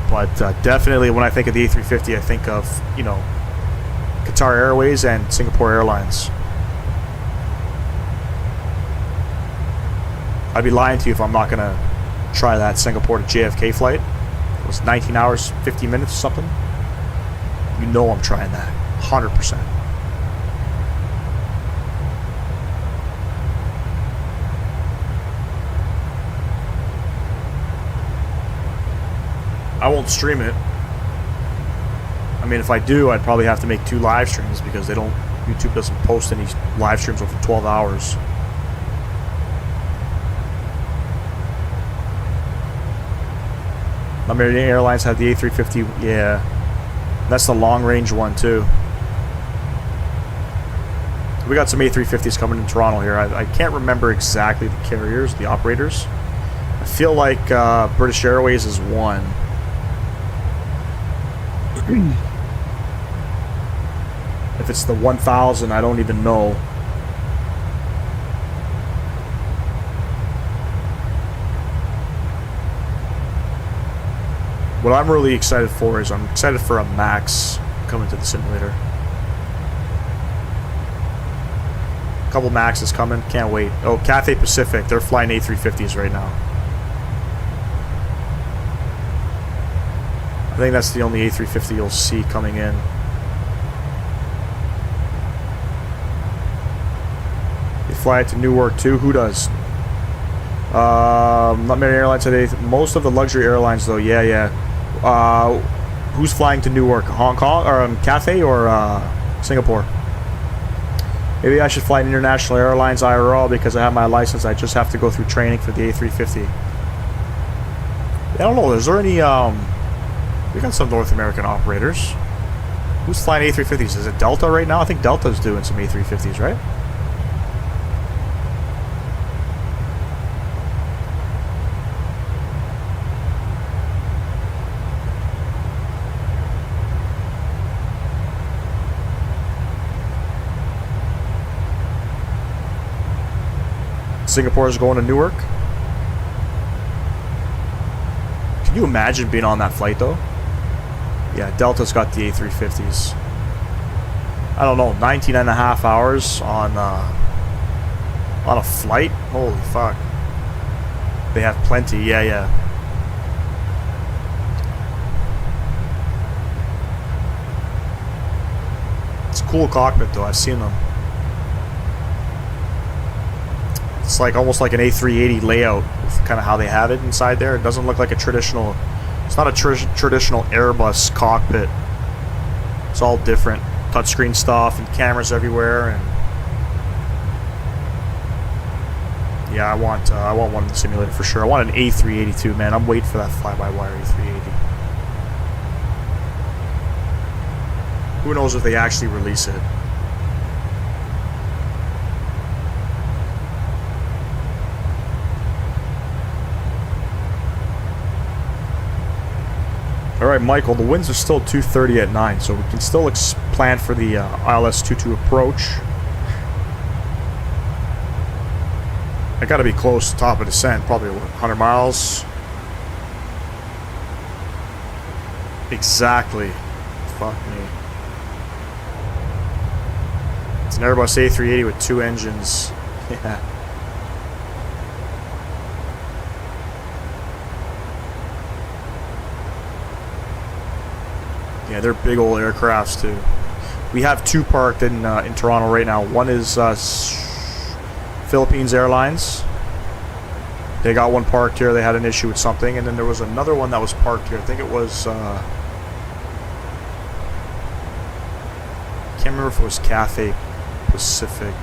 But definitely when I think of the A350, I think of, you know, Qatar Airways and Singapore Airlines. I'd be lying to you if I'm not going to try that Singapore to JFK flight. It was 19 hours, 50 minutes or something. You know I'm trying that. 100%. I won't stream it. I mean, if I do, I'd probably have to make 2 live streams because YouTube doesn't post any live streams over 12 hours. American Airlines have the A350, yeah. That's the long-range one, too. We got some A350s coming in Toronto here. I can't remember exactly the carriers, the operators. I feel like British Airways is 1. If it's the 1000, I don't even know. What I'm really excited for is I'm excited for a Max coming to the simulator. A couple Maxes coming, can't wait. Oh, Cathay Pacific, they're flying A350s right now. I think that's the only A350 you'll see coming in. They fly it to Newark too. Who does? Not many airlines today. Most of the luxury airlines though. Yeah. Who's flying to Newark? Hong Kong or Cathay or Singapore? Maybe I should fly an international airlines IRL because I have my license. I just have to go through training for the A350. I don't know. Is there any? We got some North American operators. Who's flying A350s? Is it Delta right now? I think Delta's doing some A350s, right? Singapore is going to Newark. Can you imagine being on that flight though? Yeah, Delta's got the A350s. I don't know, 19 and a half hours on a flight? Holy fuck. They have plenty, yeah. It's a cool cockpit though, I've seen them. It's like almost like an A380 layout, kind of how they have it inside there. It doesn't look like a traditional. It's not a traditional Airbus cockpit. It's all different, touchscreen stuff and cameras everywhere. And yeah, I want one in the simulator for sure. I want an A380 too, man. I'm waiting for that fly-by-wire A380. Who knows if they actually release it? Alright, Michael, the winds are still 230 at 9, so we can still plan for the ILS-22 approach. I gotta be close to top of descent, probably what, 100 miles? Exactly. Fuck me. It's an Airbus A380 with 2 engines. Yeah. Yeah, they're big old aircrafts too. We have 2 parked in Toronto right now. One is Philippines Airlines. They got one parked here. They had an issue with something, and then there was another one that was parked here. I think it was. Can't remember if it was Cathay Pacific.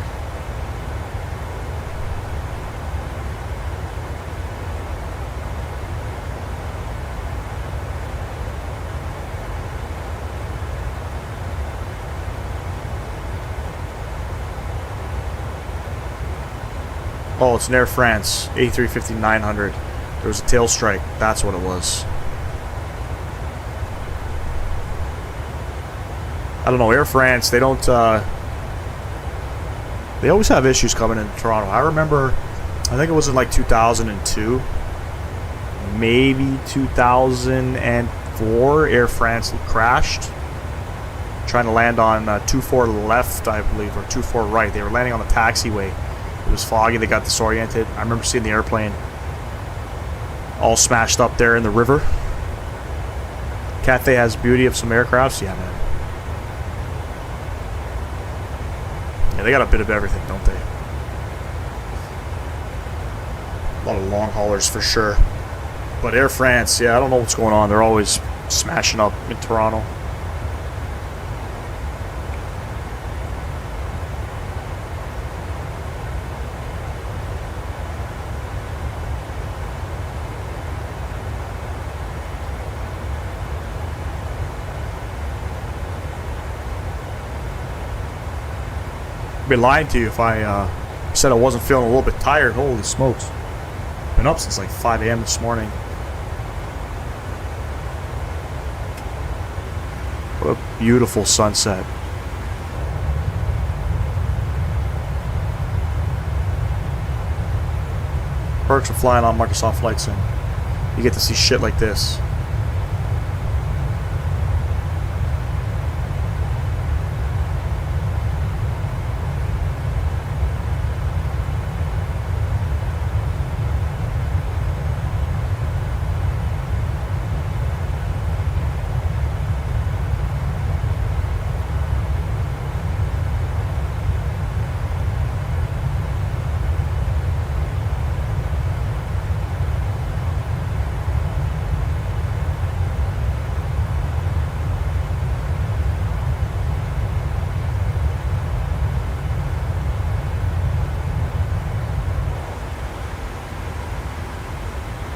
Oh, it's an Air France A350-900. There was a tail strike. That's what it was. I don't know. Air France, they don't. They always have issues coming in Toronto. I remember, I think it was in like 2002, maybe 2004. Air France crashed, trying to land on 24 left, I believe, or 24 right. They were landing on the taxiway. It was foggy, they got disoriented. I remember seeing the airplane all smashed up there in the river. Cathay has beauty of some aircrafts, yeah, man. Yeah, they got a bit of everything, don't they? A lot of long haulers for sure. But Air France, yeah, I don't know what's going on. They're always smashing up in Toronto. I'd be lying to you if I said I wasn't feeling a little bit tired. Holy smokes. Been up since like 5 a.m. this morning. What a beautiful sunset. Perks of flying on Microsoft Flight Sim. You get to see shit like this.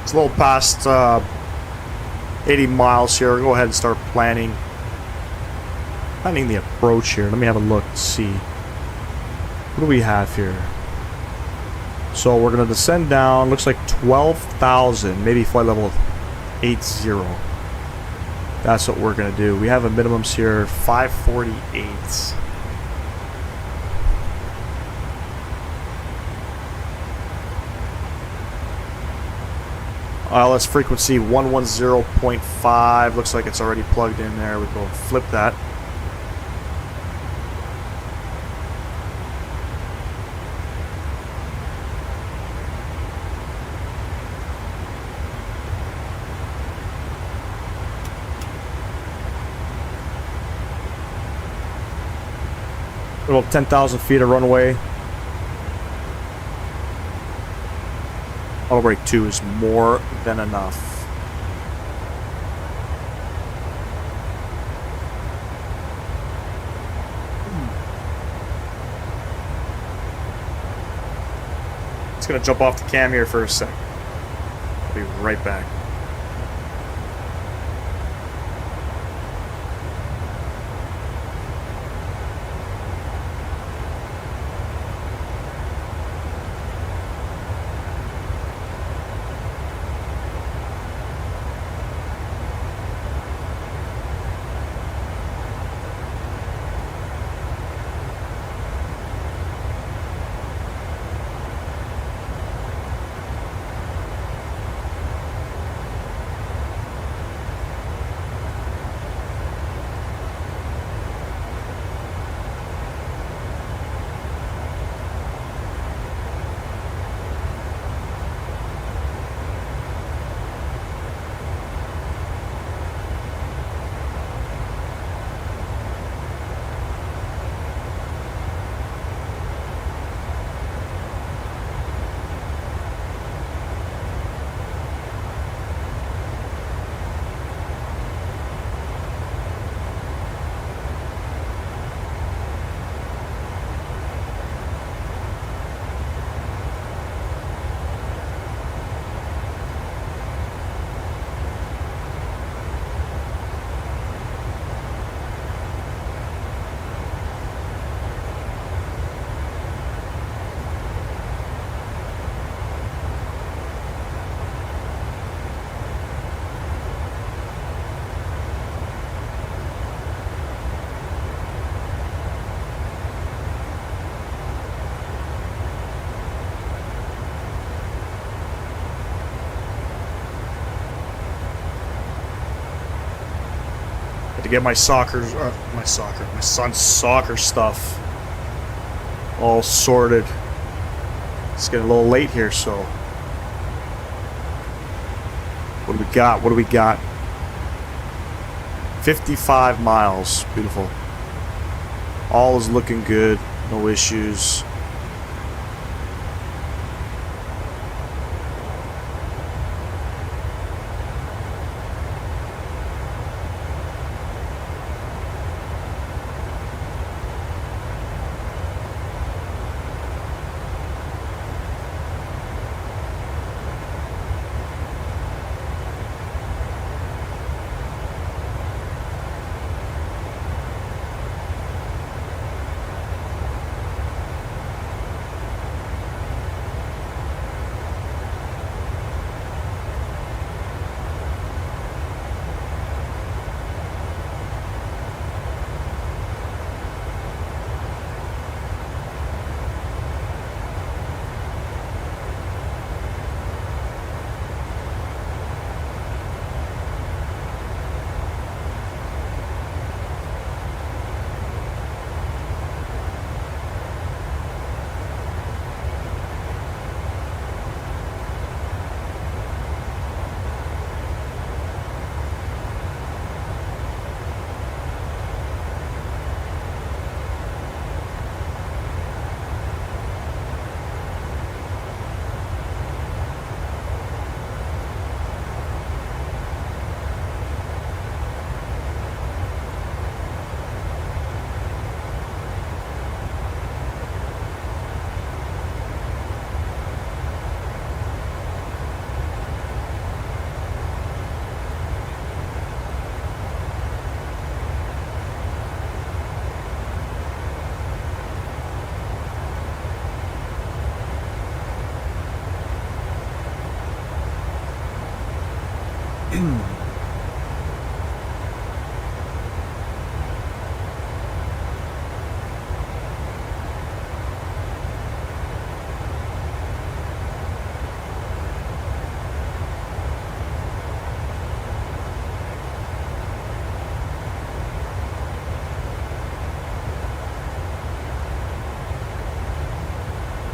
It's a little past 80 miles here. Go ahead and start planning the approach here. Let me have a look and see. What do we have here? So we're going to descend down. Looks like 12,000. Maybe flight level 80. That's what we're going to do. We have a minimums here 548. ILS frequency 110.5. Looks like it's already plugged in there. We go flip that. About 10,000 feet of runway. Auto brake 2 is more than enough. Just gonna jump off the cam here for a sec. I'll be right back. To get my son's soccer stuff all sorted. It's getting a little late here, so what do we got? What do we got? 55 miles. Beautiful. All is looking good. No issues.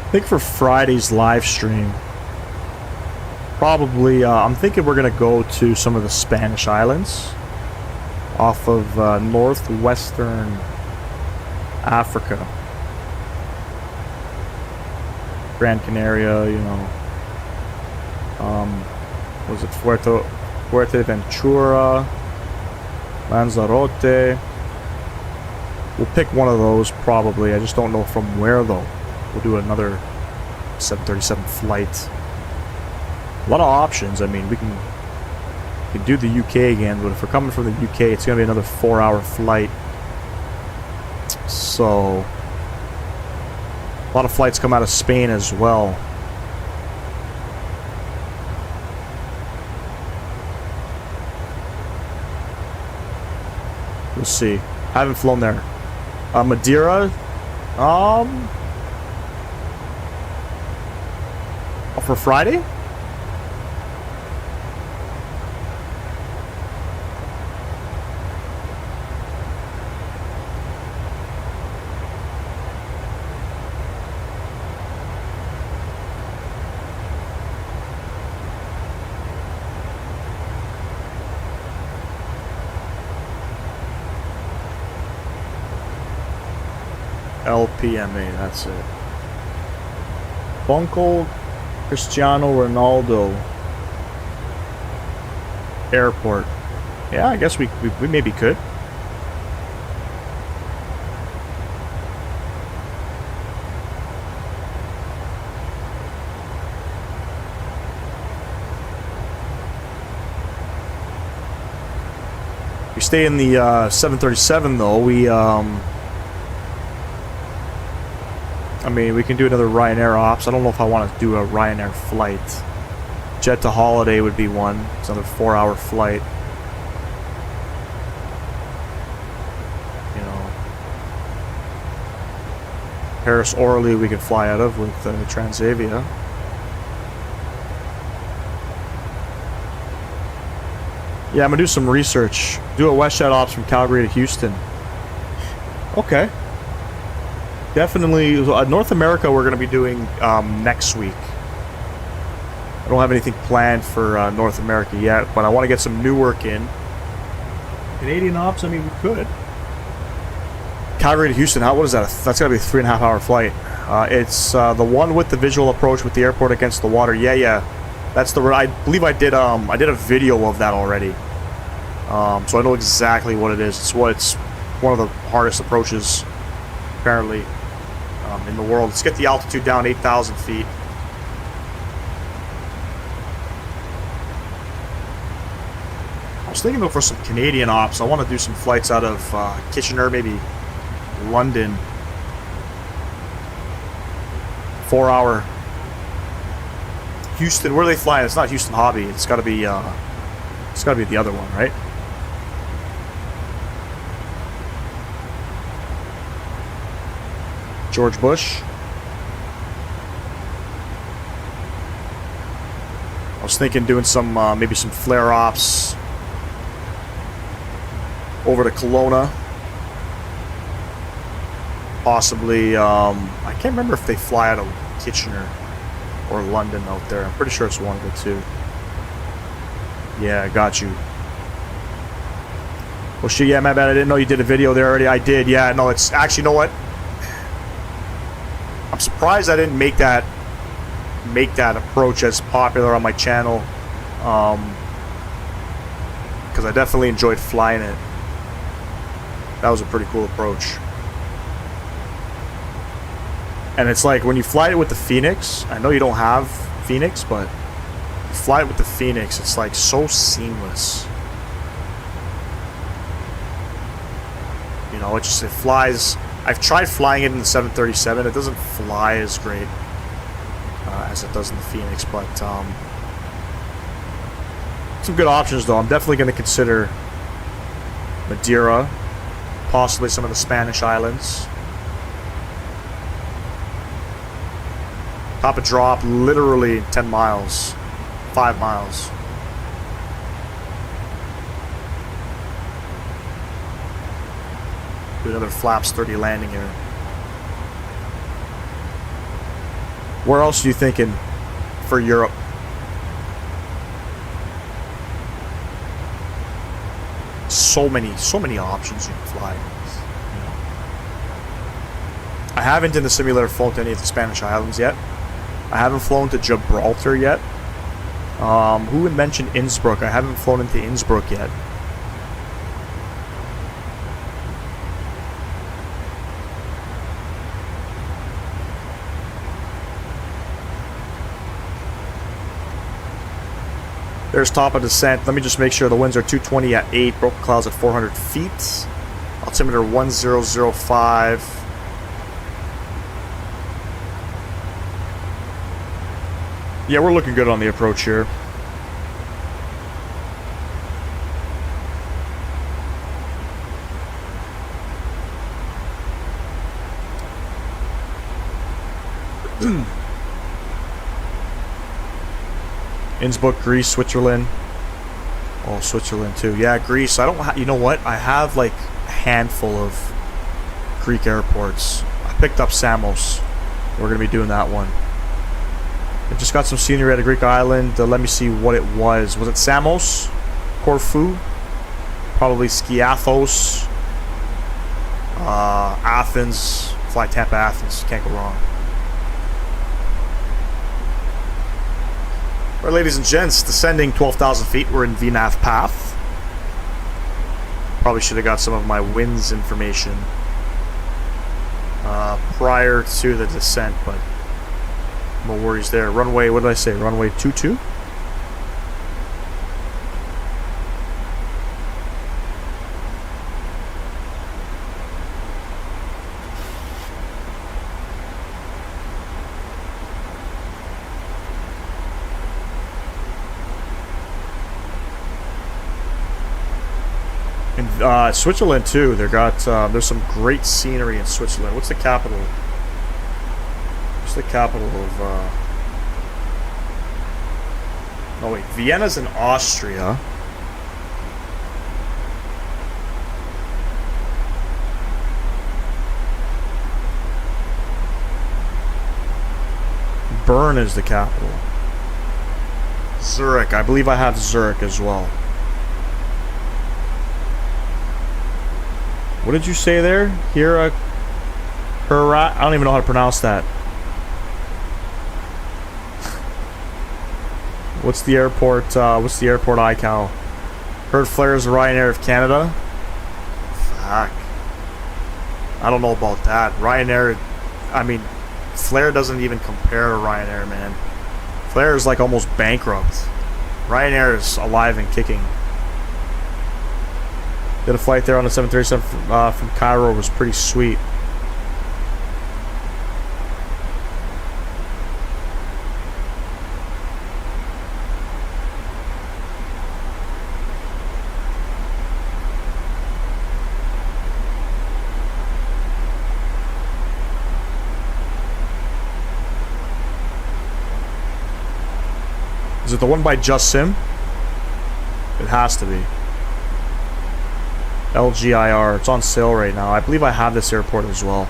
I think for Friday's live stream, probably, I'm thinking we're going to go to some of the Spanish islands off of northwestern Africa. Gran Canaria, you know. Was it Fuerteventura, Lanzarote? We'll pick one of those probably. I just don't know from where though. We'll do another 737 flight. A lot of options. I mean, we can do the UK again, but if we're coming from the UK, it's going to be another 4-hour flight. So, a lot of flights come out of Spain as well. We'll see. I haven't flown there. Madeira? For Friday? LPMA, that's it. Bunko Cristiano Ronaldo Airport. Yeah, I guess we maybe could. We stay in the 737 though. I mean, we can do another Ryanair ops. I don't know if I want to do a Ryanair flight. Jet to Holiday would be one. It's another 4-hour flight. You know, Paris Orly we can fly out of with Transavia. Yeah, I'm gonna do some research. Do a WestJet ops from Calgary to Houston. Okay. Definitely, North America we're going to be doing next week. I don't have anything planned for North America yet, but I want to get some new work in. Canadian ops, I mean, we could. Calgary to Houston, what is that? That's got to be a 3.5-hour flight. It's the one with the visual approach with the airport against the water. Yeah. That's the. I believe I did a video of that already. So I know exactly what it is. It's one of the hardest approaches, apparently. In the world. Let's get the altitude down 8,000 feet. I was thinking though for some Canadian ops, I want to do some flights out of Kitchener, maybe London. 4-hour. Houston, where are they flying? It's not Houston Hobby. It's got to be the other one, right? George Bush. I was thinking doing some maybe some flare ops over to Kelowna. Possibly, I can't remember if they fly out of Kitchener or London out there. I'm pretty sure it's one of the two. Yeah, got you. Well, shit, yeah, my bad. I didn't know you did a video there already. I did, yeah. No, it's actually, you know what? I'm surprised I didn't make that approach as popular on my channel, because I definitely enjoyed flying it. That was a pretty cool approach. And it's like when you fly it with the Phoenix, I know you don't have Phoenix, but you fly it with the Phoenix, it's like so seamless. You know, it flies. I've tried flying it in the 737. It doesn't fly as great as it does in the Phoenix, but Some good options, though. I'm definitely going to consider Madeira, possibly some of the Spanish islands. Top of drop, literally 10 miles, 5 miles. Do another flaps 30 landing here. Where else are you thinking for Europe? So many options you can fly. You know. I haven't in the simulator flown to any of the Spanish islands yet. I haven't flown to Gibraltar yet. Who had mentioned Innsbruck? I haven't flown into Innsbruck yet. There's top of descent. Let me just make sure the winds are 220 at 8, broken clouds at 400 feet. Altimeter 1005. Yeah, we're looking good on the approach here. Innsbruck, Greece, Switzerland. Oh, Switzerland too. Yeah, Greece. I don't. You know what? I have like a handful of Greek airports. I picked up Samos. We're gonna be doing that one. I just got some scenery at a Greek island. Let me see what it was. Was it Samos? Corfu? Probably Skiathos. Athens. Fly Tampa, Athens. Can't go wrong. Alright, ladies and gents, descending 12,000 feet. We're in VNAV path. Probably should have got some of my winds information prior to the descent, but no worries there. Runway, what did I say? Runway 22? And Switzerland too. They got there's some great scenery in Switzerland. What's the capital? What's the capital of? Oh wait, Vienna's in Austria. Bern is the capital. Zurich. I believe I have Zurich as well. What did you say there? I don't even know how to pronounce that. What's the airport? What's the airport iCal? Heard Flair's Ryanair of Canada. Fuck. I don't know about that. Ryanair. I mean, Flair doesn't even compare to Ryanair, man. Flair is like almost bankrupt. Ryanair is alive and kicking. Did a flight there on the 737 from Cairo. It was pretty sweet. Is it the one by Just Sim? It has to be. LGIR. It's on sale right now. I believe I have this airport as well.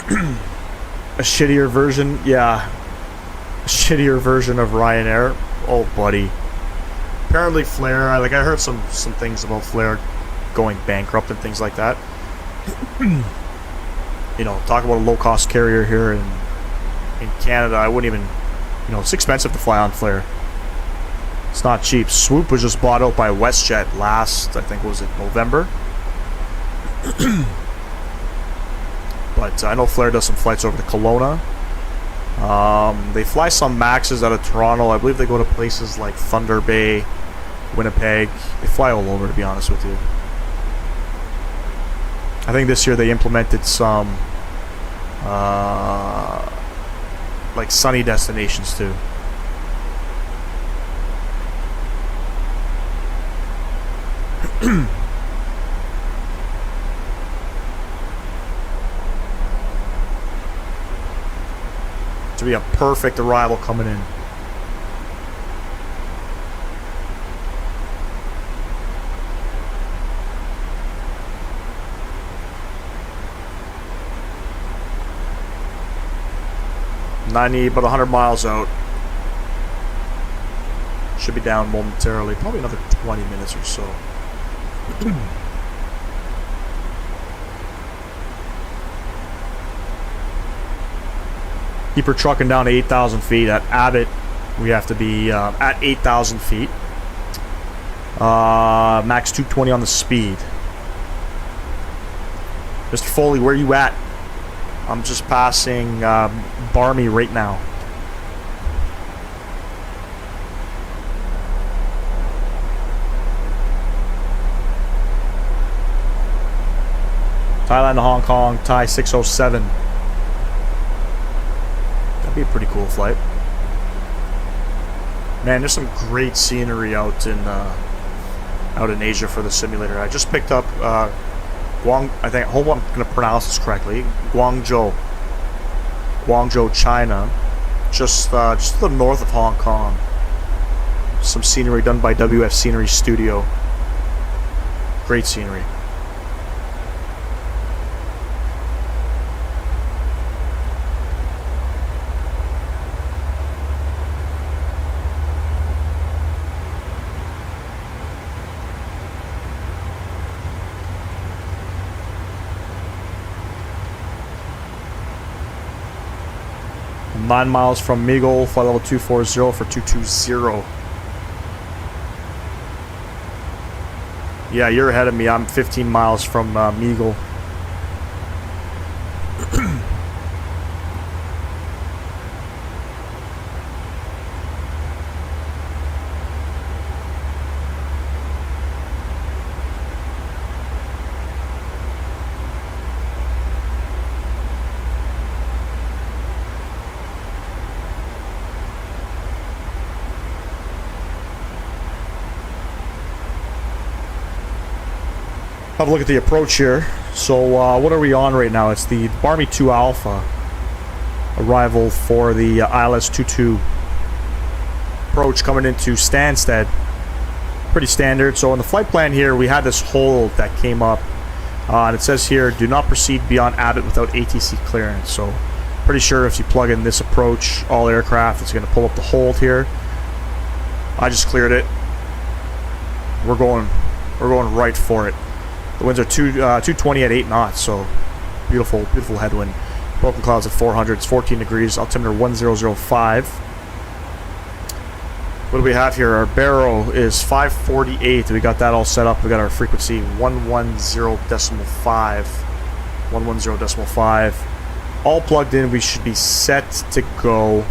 A shittier version? Yeah. A shittier version of Ryanair. Oh, buddy. Apparently Flair, I heard some things about Flair going bankrupt and things like that. You know, talk about a low-cost carrier here in Canada. I wouldn't even... You know, it's expensive to fly on Flair. It's not cheap. Swoop was just bought out by WestJet last, I think, was it November? But I know Flair does some flights over to Kelowna. They fly some Maxes out of Toronto. I believe they go to places like Thunder Bay, Winnipeg. They fly all over, to be honest with you. I think this year they implemented some like sunny destinations too. To be a perfect arrival coming in. About 100 miles out. Should be down momentarily. Probably another 20 minutes or so. Keep her trucking down to 8,000 feet. At Abbott, we have to be at 8,000 feet. Max 220 on the speed. Mr. Foley, where you at? I'm just passing Barmy right now. Thailand to Hong Kong, Thai 607. That'd be a pretty cool flight. Man, there's some great scenery out in Asia for the simulator. I just picked up I hope I'm going to pronounce this correctly. Guangzhou, China, just to the north of Hong Kong. Some scenery done by WF Scenery Studio. Great scenery. I'm 9 miles from Meagle, flight level 240 for 220. Yeah, you're ahead of me. I'm 15 miles from Meagle. Have a look at the approach here. So what are we on right now? It's the Barmy 2 Alpha arrival for the ILS-22 approach coming into Stansted. Pretty standard. So in the flight plan here, we had this hold that came up, and it says here, do not proceed beyond Abbott without ATC clearance. So pretty sure if you plug in this approach, all aircraft, it's going to pull up the hold here. I just cleared it. We're going right for it. The winds are 220 at 8 knots, so beautiful, beautiful headwind. Broken clouds at 400, it's 14 degrees, altimeter 1005. What do we have here? Our barrow is 548. We got that all set up. We got our frequency 110.5. 110.5. All plugged in. We should be set to go.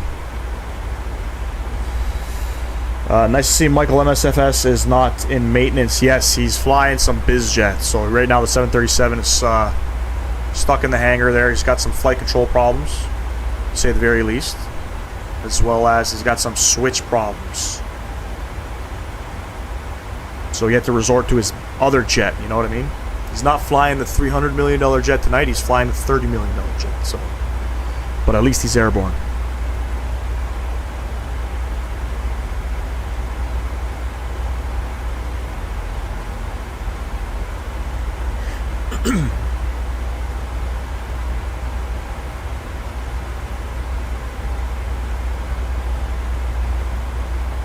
Nice to see Michael MSFS is not in maintenance. Yes, he's flying some biz jets. So right now the 737 is stuck in the hangar there. He's got some flight control problems, to say the very least, as well as he's got some switch problems. So he had to resort to his other jet, you know what I mean? He's not flying the $300 million jet tonight, he's flying the $30 million jet. So, but at least he's airborne.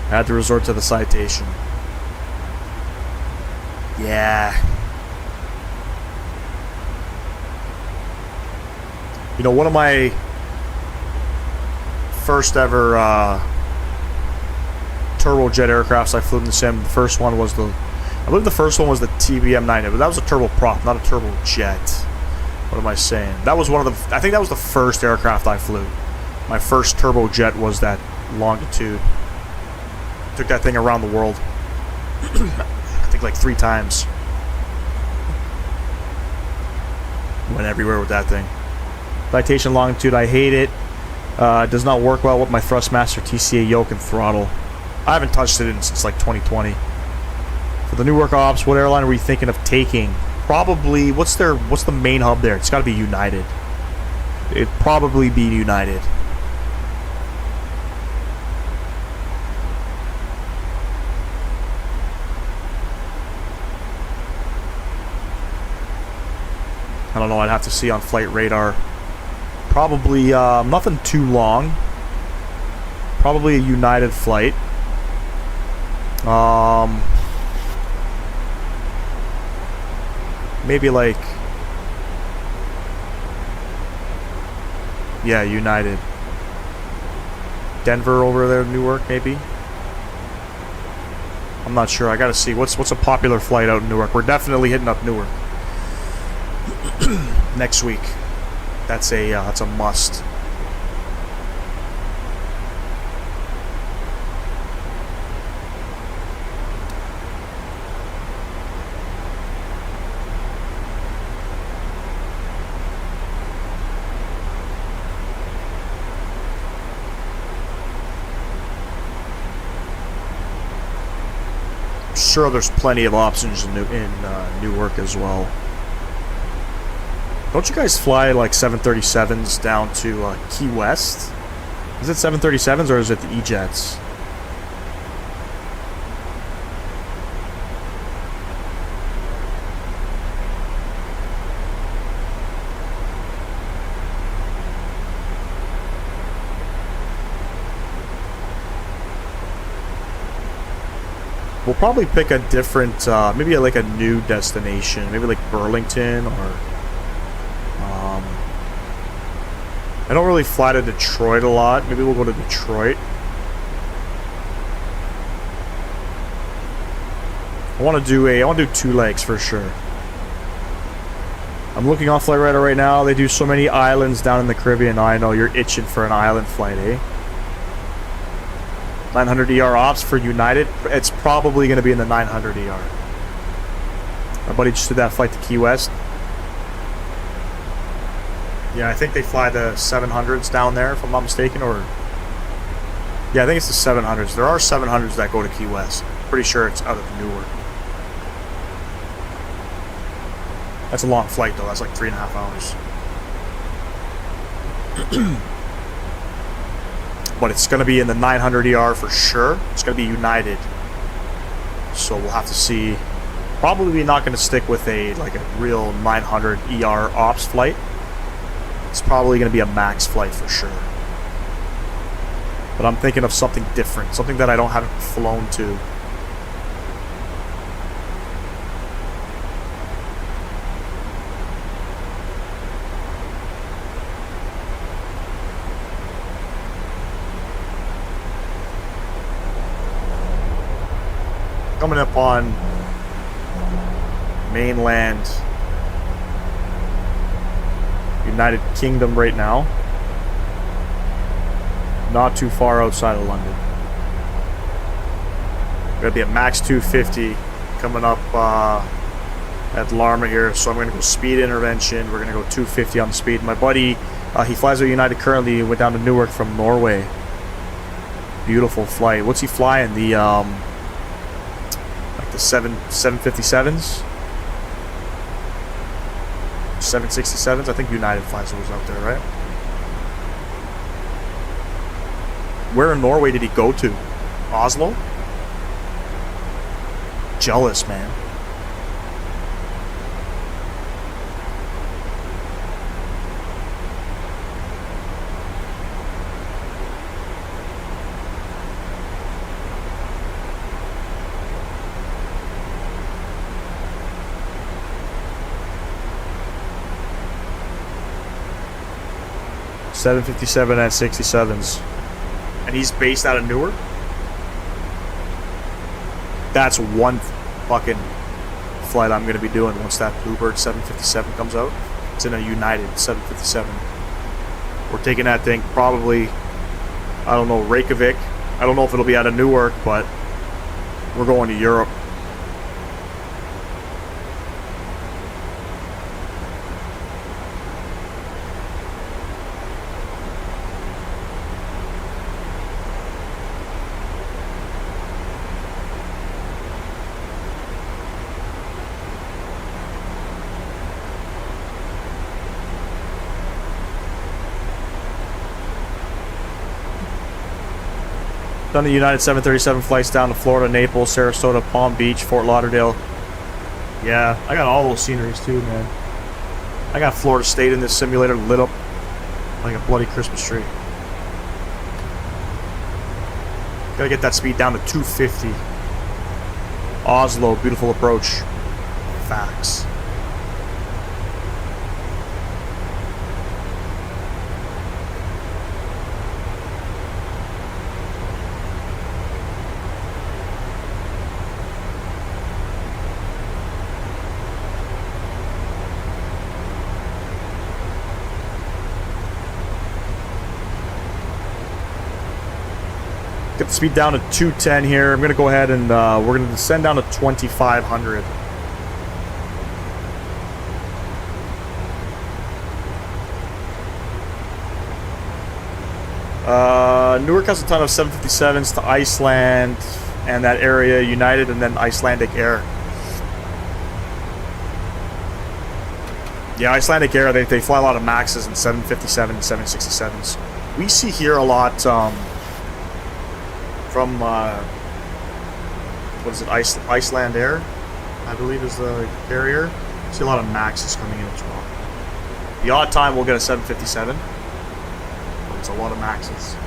I had to resort to the citation. Yeah. You know, one of my first ever turbojet aircrafts I flew in the sim, the first one was I believe the first one was the TBM-9, but that was a turboprop, not a turbojet. What am I saying? That was one of the, I think that was the first aircraft I flew. My first turbojet was that Longitude. Took that thing around the world. I think like 3 times. Went everywhere with that thing. Citation Longitude, I hate it. It does not work well with my Thrustmaster TCA Yoke and Throttle. I haven't touched it since like 2020. For the Newark ops, what airline are we thinking of taking? Probably, what's the main hub there? It's got to be United. It'd probably be United. I don't know, I'd have to see on flight radar. Probably nothing too long. Probably a United flight. Maybe like... Yeah, United. Denver over there, Newark, maybe? I'm not sure. I gotta see. What's a popular flight out in Newark? We're definitely hitting up Newark next week. That's a must. Sure, there's plenty of options in Newark as well. Don't you guys fly like 737s down to Key West? Is it 737s or is it the E-Jets? We'll probably pick a different, maybe like a new destination, maybe like Burlington or, I don't really fly to Detroit a lot. Maybe we'll go to Detroit. I want to do 2 legs for sure. I'm looking on flight radar right now. They do so many islands down in the Caribbean. I know you're itching for an island flight, eh? 900 ER ops for United. It's probably going to be in the 900 ER. My buddy just did that flight to Key West. Yeah, I think they fly the 700s down there, if I'm not mistaken, or... Yeah, I think it's the 700s. There are 700s that go to Key West. Pretty sure it's out of Newark. That's a long flight, though. That's like 3.5 hours. But it's going to be in the 900 ER for sure. It's going to be United. So we'll have to see. Probably not going to stick with a real 900 ER ops flight. It's probably going to be a max flight for sure. But I'm thinking of something different. Something that I haven't flown to. Coming up on mainland United Kingdom right now. Not too far outside of London. Gonna be a max 250 coming up at Larma here, so I'm gonna go speed intervention. We're gonna go 250 on the speed. My buddy, he flies with United currently. He went down to Newark from Norway. Beautiful flight. What's he flying? The 757s, 767s. I think United flies those out there, right? Where in Norway did he go to? Oslo? Jealous, man. .757 and 67s. And he's based out of Newark? That's one fucking flight I'm going to be doing once that Bluebird 757 comes out. It's in a United 757. We're taking that thing probably, I don't know, Reykjavik. I don't know if it'll be out of Newark, but we're going to Europe. Done the United 737 flights down to Florida, Naples, Sarasota, Palm Beach, Fort Lauderdale. Yeah, I got all those sceneries too, man. I got Florida State in this simulator lit up like a bloody Christmas tree. Gotta get that speed down to 250. Oslo, beautiful approach. Facts. Get the speed down to 210 here. I'm going to go ahead and we're going to descend down to 2,500. Newark has a ton of 757s to Iceland and that area, United, and then Icelandic Air. Yeah, Icelandic Air, they fly a lot of Maxes and 757 and 767s. We see here a lot from, what is it, Iceland Air, I believe is the carrier. See a lot of Maxes coming in as well. The odd time we'll get a 757, but it's a lot of Maxes.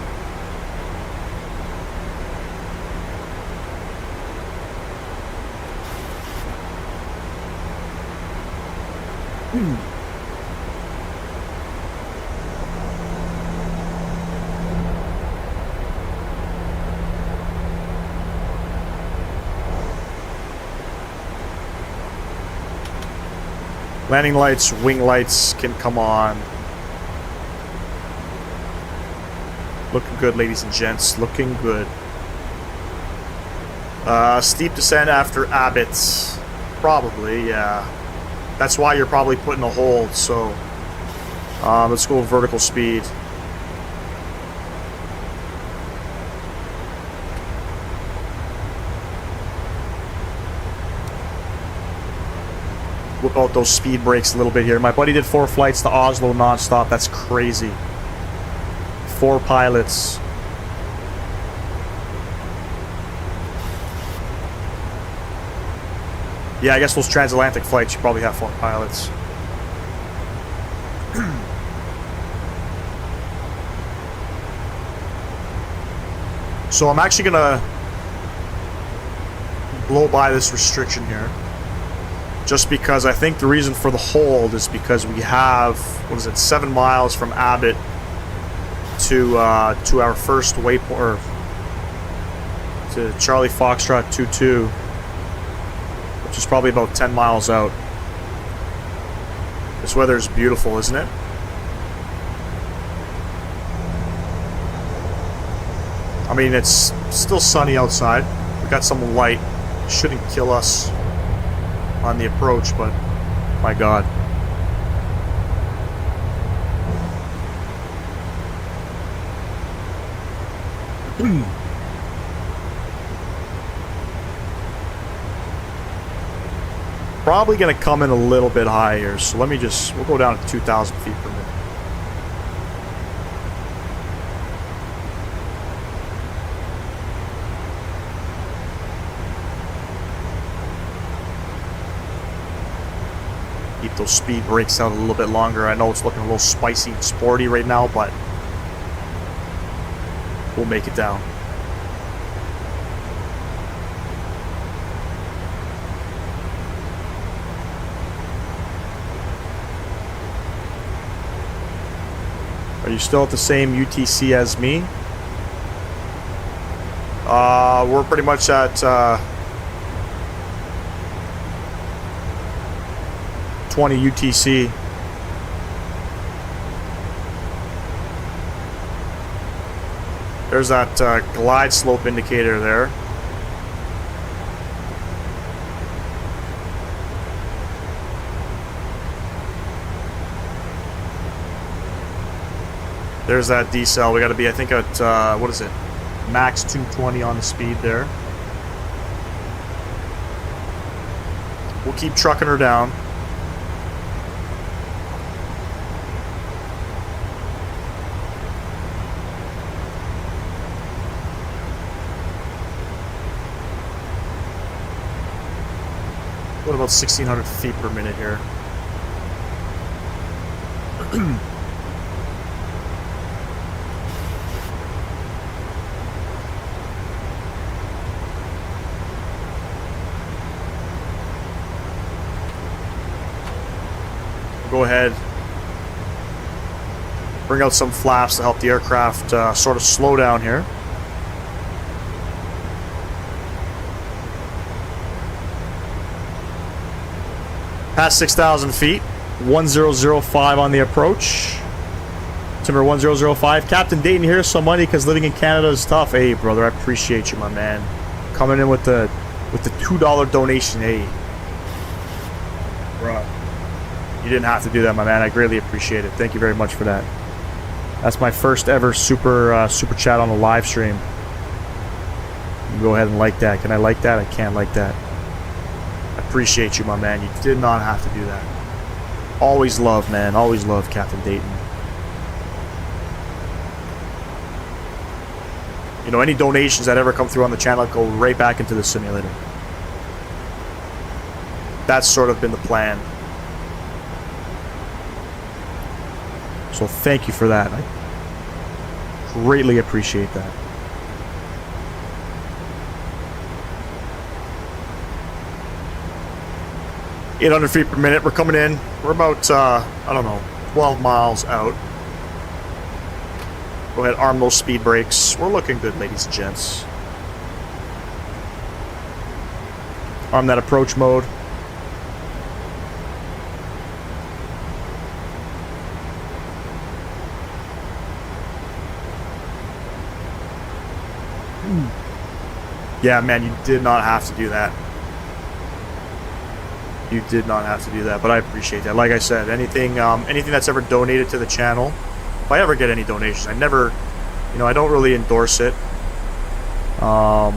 Landing lights, wing lights can come on. Looking good, ladies and gents. Looking good. Steep descent after Abbott. Probably, yeah. That's why you're probably putting a hold, so let's go vertical speed. Whip out those speed brakes a little bit here. My buddy did 4 flights to Oslo non-stop. That's crazy. 4 pilots. Yeah, I guess those transatlantic flights, you probably have 4 pilots. So I'm actually gonna blow by this restriction here. Just because I think the reason for the hold is because we have, what is it, 7 miles from Abbott to our first waypoint, or to Charlie Foxtrot 22, which is probably about 10 miles out. This weather is beautiful, isn't it? I mean, it's still sunny outside. We got some light. Shouldn't kill us on the approach, but my god. Probably gonna come in a little bit higher, so let me just, we'll go down to 2,000 feet per minute. Keep those speed brakes out a little bit longer. I know it's looking a little spicy and sporty right now, but we'll make it down. Are you still at the same UTC as me? We're pretty much at 20 UTC. There's that glide slope indicator there. There's that decel. We got to be, I think, at what is it? Max 220 on the speed there. We'll keep trucking her down. What about 1,600 feet per minute here? Go ahead, bring out some flaps to help the aircraft sort of slow down here. Past 6,000 feet, 1005 on the approach. Timber 1005. Captain Dayton, here's some money because living in Canada is tough. Hey, brother, I appreciate you, my man. Coming in with the $2 donation. Hey, bruh. You didn't have to do that, my man. I greatly appreciate it. Thank you very much for that. That's my first ever super chat on the live stream. You can go ahead and like that. Can I like that? I can't like that. I appreciate you, my man. You did not have to do that. Always love, man. Always love Captain Dayton. You know, any donations that ever come through on the channel go right back into the simulator. That's sort of been the plan. So thank you for that. I greatly appreciate that. $800 feet per minute. We're coming in. We're about, I don't know, 12 miles out. Go ahead, arm those speed brakes. We're looking good, ladies and gents. Arm that approach mode. Yeah, man, you did not have to do that. You did not have to do that, but I appreciate that. Like I said, anything that's ever donated to the channel, if I ever get any donations, I never, you know, I don't really endorse it. But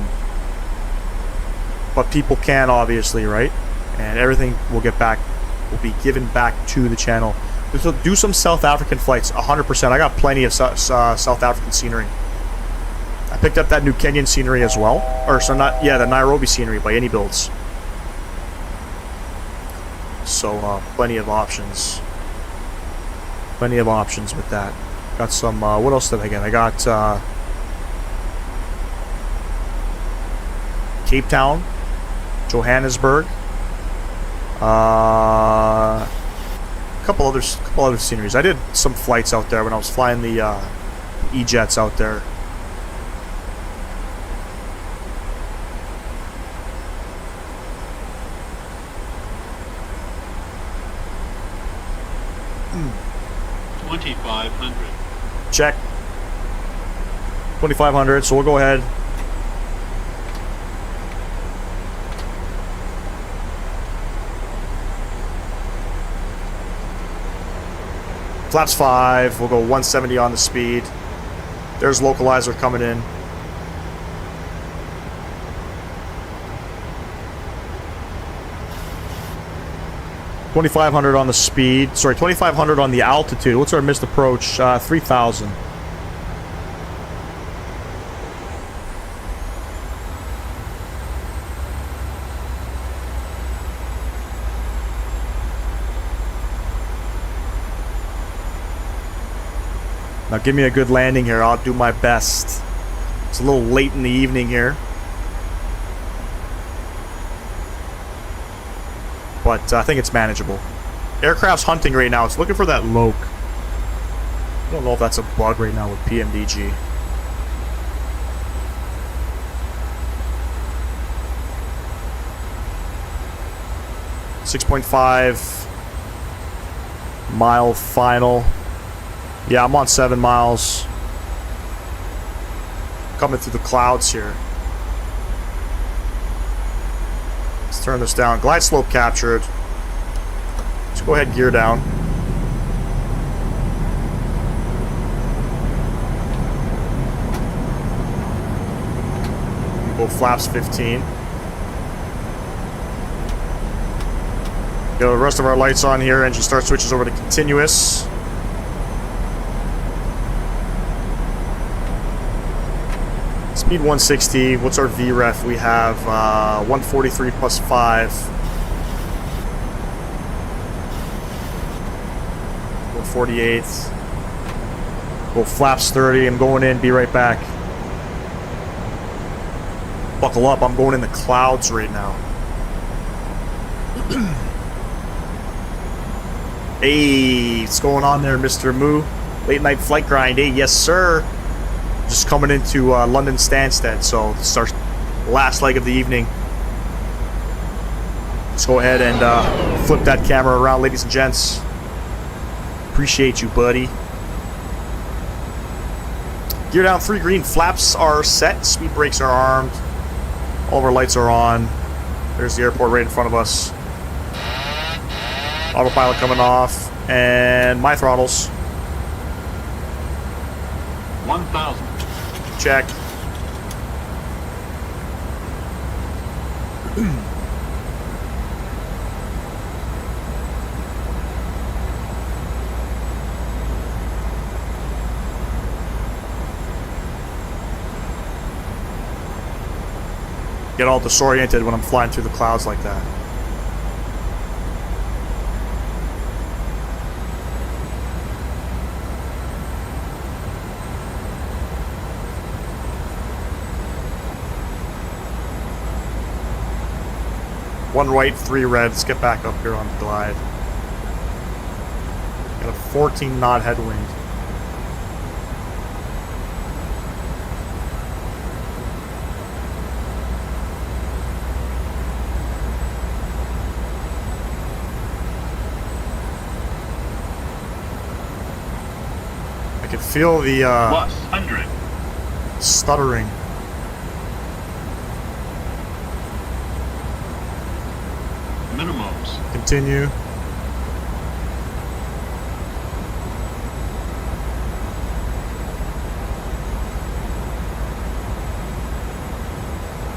people can, obviously, right? And everything will be given back to the channel. So do some South African flights, 100%. I got plenty of South African scenery. I picked up that new Kenyan scenery as well. The Nairobi scenery by iniBuilds. So, plenty of options. Plenty of options with that. Got some, what else did I get? I got, Cape Town, Johannesburg, a couple other sceneries. I did some flights out there when I was flying the, E-jets out there. Check. 2,500, so we'll go ahead. Flaps 5, we'll go 170 on the speed. There's localizer coming in. $2,500 on the speed. Sorry, 2,500 on the altitude. What's our missed approach? 3,000. Now give me a good landing here. I'll do my best. It's a little late in the evening here. But I think it's manageable. Aircraft's hunting right now. It's looking for that Yoke. I don't know if that's a bug right now with PMDG. .5 mile final. Yeah, I'm on 7 miles. Coming through the clouds here. Let's turn this down. Glide slope captured. Let's go ahead, gear down. Go flaps 15. Got the rest of our lights on here. Engine start switches over to continuous. Speed 160. What's our VREF? We have 143 plus 5. Go 48. Go flaps 30. I'm going in. Be right back. Buckle up. I'm going in the clouds right now. Hey, what's going on there, Mr. Moo? Late night flight grind. Hey, yes, sir. Just coming into London Stansted, so this is our last leg of the evening. Let's go ahead and flip that camera around, ladies and gents. Appreciate you, buddy. Gear down 3 green. Flaps are set. Speed brakes are armed. All of our lights are on. There's the airport right in front of us. Autopilot coming off. And my throttles. 1,000. Check. Get all disoriented when I'm flying through the clouds like that. One white, 3 red. Let's get back up here on the glide. Got a 14 knot headwind. I can feel the Plus 100. stuttering. Minimums. Continue.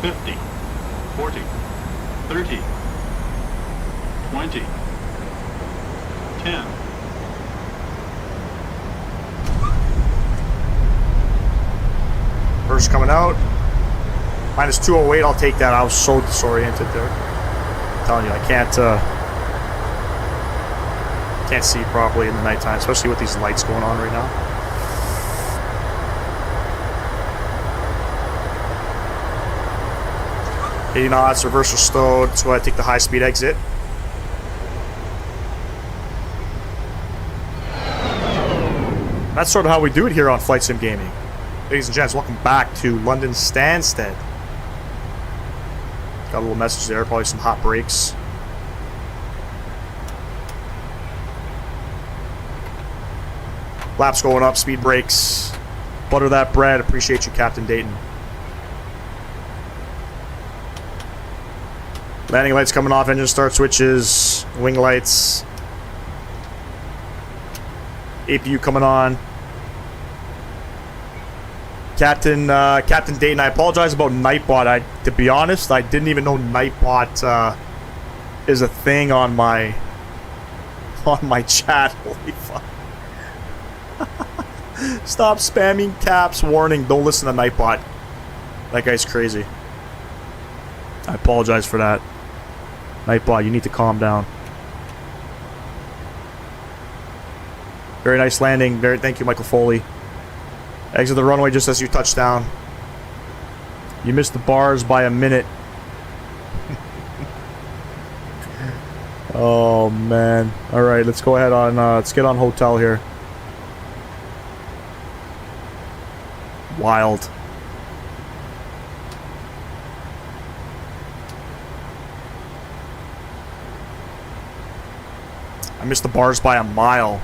$50, $40, $30, $20, $10. First coming out. Minus 208. I'll take that. I was so disoriented there. I'm telling you, I can't see properly in the nighttime, especially with these lights going on right now. $80 knots, reverser stowed. Let's go ahead and take the high speed exit. That's sort of how we do it here on Flight Sim Gaming. Ladies and gents, welcome back to London Stansted. Got a little message there, probably some hot brakes. Laps going up, speed brakes. Butter that bread. Appreciate you, Captain Dayton. Landing lights coming off, engine start switches, wing lights. APU coming on. Captain Dayton, I apologize about Nightbot. To be honest, I didn't even know Nightbot is a thing on my chat. Holy fuck. Stop spamming caps. Warning, don't listen to Nightbot. That guy's crazy. I apologize for that. Nightbot, you need to calm down. Very nice landing. Thank you, Michael Foley. Exit the runway just as you touch down. You missed the bars by a minute. Oh man. Alright, let's go ahead on let's get on hotel here. Wild. I missed the bars by a mile.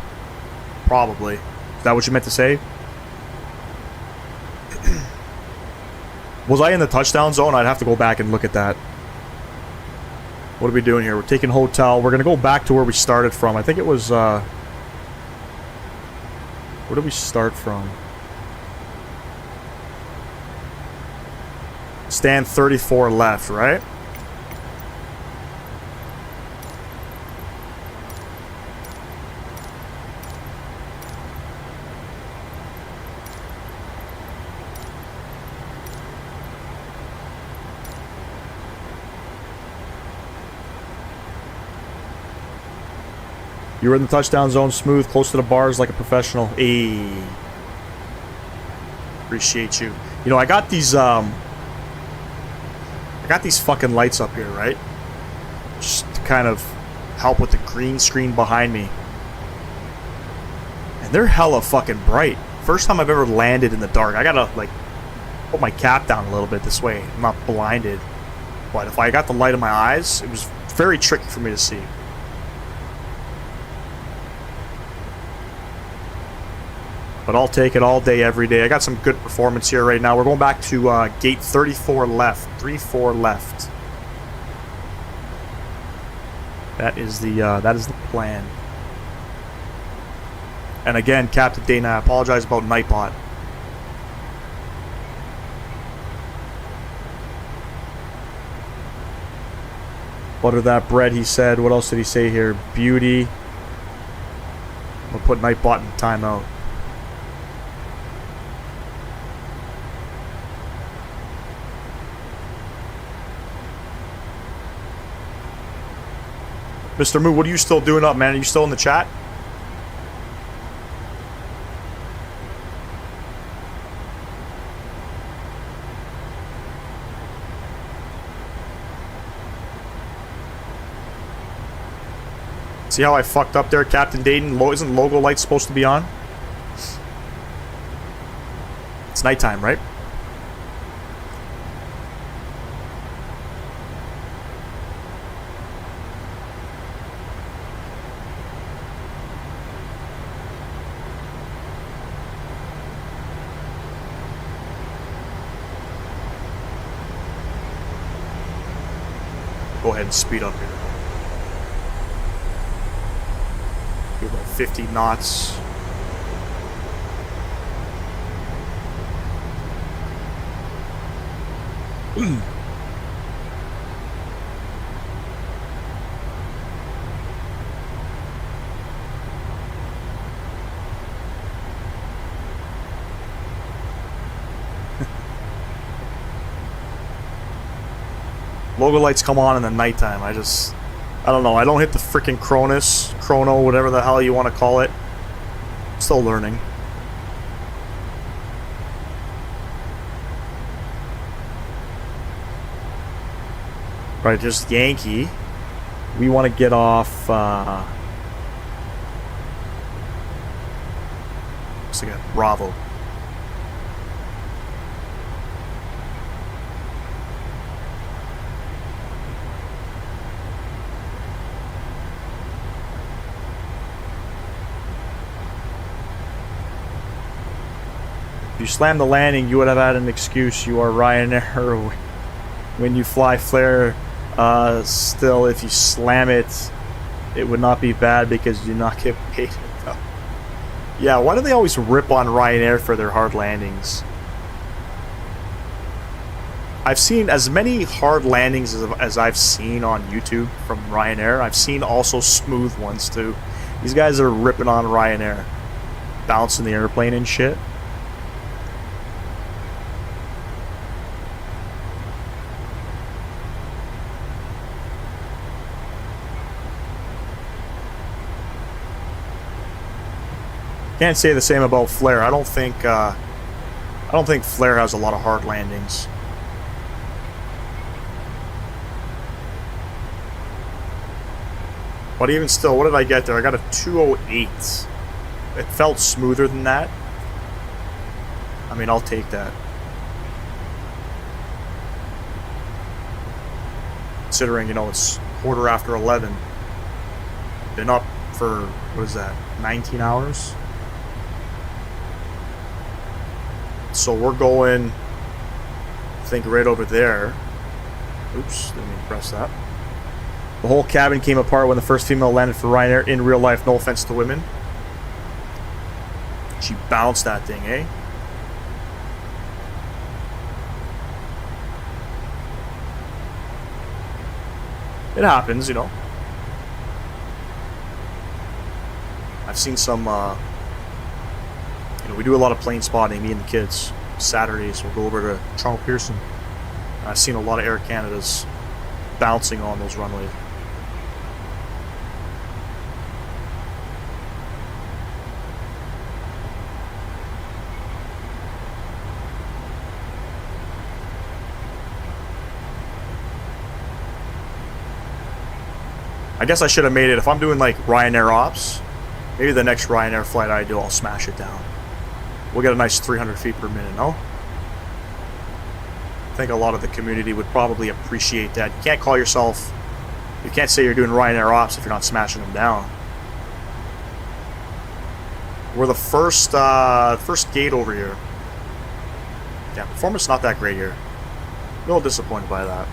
Probably. Is that what you meant to say? Was I in the touchdown zone? I'd have to go back and look at that. What are we doing here? We're taking hotel. We're going to go back to where we started from. I think it was... where did we start from? Stand 34 left, right? You were in the touchdown zone, smooth, close to the bars like a professional. Hey. Appreciate you. You know, I got these fucking lights up here, right? Just to kind of help with the green screen behind me. And they're hella fucking bright. First time I've ever landed in the dark. I gotta, like, put my cap down a little bit this way. I'm not blinded. But if I got the light in my eyes, it was very tricky for me to see. But I'll take it all day, every day. I got some good performance here right now. We're going back to gate 34 left. 34 left. That is the plan. And again, Captain Dana, I apologize about Nightbot. Butter that bread, he said. What else did he say here? Beauty. We'll put Nightbot in timeout. Mr. Moo, what are you still doing up, man? Are you still in the chat? See how I fucked up there, Captain Dayton? Isn't logo light supposed to be on? It's nighttime, right? Go ahead and speed up here. Do about 50 knots. Logo lights come on in the nighttime. I don't know. I don't hit the freaking chrono, whatever the hell you want to call it. I'm still learning. Right, just Yankee. We want to get off. Looks like a Bravo. If you slammed the landing, you would have had an excuse. You are Ryanair. When you fly flare, still, if you slam it, it would not be bad because you do not get paid enough. Yeah, why do they always rip on Ryanair for their hard landings? I've seen as many hard landings as I've seen on YouTube from Ryanair. I've seen also smooth ones too. These guys are ripping on Ryanair, bouncing the airplane and shit. Can't say the same about Flare. I don't think Flare has a lot of hard landings. But even still, what did I get there? I got a 208. It felt smoother than that. I mean, I'll take that. Considering, you know, it's 11:15. Been up for, what is that, 19 hours? So we're going, I think, right over there. Oops, didn't mean to press that. The whole cabin came apart when the first female landed for Ryanair in real life. No offense to women. She bounced that thing, eh? It happens, you know. I've seen some, we do a lot of plane spotting, me and the kids. Saturdays, we'll go over to Charles Pearson. I've seen a lot of Air Canadas bouncing on those runways. I guess I should have made it, if I'm doing like Ryanair ops, maybe the next Ryanair flight I do, I'll smash it down. We'll get a nice 300 feet per minute, no? I think a lot of the community would probably appreciate that. You can't call yourself, you can't say you're doing Ryanair ops if you're not smashing them down. We're the first gate over here. Yeah, performance not that great here. A little disappointed by that.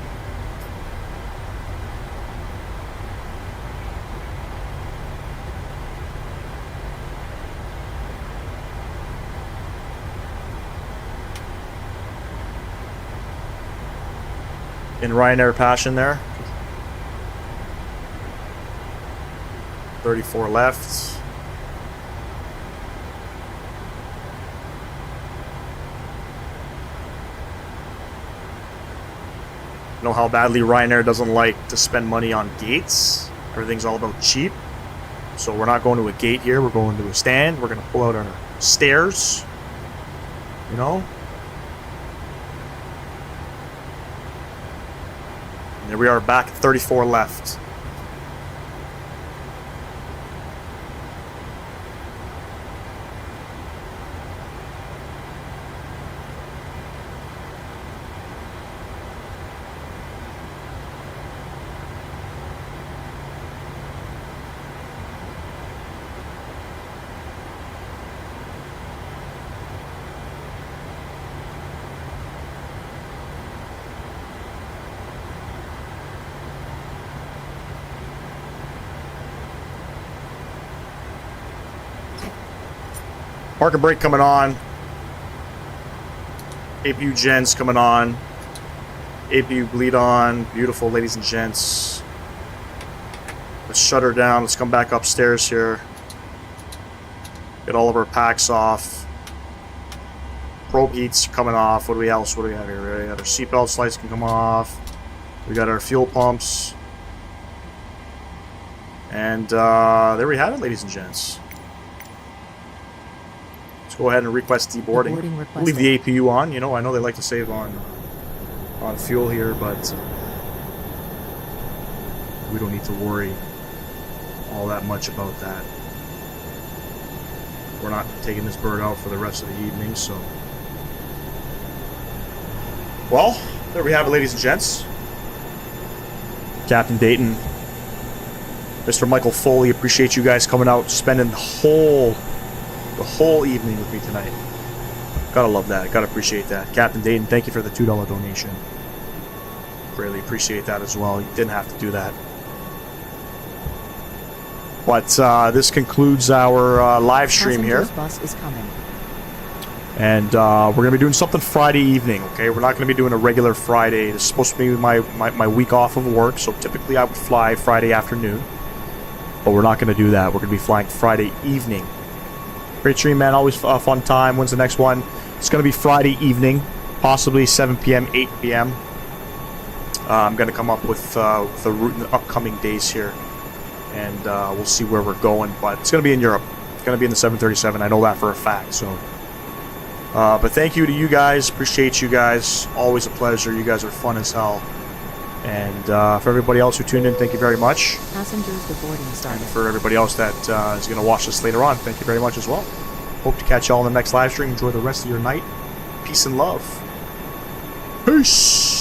In Ryanair passion there. 34 left. Know how badly Ryanair doesn't like to spend money on gates. Everything's all about cheap. So we're not going to a gate here. We're going to a stand. We're going to pull out our stairs. You know? And there we are back at 34 left. Park and brake coming on. APU gens coming on. APU bleed on. Beautiful, ladies and gents. Let's shut her down. Let's come back upstairs here. Get all of our packs off. Probe heats coming off. What do we have here? We got our seatbelt lights can come off. We got our fuel pumps. And there we have it, ladies and gents. Go ahead and request deboarding. We'll leave the APU on. You know, I know they like to save on fuel here, but we don't need to worry all that much about that. We're not taking this bird out for the rest of the evening, so. Well, there we have it, ladies and gents. Captain Dayton, Mr. Michael Foley, appreciate you guys coming out, spending the whole evening with me tonight. Gotta love that. Gotta appreciate that. Captain Dayton, thank you for the $2 donation. Greatly appreciate that as well. You didn't have to do that. But this concludes our live stream here. Bus is coming. And we're going to be doing something Friday evening, okay? We're not going to be doing a regular Friday. This is supposed to be my week off of work, so typically I would fly Friday afternoon. But we're not going to do that. We're going to be flying Friday evening. Great stream, man. Always a fun time. When's the next one? It's going to be Friday evening, possibly 7 p.m., 8 p.m. I'm going to come up with the route in the upcoming days here, and we'll see where we're going. But it's going to be in Europe. It's going to be in the 737. I know that for a fact. So, but thank you to you guys. Appreciate you guys. Always a pleasure. You guys are fun as hell. And for everybody else who tuned in, thank you very much. Passengers, the boarding started. And for everybody else that is going to watch this later on, thank you very much as well. Hope to catch y'all in the next live stream. Enjoy the rest of your night. Peace and love. Peace.